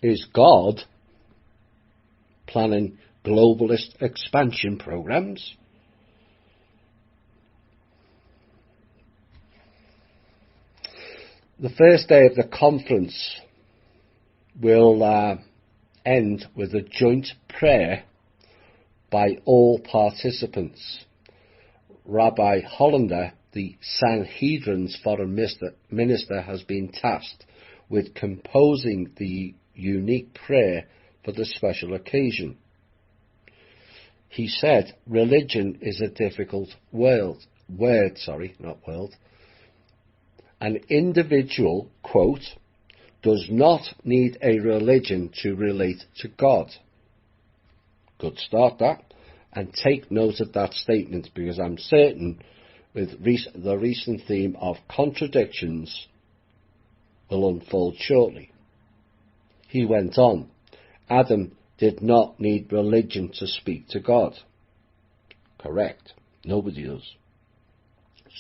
Is God planning globalist expansion programs? The first day of the conference will end with a joint prayer by all participants. Rabbi Hollander, the Sanhedrin's foreign minister, has been tasked with composing the unique prayer for the special occasion. He said, religion is a difficult word. An individual, quote, does not need a religion to relate to God. Good start, that. And take note of that statement, because I'm certain with the recent theme of contradictions will unfold shortly. He went on, Adam did not need religion to speak to God. Correct. Nobody does.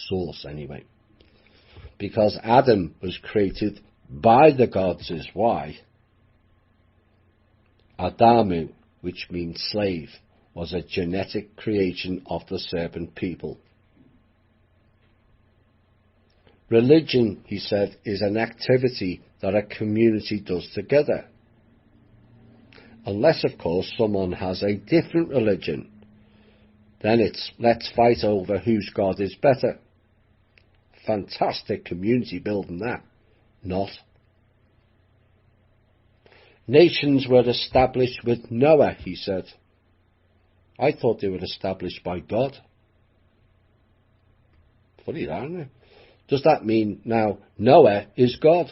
Source, anyway. Because Adam was created by the gods is why. Adamu, which means slave, was a genetic creation of the serpent people. Religion, he said, is an activity that a community does together. Unless, of course, someone has a different religion, then it's let's fight over whose God is better. Fantastic community building, that. Not. Nations were established with Noah, he said. I thought they were established by God. Funny that, isn't it? Does that mean now Noah is God?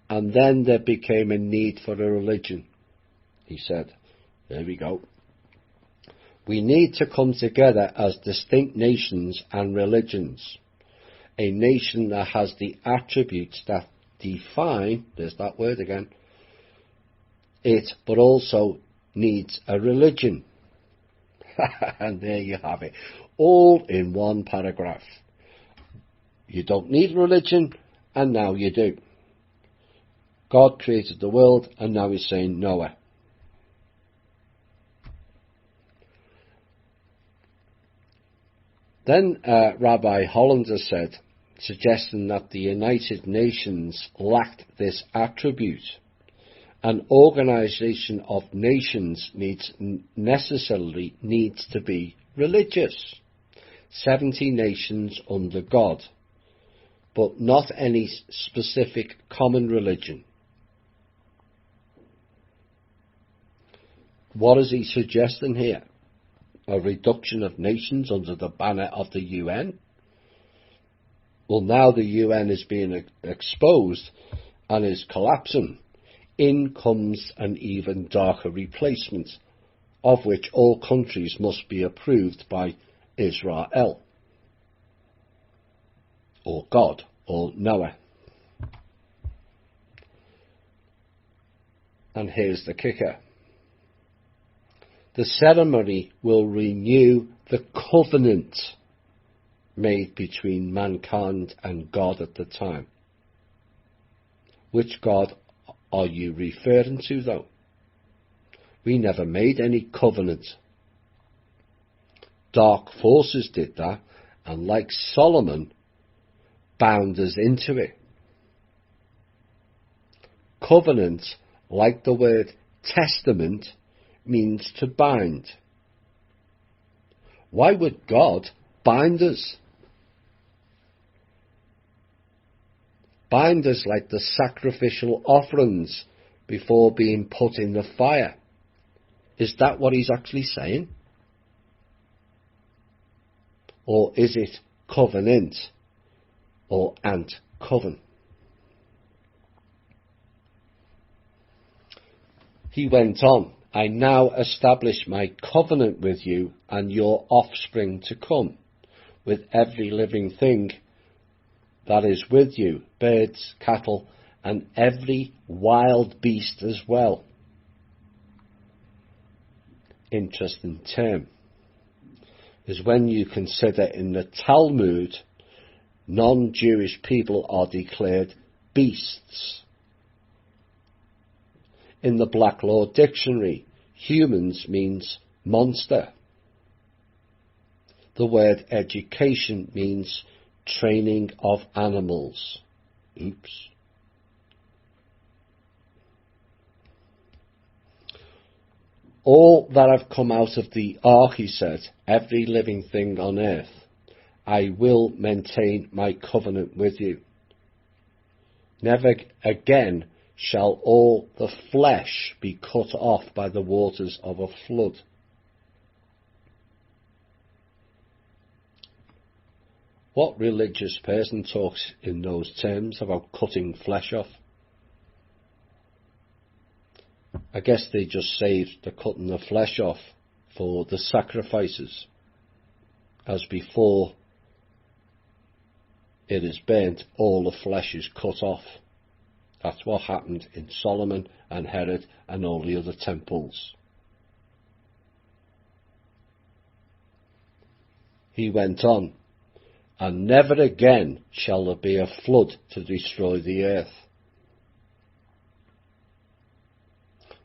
And then there became a need for a religion, he said. There we go. We need to come together as distinct nations and religions. A nation that has the attributes that define, there's that word again, it, but also needs a religion. And there you have it. All in one paragraph. You don't need religion, and now you do. God created the world, and now he's saying Noah. Then Rabbi Hollander said, suggesting that the United Nations lacked this attribute. An organization of nations necessarily needs to be religious. 70 nations under God, but not any specific common religion. What is he suggesting here? A reduction of nations under the banner of the UN? Well, now the UN is being exposed and is collapsing. In comes an even darker replacement, of which all countries must be approved by Israel, or God, or Noah. And here's the kicker. The ceremony will renew the covenant made between mankind and God at the time. Which God are you referring to, though? We never made any covenant. Dark forces did that, and like Solomon, bound us into it. Covenant, like the word testament, means to bind. Why would God bind us? Bind us like the sacrificial offerings before being put in the fire. Is that what he's actually saying? Or is it covenant or ant-coven? He went on, I now establish my covenant with you and your offspring to come, with every living thing that is with you, birds, cattle, and every wild beast as well. Interesting term is when you consider in the Talmud, non-Jewish people are declared beasts. In the Black Law Dictionary, humans means monster. The word education means training of animals. Oops. All that have come out of the ark, he said, every living thing on earth, I will maintain my covenant with you. Never again shall all the flesh be cut off by the waters of a flood. What religious person talks in those terms about cutting flesh off? I guess they just saved the cutting the flesh off for the sacrifices, as before it is burnt, all the flesh is cut off. That's what happened in Solomon and Herod and all the other temples. He went on, and never again shall there be a flood to destroy the earth.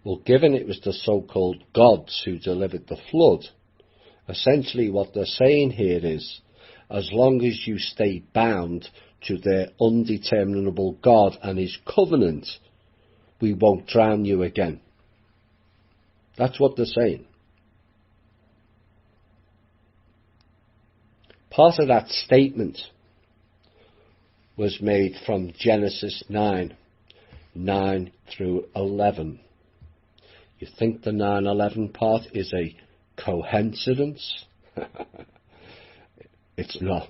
Well, given it was the so-called gods who delivered the flood, essentially what they're saying here is, as long as you stay bound to their undeterminable God and his covenant, we won't drown you again. That's what they're saying. Part of that statement was made from Genesis 9 through 11. You think the 9/11 part is a coincidence? It's not.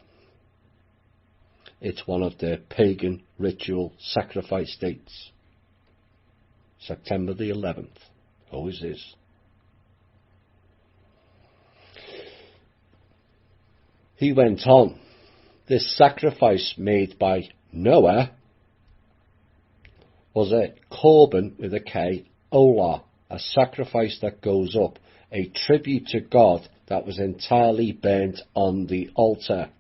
It's one of their pagan ritual sacrifice dates. September the 11th. Always is. He went on. This sacrifice made by Noah was a korban with a K, olah, a sacrifice that goes up, a tribute to God that was entirely burnt on the altar.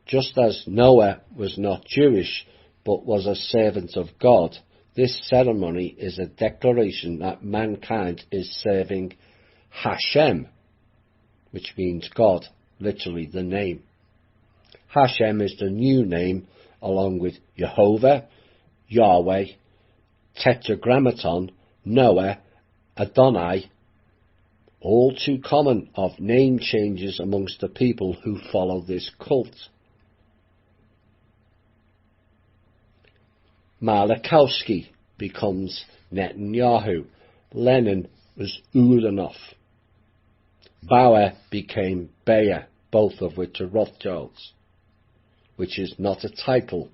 Just as Noah was not Jewish, but was a servant of God, this ceremony is a declaration that mankind is serving Hashem, which means God, literally the name. Hashem is the new name, along with Jehovah, Yahweh, Tetragrammaton, Noah, Adonai, all too common of name changes amongst the people who follow this cult. Malachowski becomes Netanyahu. Lenin was Ulanov. Bauer became Bayer, both of which are Rothschilds, which is not a title,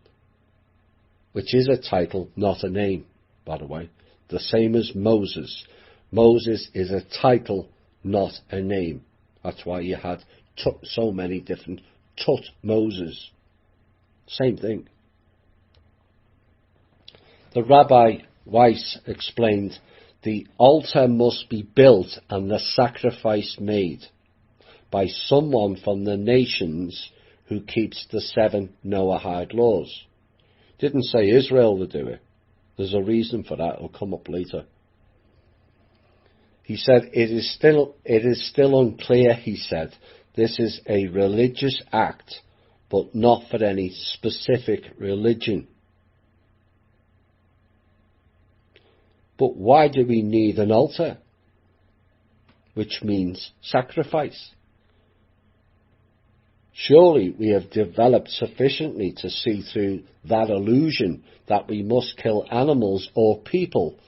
which is a title, not a name, by the way. The same as Moses. Moses is a title, not a name. That's why you had so many different Tut Moses. Same thing. The Rabbi Weiss explained, the altar must be built and the sacrifice made by someone from the nations who keeps the 7 Noahide laws. Didn't say Israel would do it. There's a reason for that. It'll come up later. He said, it is still unclear, he said. This is a religious act, but not for any specific religion. But why do we need an altar? Which means sacrifice. Surely we have developed sufficiently to see through that illusion that we must kill animals or people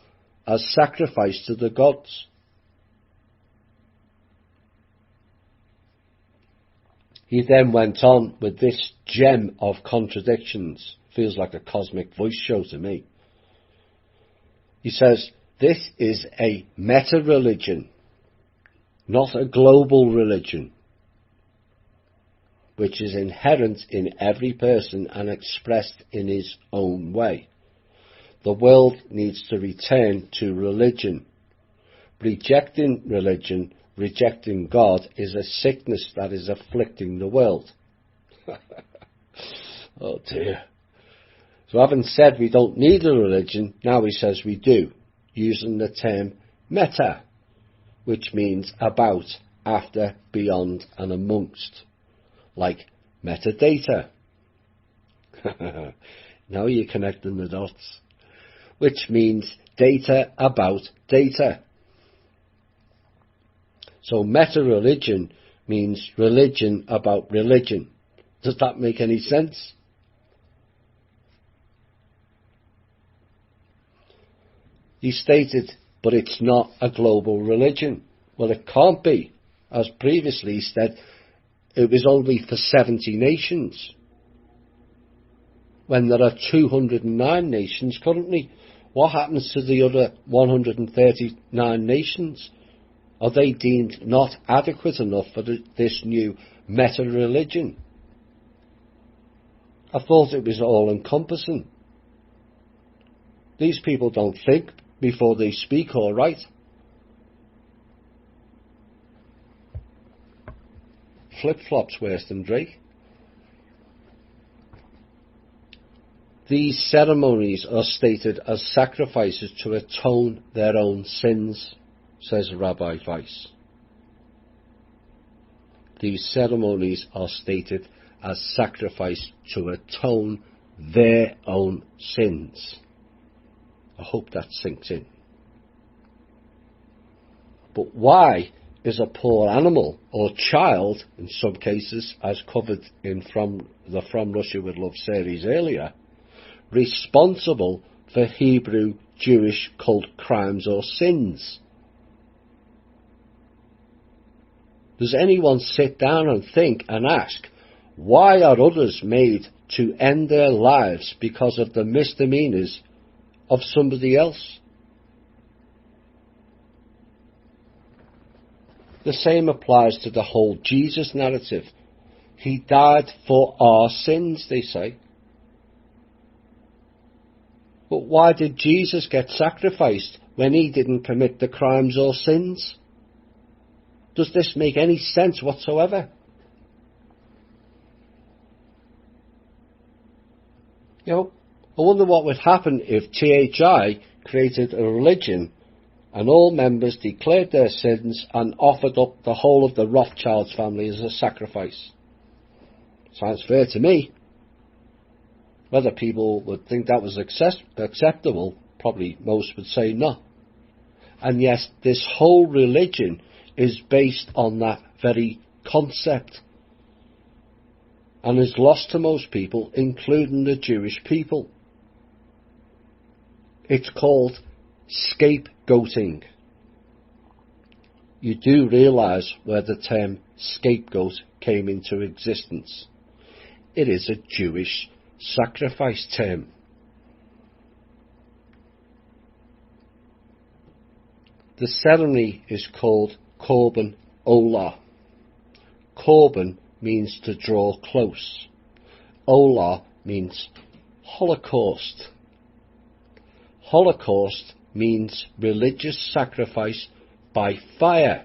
as sacrifice to the gods. He then went on with this gem of contradictions. Feels like a cosmic voice show to me. He says, this is a meta-religion, not a global religion, which is inherent in every person and expressed in his own way. The world needs to return to religion. Rejecting religion, rejecting God, is a sickness that is afflicting the world. Oh dear. So having said we don't need a religion, now he says we do, using the term meta, which means about, after, beyond and amongst, like metadata. Now you're connecting the dots. Which means data about data. So meta-religion means religion about religion. Does that make any sense? He stated, but it's not a global religion. Well, it can't be. As previously said, it was only for 70 nations, when there are 209 nations currently. What happens to the other 139 nations? Are they deemed not adequate enough for this new meta-religion? I thought it was all-encompassing. These people don't think before they speak or write. Flip-flops worse than Drake. These ceremonies are stated as sacrifices to atone their own sins, says Rabbi Weiss. These ceremonies are stated as sacrifice to atone their own sins. I hope that sinks in. But why is a poor animal or child, in some cases, as covered in From Russia with Love series earlier, responsible for Hebrew Jewish cult crimes or sins? Does anyone sit down and think and ask, why are others made to end their lives because of the misdemeanors of somebody else? The same applies to the whole Jesus narrative. He died for our sins, they say. But why did Jesus get sacrificed when he didn't commit the crimes or sins? Does this make any sense whatsoever? You know, I wonder what would happen if THI created a religion and all members declared their sins and offered up the whole of the Rothschilds family as a sacrifice. Sounds fair to me. Whether people would think that was acceptable, probably most would say no. And yes, this whole religion is based on that very concept and is lost to most people, including the Jewish people. It's called scapegoating. You do realise where the term scapegoat came into existence. It is a Jewish sacrifice term. The ceremony is called Korban Olah. Korban means to draw close. Olah means Holocaust. Holocaust means religious sacrifice by fire.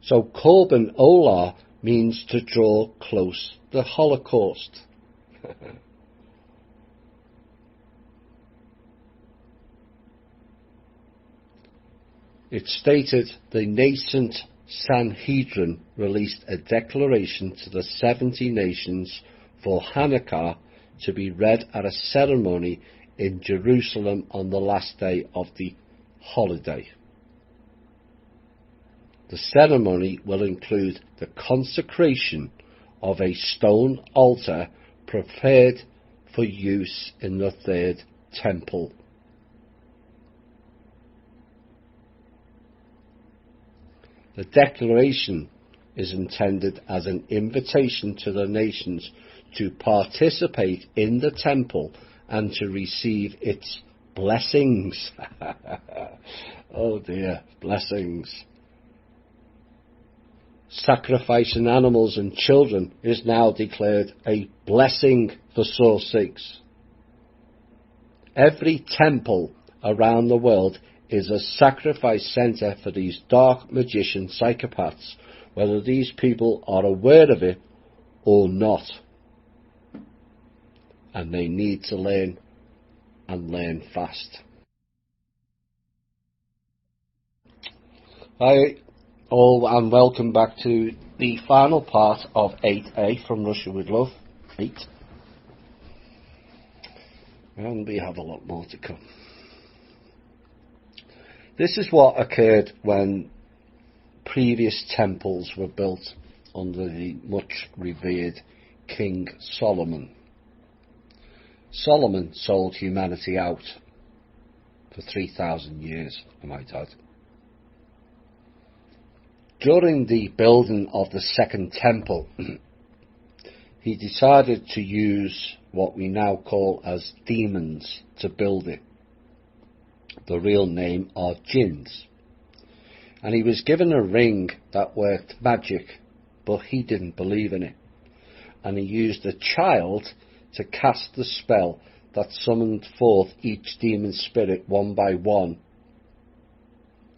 So Korban Olah means to draw close the Holocaust. It stated the nascent Sanhedrin released a declaration to the 70 nations for Hanukkah to be read at a ceremony in Jerusalem on the last day of the holiday. The ceremony will include the consecration of a stone altar prepared for use in the third temple. The declaration is intended as an invitation to the nations to participate in the temple and to receive its blessings. Oh dear, blessings. Sacrificing animals and children is now declared a blessing for source sakes. Every temple around the world is a sacrifice centre for these dark magician psychopaths, whether these people are aware of it or not. And they need to learn, and learn fast. Hi all, and welcome back to the final part of 8A from Russia with Love. 8. And we have a lot more to come. This is what occurred when previous temples were built under the much revered King Solomon. Solomon sold humanity out for 3,000 years, I might add. During the building of the second temple, he decided to use what we now call as demons to build it. The real name are jinns. And he was given a ring that worked magic, but he didn't believe in it. And he used a child to cast the spell that summoned forth each demon spirit one by one.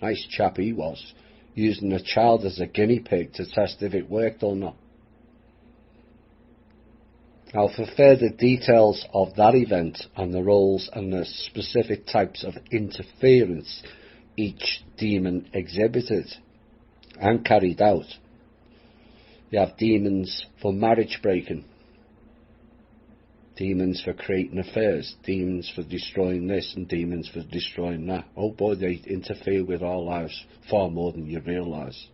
Nice chap he was, using a child as a guinea pig to test if it worked or not. Now, for further details of that event and the roles and the specific types of interference each demon exhibited and carried out, you have demons for marriage breaking, demons for creating affairs, demons for destroying this and demons for destroying that. Oh boy, they interfere with our lives far more than you realise.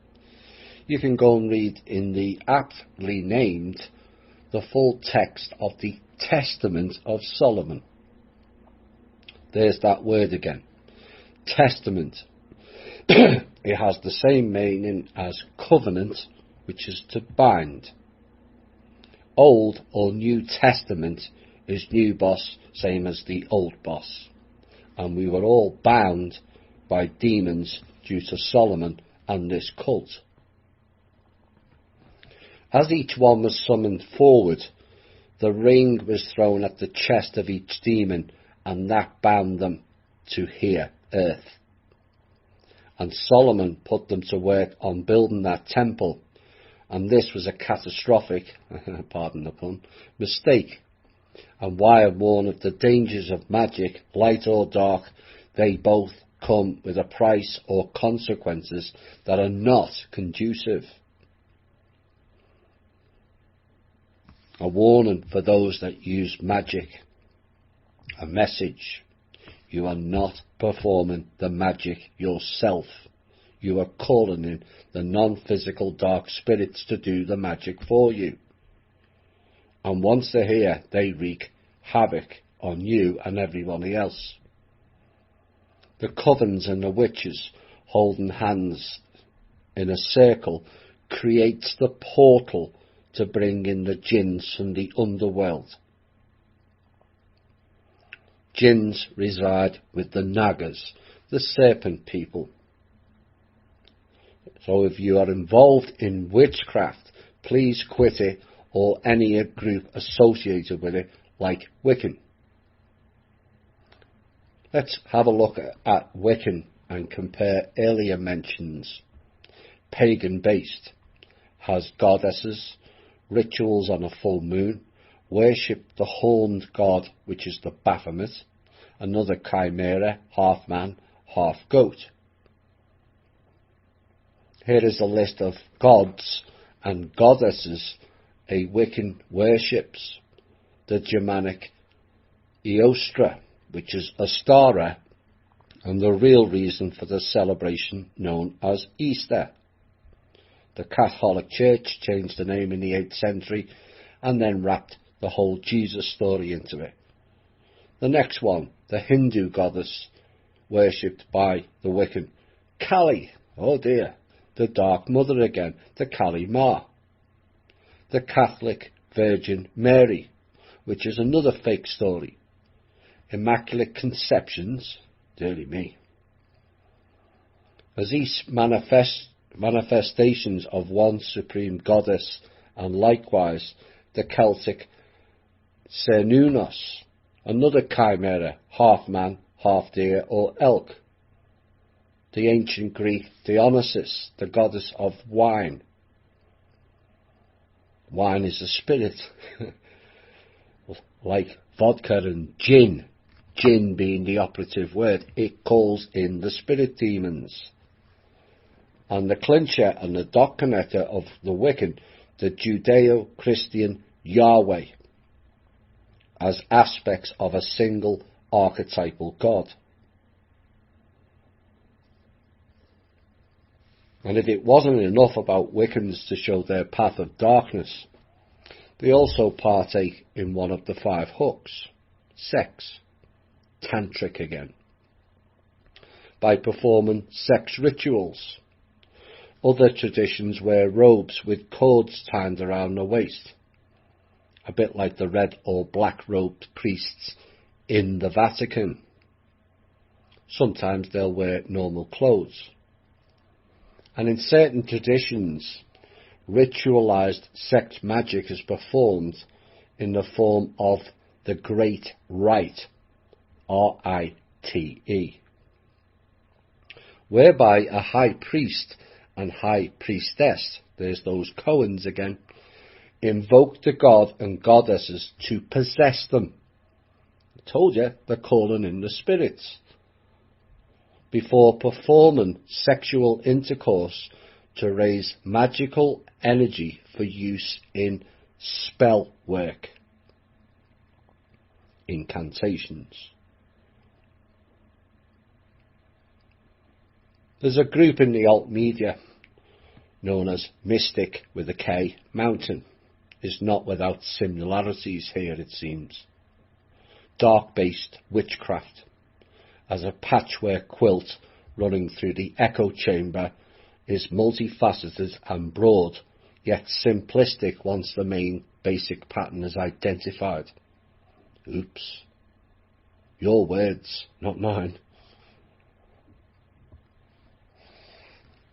You can go and read in the aptly named the full text of the Testament of Solomon. There's that word again. Testament. It has the same meaning as covenant, which is to bind. Old or New Testament is new boss, same as the old boss. And we were all bound by demons due to Solomon and this cult. As each one was summoned forward, the ring was thrown at the chest of each demon, and that bound them to here, earth. And Solomon put them to work on building that temple, and this was a catastrophic, pardon the pun, mistake. And why I warn of the dangers of magic, light or dark, they both come with a price or consequences that are not conducive. A warning for those that use magic. A message. You are not performing the magic yourself. You are calling in the non-physical dark spirits to do the magic for you. And once they're here, they wreak havoc on you and everybody else. The covens and the witches holding hands in a circle creates the portal to bring in the jinns from the underworld. Jinns reside with the Nagas, the serpent people. So if you are involved in witchcraft, please quit it or any group associated with it, like Wiccan. Let's have a look at Wiccan and compare earlier mentions. Pagan-based, has goddesses, rituals on a full moon, worship the horned god, which is the Baphomet, another chimera, half man, half goat. Here is a list of gods and goddesses a Wiccan worships. The Germanic Eostra, which is Ostara, and the real reason for the celebration known as Easter. The Catholic Church changed the name in the 8th century and then wrapped the whole Jesus story into it. The next one, the Hindu goddess worshipped by the Wiccan, Kali, oh dear, the Dark Mother again, the Kali Ma. The Catholic Virgin Mary, which is another fake story. Immaculate Conceptions, dearly me. As each manifestations of one supreme goddess, and likewise the Celtic Cernunnos, another chimera, half man, half deer or elk. The ancient Greek Dionysus, the goddess of wine. Wine is a spirit, like vodka and gin. Gin being the operative word, it calls in the spirit demons. And the clincher and the dot connector of the Wiccan, the Judeo-Christian Yahweh, as aspects of a single archetypal God. And if it wasn't enough about Wiccans to show their path of darkness, they also partake in one of the 5 hooks, sex, tantric again, by performing sex rituals. Other traditions wear robes with cords tied around the waist, a bit like the red or black robed priests in the Vatican. Sometimes they'll wear normal clothes. And in certain traditions, ritualized sex magic is performed in the form of the Great Rite, R-I-T-E, whereby a high priest and high priestess, there's those Cohens again, invoke the god and goddesses to possess them. I told you, they're calling in the spirits. Before performing sexual intercourse to raise magical energy for use in spell work, incantations. There's a group in the alt media known as Mystic with a K Mountain. Is not without similarities here, it seems. Dark-based witchcraft, as a patchwork quilt running through the echo chamber, is multifaceted and broad, yet simplistic once the main basic pattern is identified. Oops. Your words, not mine.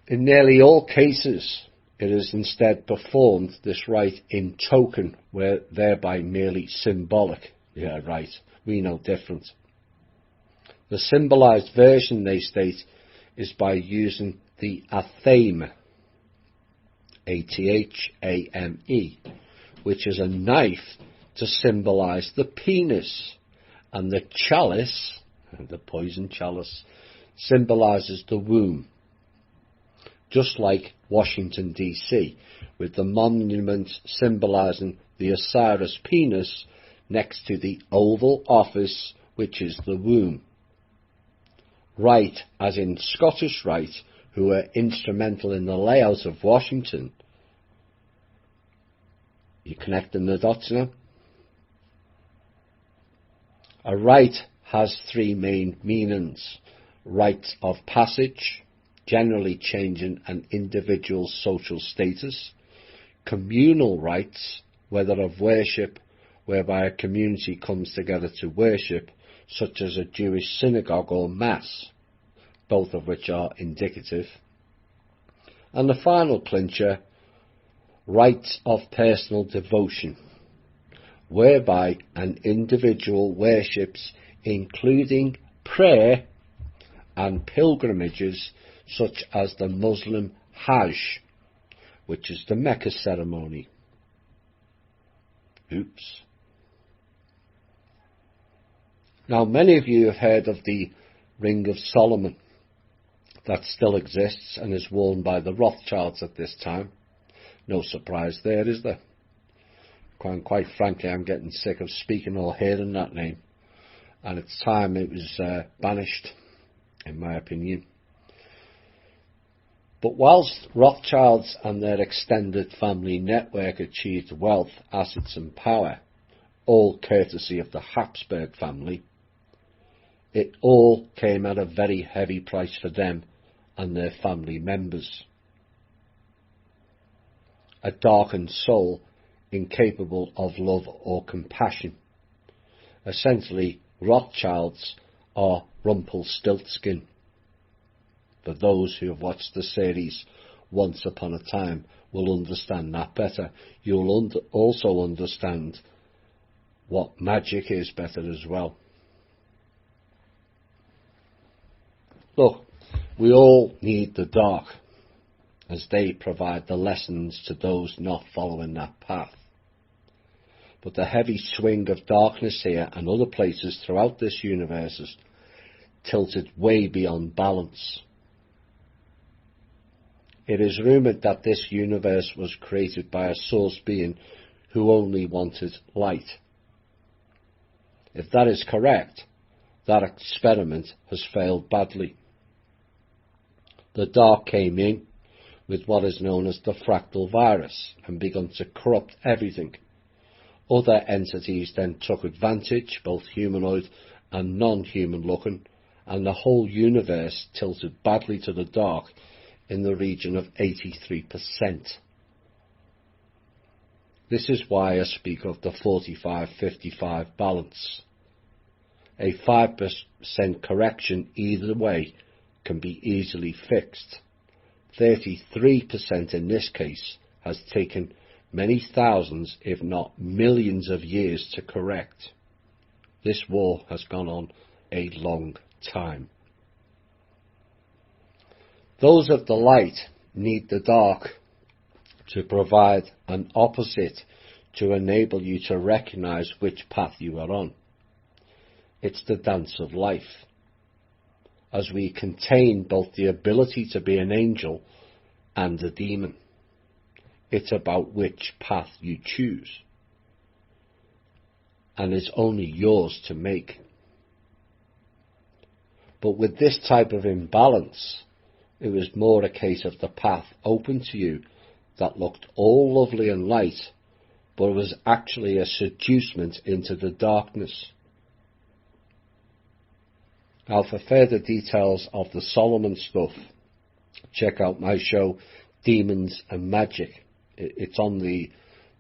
In nearly all cases, it is instead performed this rite in token, where thereby merely symbolic. Yeah, right. We know different. The symbolized version, they state, is by using the athame, A-T-H-A-M-E, which is a knife to symbolize the penis, and the chalice, the poison chalice, symbolizes the womb. Just like Washington, D.C., with the monument symbolizing the Osiris penis next to the Oval Office, which is the womb. Rite, as in Scottish Rite, who were instrumental in the layout of Washington. You connecting the dots now? A rite has 3 main meanings. Rites of passage, generally changing an individual's social status. Communal rites, whether of worship, whereby a community comes together to worship, such as a Jewish synagogue or mass, both of which are indicative. And the final clincher, rites of personal devotion, whereby an individual worships, including prayer and pilgrimages, such as the Muslim Hajj, which is the Mecca ceremony. Oops. Now, many of you have heard of the Ring of Solomon, that still exists and is worn by the Rothschilds at this time. No surprise there, is there? Quite frankly, I'm getting sick of speaking or hearing that name, and it's time it was banished, in my opinion. But whilst Rothschilds and their extended family network achieved wealth, assets and power, all courtesy of the Habsburg family, it all came at a very heavy price for them and their family members. A darkened soul incapable of love or compassion. Essentially, Rothschilds are Rumpelstiltskin. For those who have watched the series Once Upon a Time will understand that better. You'll also understand what magic is better as well. Look, we all need the dark, as they provide the lessons to those not following that path. But the heavy swing of darkness here and other places throughout this universe is tilted way beyond balance. It is rumoured that this universe was created by a source being who only wanted light. If that is correct, that experiment has failed badly. The dark came in with what is known as the fractal virus and begun to corrupt everything. Other entities then took advantage, both humanoid and non-human looking, and the whole universe tilted badly to the dark in the region of 83%. This is why I speak of the 45-55 balance. A 5% correction either way can be easily fixed. 33% in this case has taken many thousands, if not millions of years to correct. This war has gone on a long time. Those of the light need the dark to provide an opposite to enable you to recognize which path you are on. It's the dance of life, as we contain both the ability to be an angel and a demon. It's about which path you choose, and it's only yours to make. But with this type of imbalance, it was more a case of the path open to you that looked all lovely and light, but was actually a seducement into the darkness. Now, for further details of the Solomon stuff, check out my show Demons and Magic. It's on the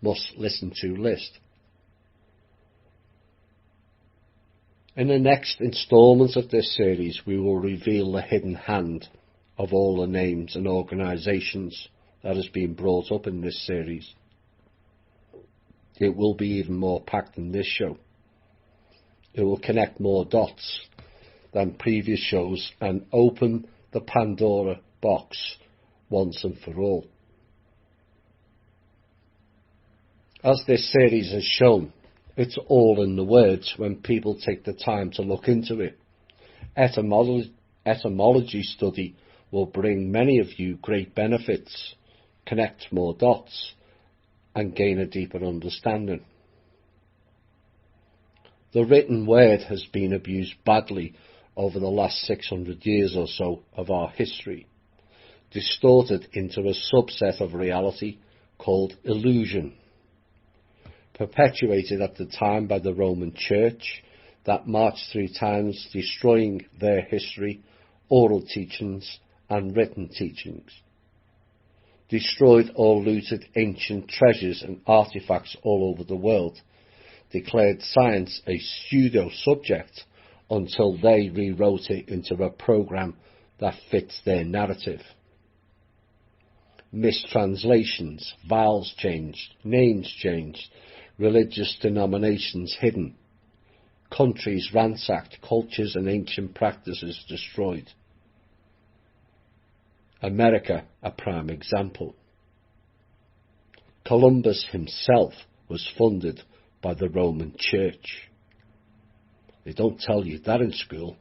must listen to list. In the next instalment of this series, we will reveal the hidden hand of all the names and organisations that has been brought up in this series. It will be even more packed than this show. It will connect more dots than previous shows and open the Pandora box once and for all. As this series has shown, it's all in the words when people take the time to look into it. Etymology study will bring many of you great benefits, connect more dots, and gain a deeper understanding. The written word has been abused badly over the last 600 years or so of our history, distorted into a subset of reality called illusion, perpetuated at the time by the Roman Church that marched through times destroying their history, oral teachings and written teachings, destroyed or looted ancient treasures and artifacts all over the world, declared science a pseudo-subject until they rewrote it into a program that fits their narrative. Mistranslations, vowels changed, names changed, religious denominations hidden, countries ransacked, cultures and ancient practices destroyed. America, a prime example. Columbus himself was funded by the Roman Church. They don't tell you that in school.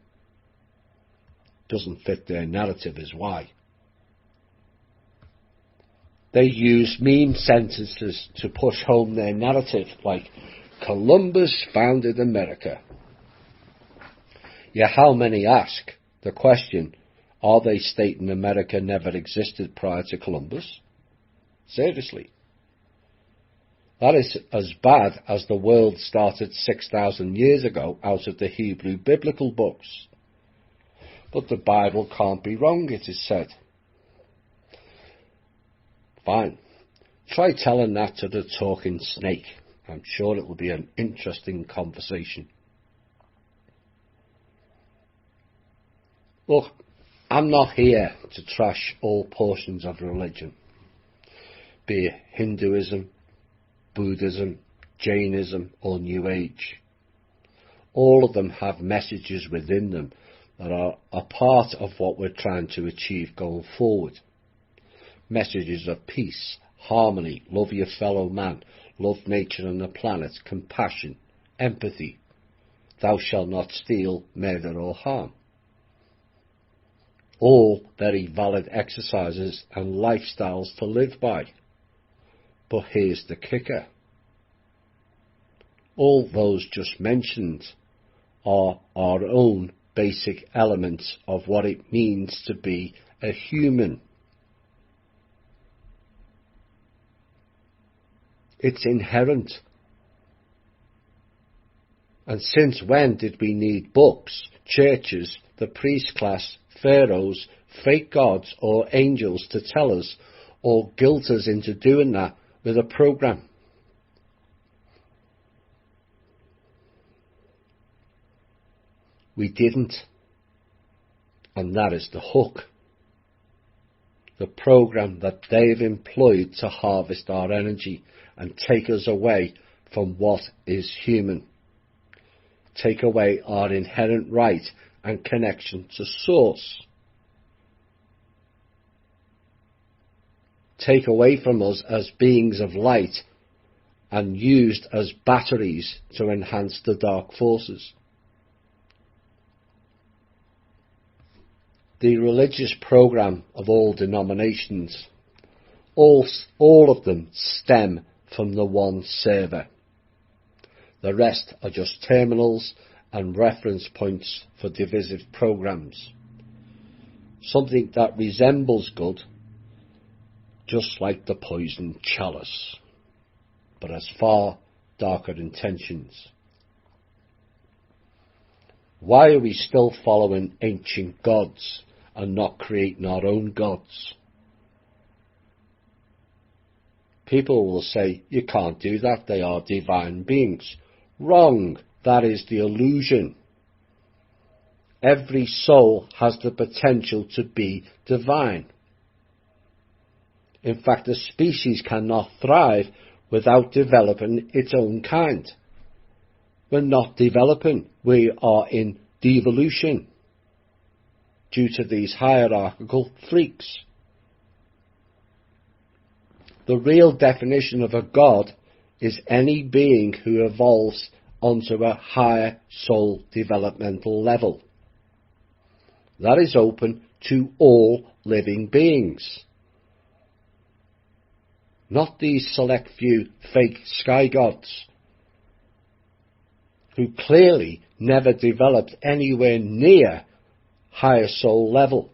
doesn't fit their narrative is why. They use meme sentences to push home their narrative, like Columbus founded America. Yet how many ask the question, are they stating America never existed prior to Columbus? Seriously. That is as bad as the world started 6,000 years ago out of the Hebrew biblical books. But the Bible can't be wrong, it is said. Fine. Try telling that to the talking snake. I'm sure it will be an interesting conversation. Look, I'm not here to trash all portions of religion, be it Hinduism, Buddhism, Jainism or New Age. All of them have messages within them that are a part of what we're trying to achieve going forward. Messages of peace, harmony, love your fellow man, love nature and the planet, compassion, empathy, thou shalt not steal, murder or harm. All very valid exercises and lifestyles to live by. But here's the kicker. All those just mentioned are our own basic elements of what it means to be a human. It's inherent. And since when did we need books, churches, the priest class, pharaohs, fake gods or angels to tell us or guilt us into doing that with a program? We didn't. And that is the hook. The program that they've employed to harvest our energy and take us away from what is human. Take away our inherent right and connection to source. Take away from us as beings of light and used as batteries to enhance the dark forces. The religious program of all denominations, all of them stem from the one server. The rest are just terminals and reference points for divisive programs. Something that resembles good, just like the poisoned chalice, but has far darker intentions. Why are we still following ancient gods and not creating our own gods? People will say, you can't do that, they are divine beings. Wrong, that is the illusion. Every soul has the potential to be divine. In fact, a species cannot thrive without developing its own kind. We're not developing, we are in devolution due to these hierarchical freaks. The real definition of a god is any being who evolves onto a higher soul developmental level. That is open to all living beings. Not these select few fake sky gods who clearly never developed anywhere near higher soul level.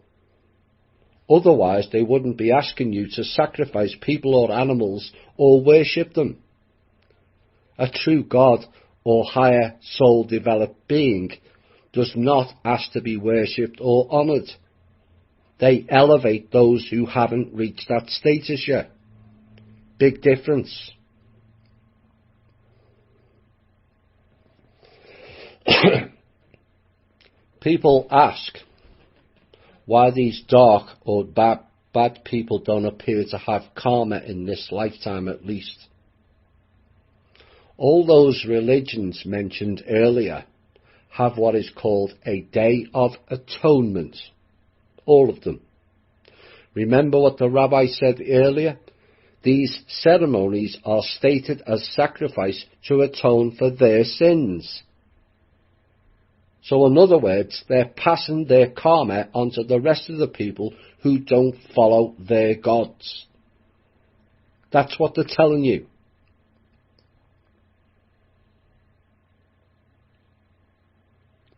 Otherwise they wouldn't be asking you to sacrifice people or animals or worship them. A true God or higher soul developed being does not ask to be worshipped or honoured. They elevate those who haven't reached that status yet. Big difference. People ask why these dark or bad people don't appear to have karma in this lifetime at least. All those religions mentioned earlier have what is called a Day of Atonement. All of them. Remember what the rabbi said earlier? These ceremonies are stated as sacrifice to atone for their sins. So in other words, they're passing their karma onto the rest of the people who don't follow their gods. That's what they're telling you.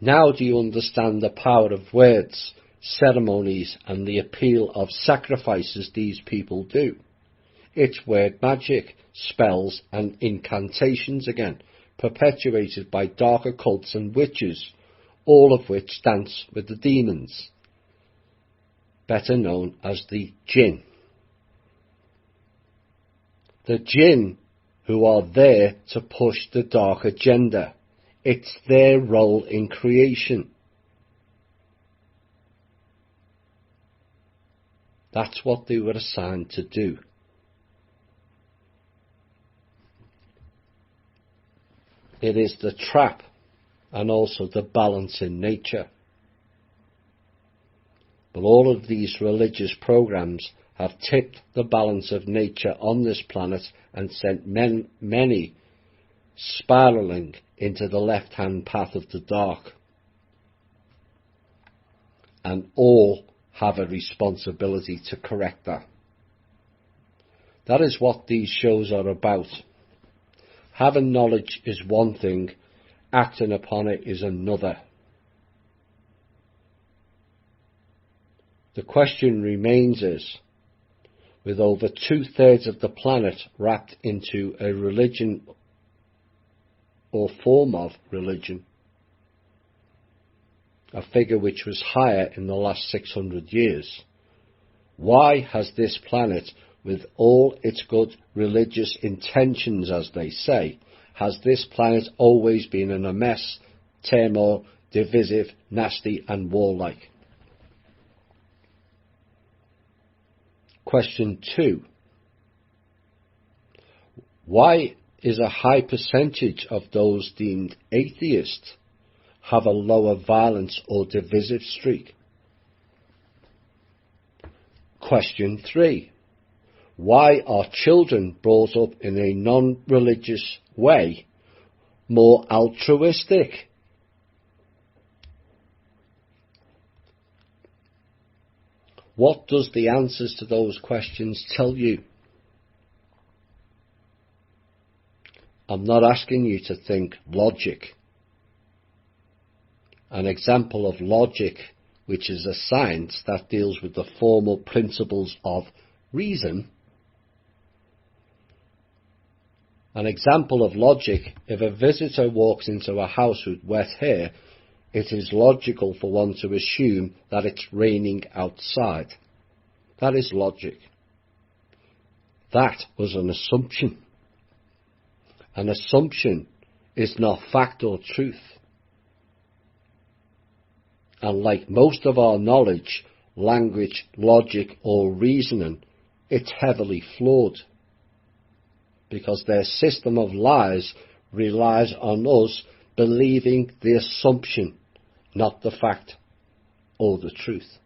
Now do you understand the power of words, ceremonies, and the appeal of sacrifices these people do? It's word magic, spells, and incantations again, perpetuated by darker cults and witches, all of which dance with the demons, better known as the jinn. The jinn who are there to push the dark agenda. It's their role in creation. That's what they were assigned to do. It is the trap and also the balance in nature. But all of these religious programs have tipped the balance of nature on this planet and sent many spiralling into the left-hand path of the dark. And all have a responsibility to correct that. That is what these shows are about. Having knowledge is one thing, acting upon it is another. The question remains is, with over 2/3 of the planet wrapped into a religion or form of religion, a figure which was higher in the last 600 years, why has this planet, with all its good religious intentions, as they say, has this planet always been in a mess, turmoil, divisive, nasty and warlike? Question 2. Why is a high percentage of those deemed atheist have a lower violence or divisive streak? Question 3. Why are children brought up in a non-religious way more altruistic? What does the answers to those questions tell you? I'm not asking you to think logic. An example of logic, which is a science that deals with the formal principles of reason. An example of logic, if a visitor walks into a house with wet hair, it is logical for one to assume that it's raining outside. That is logic. That was an assumption. An assumption is not fact or truth. And like most of our knowledge, language, logic or reasoning, it's heavily flawed. Because their system of lies relies on us believing the assumption, not the fact or the truth.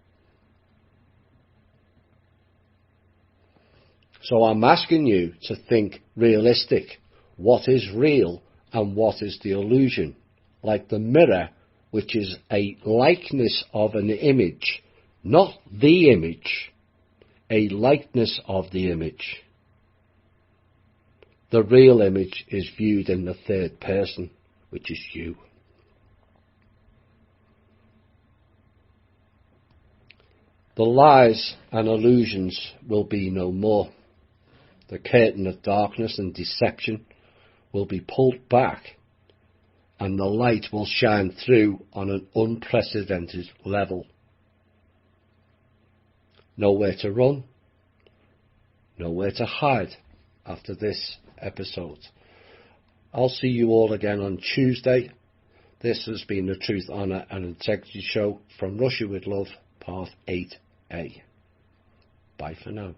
So I'm asking you to think realistic. What is real and what is the illusion? Like the mirror, which is a likeness of an image, not the image, a likeness of the image. The real image is viewed in the third person, which is you. The lies and illusions will be no more. The curtain of darkness and deception will be pulled back, and the light will shine through on an unprecedented level. Nowhere to run, nowhere to hide after this episode. I'll see you all again on Tuesday. This has been the Truth, Honour and Integrity Show from Russia with Love, Part 8A. Bye for now.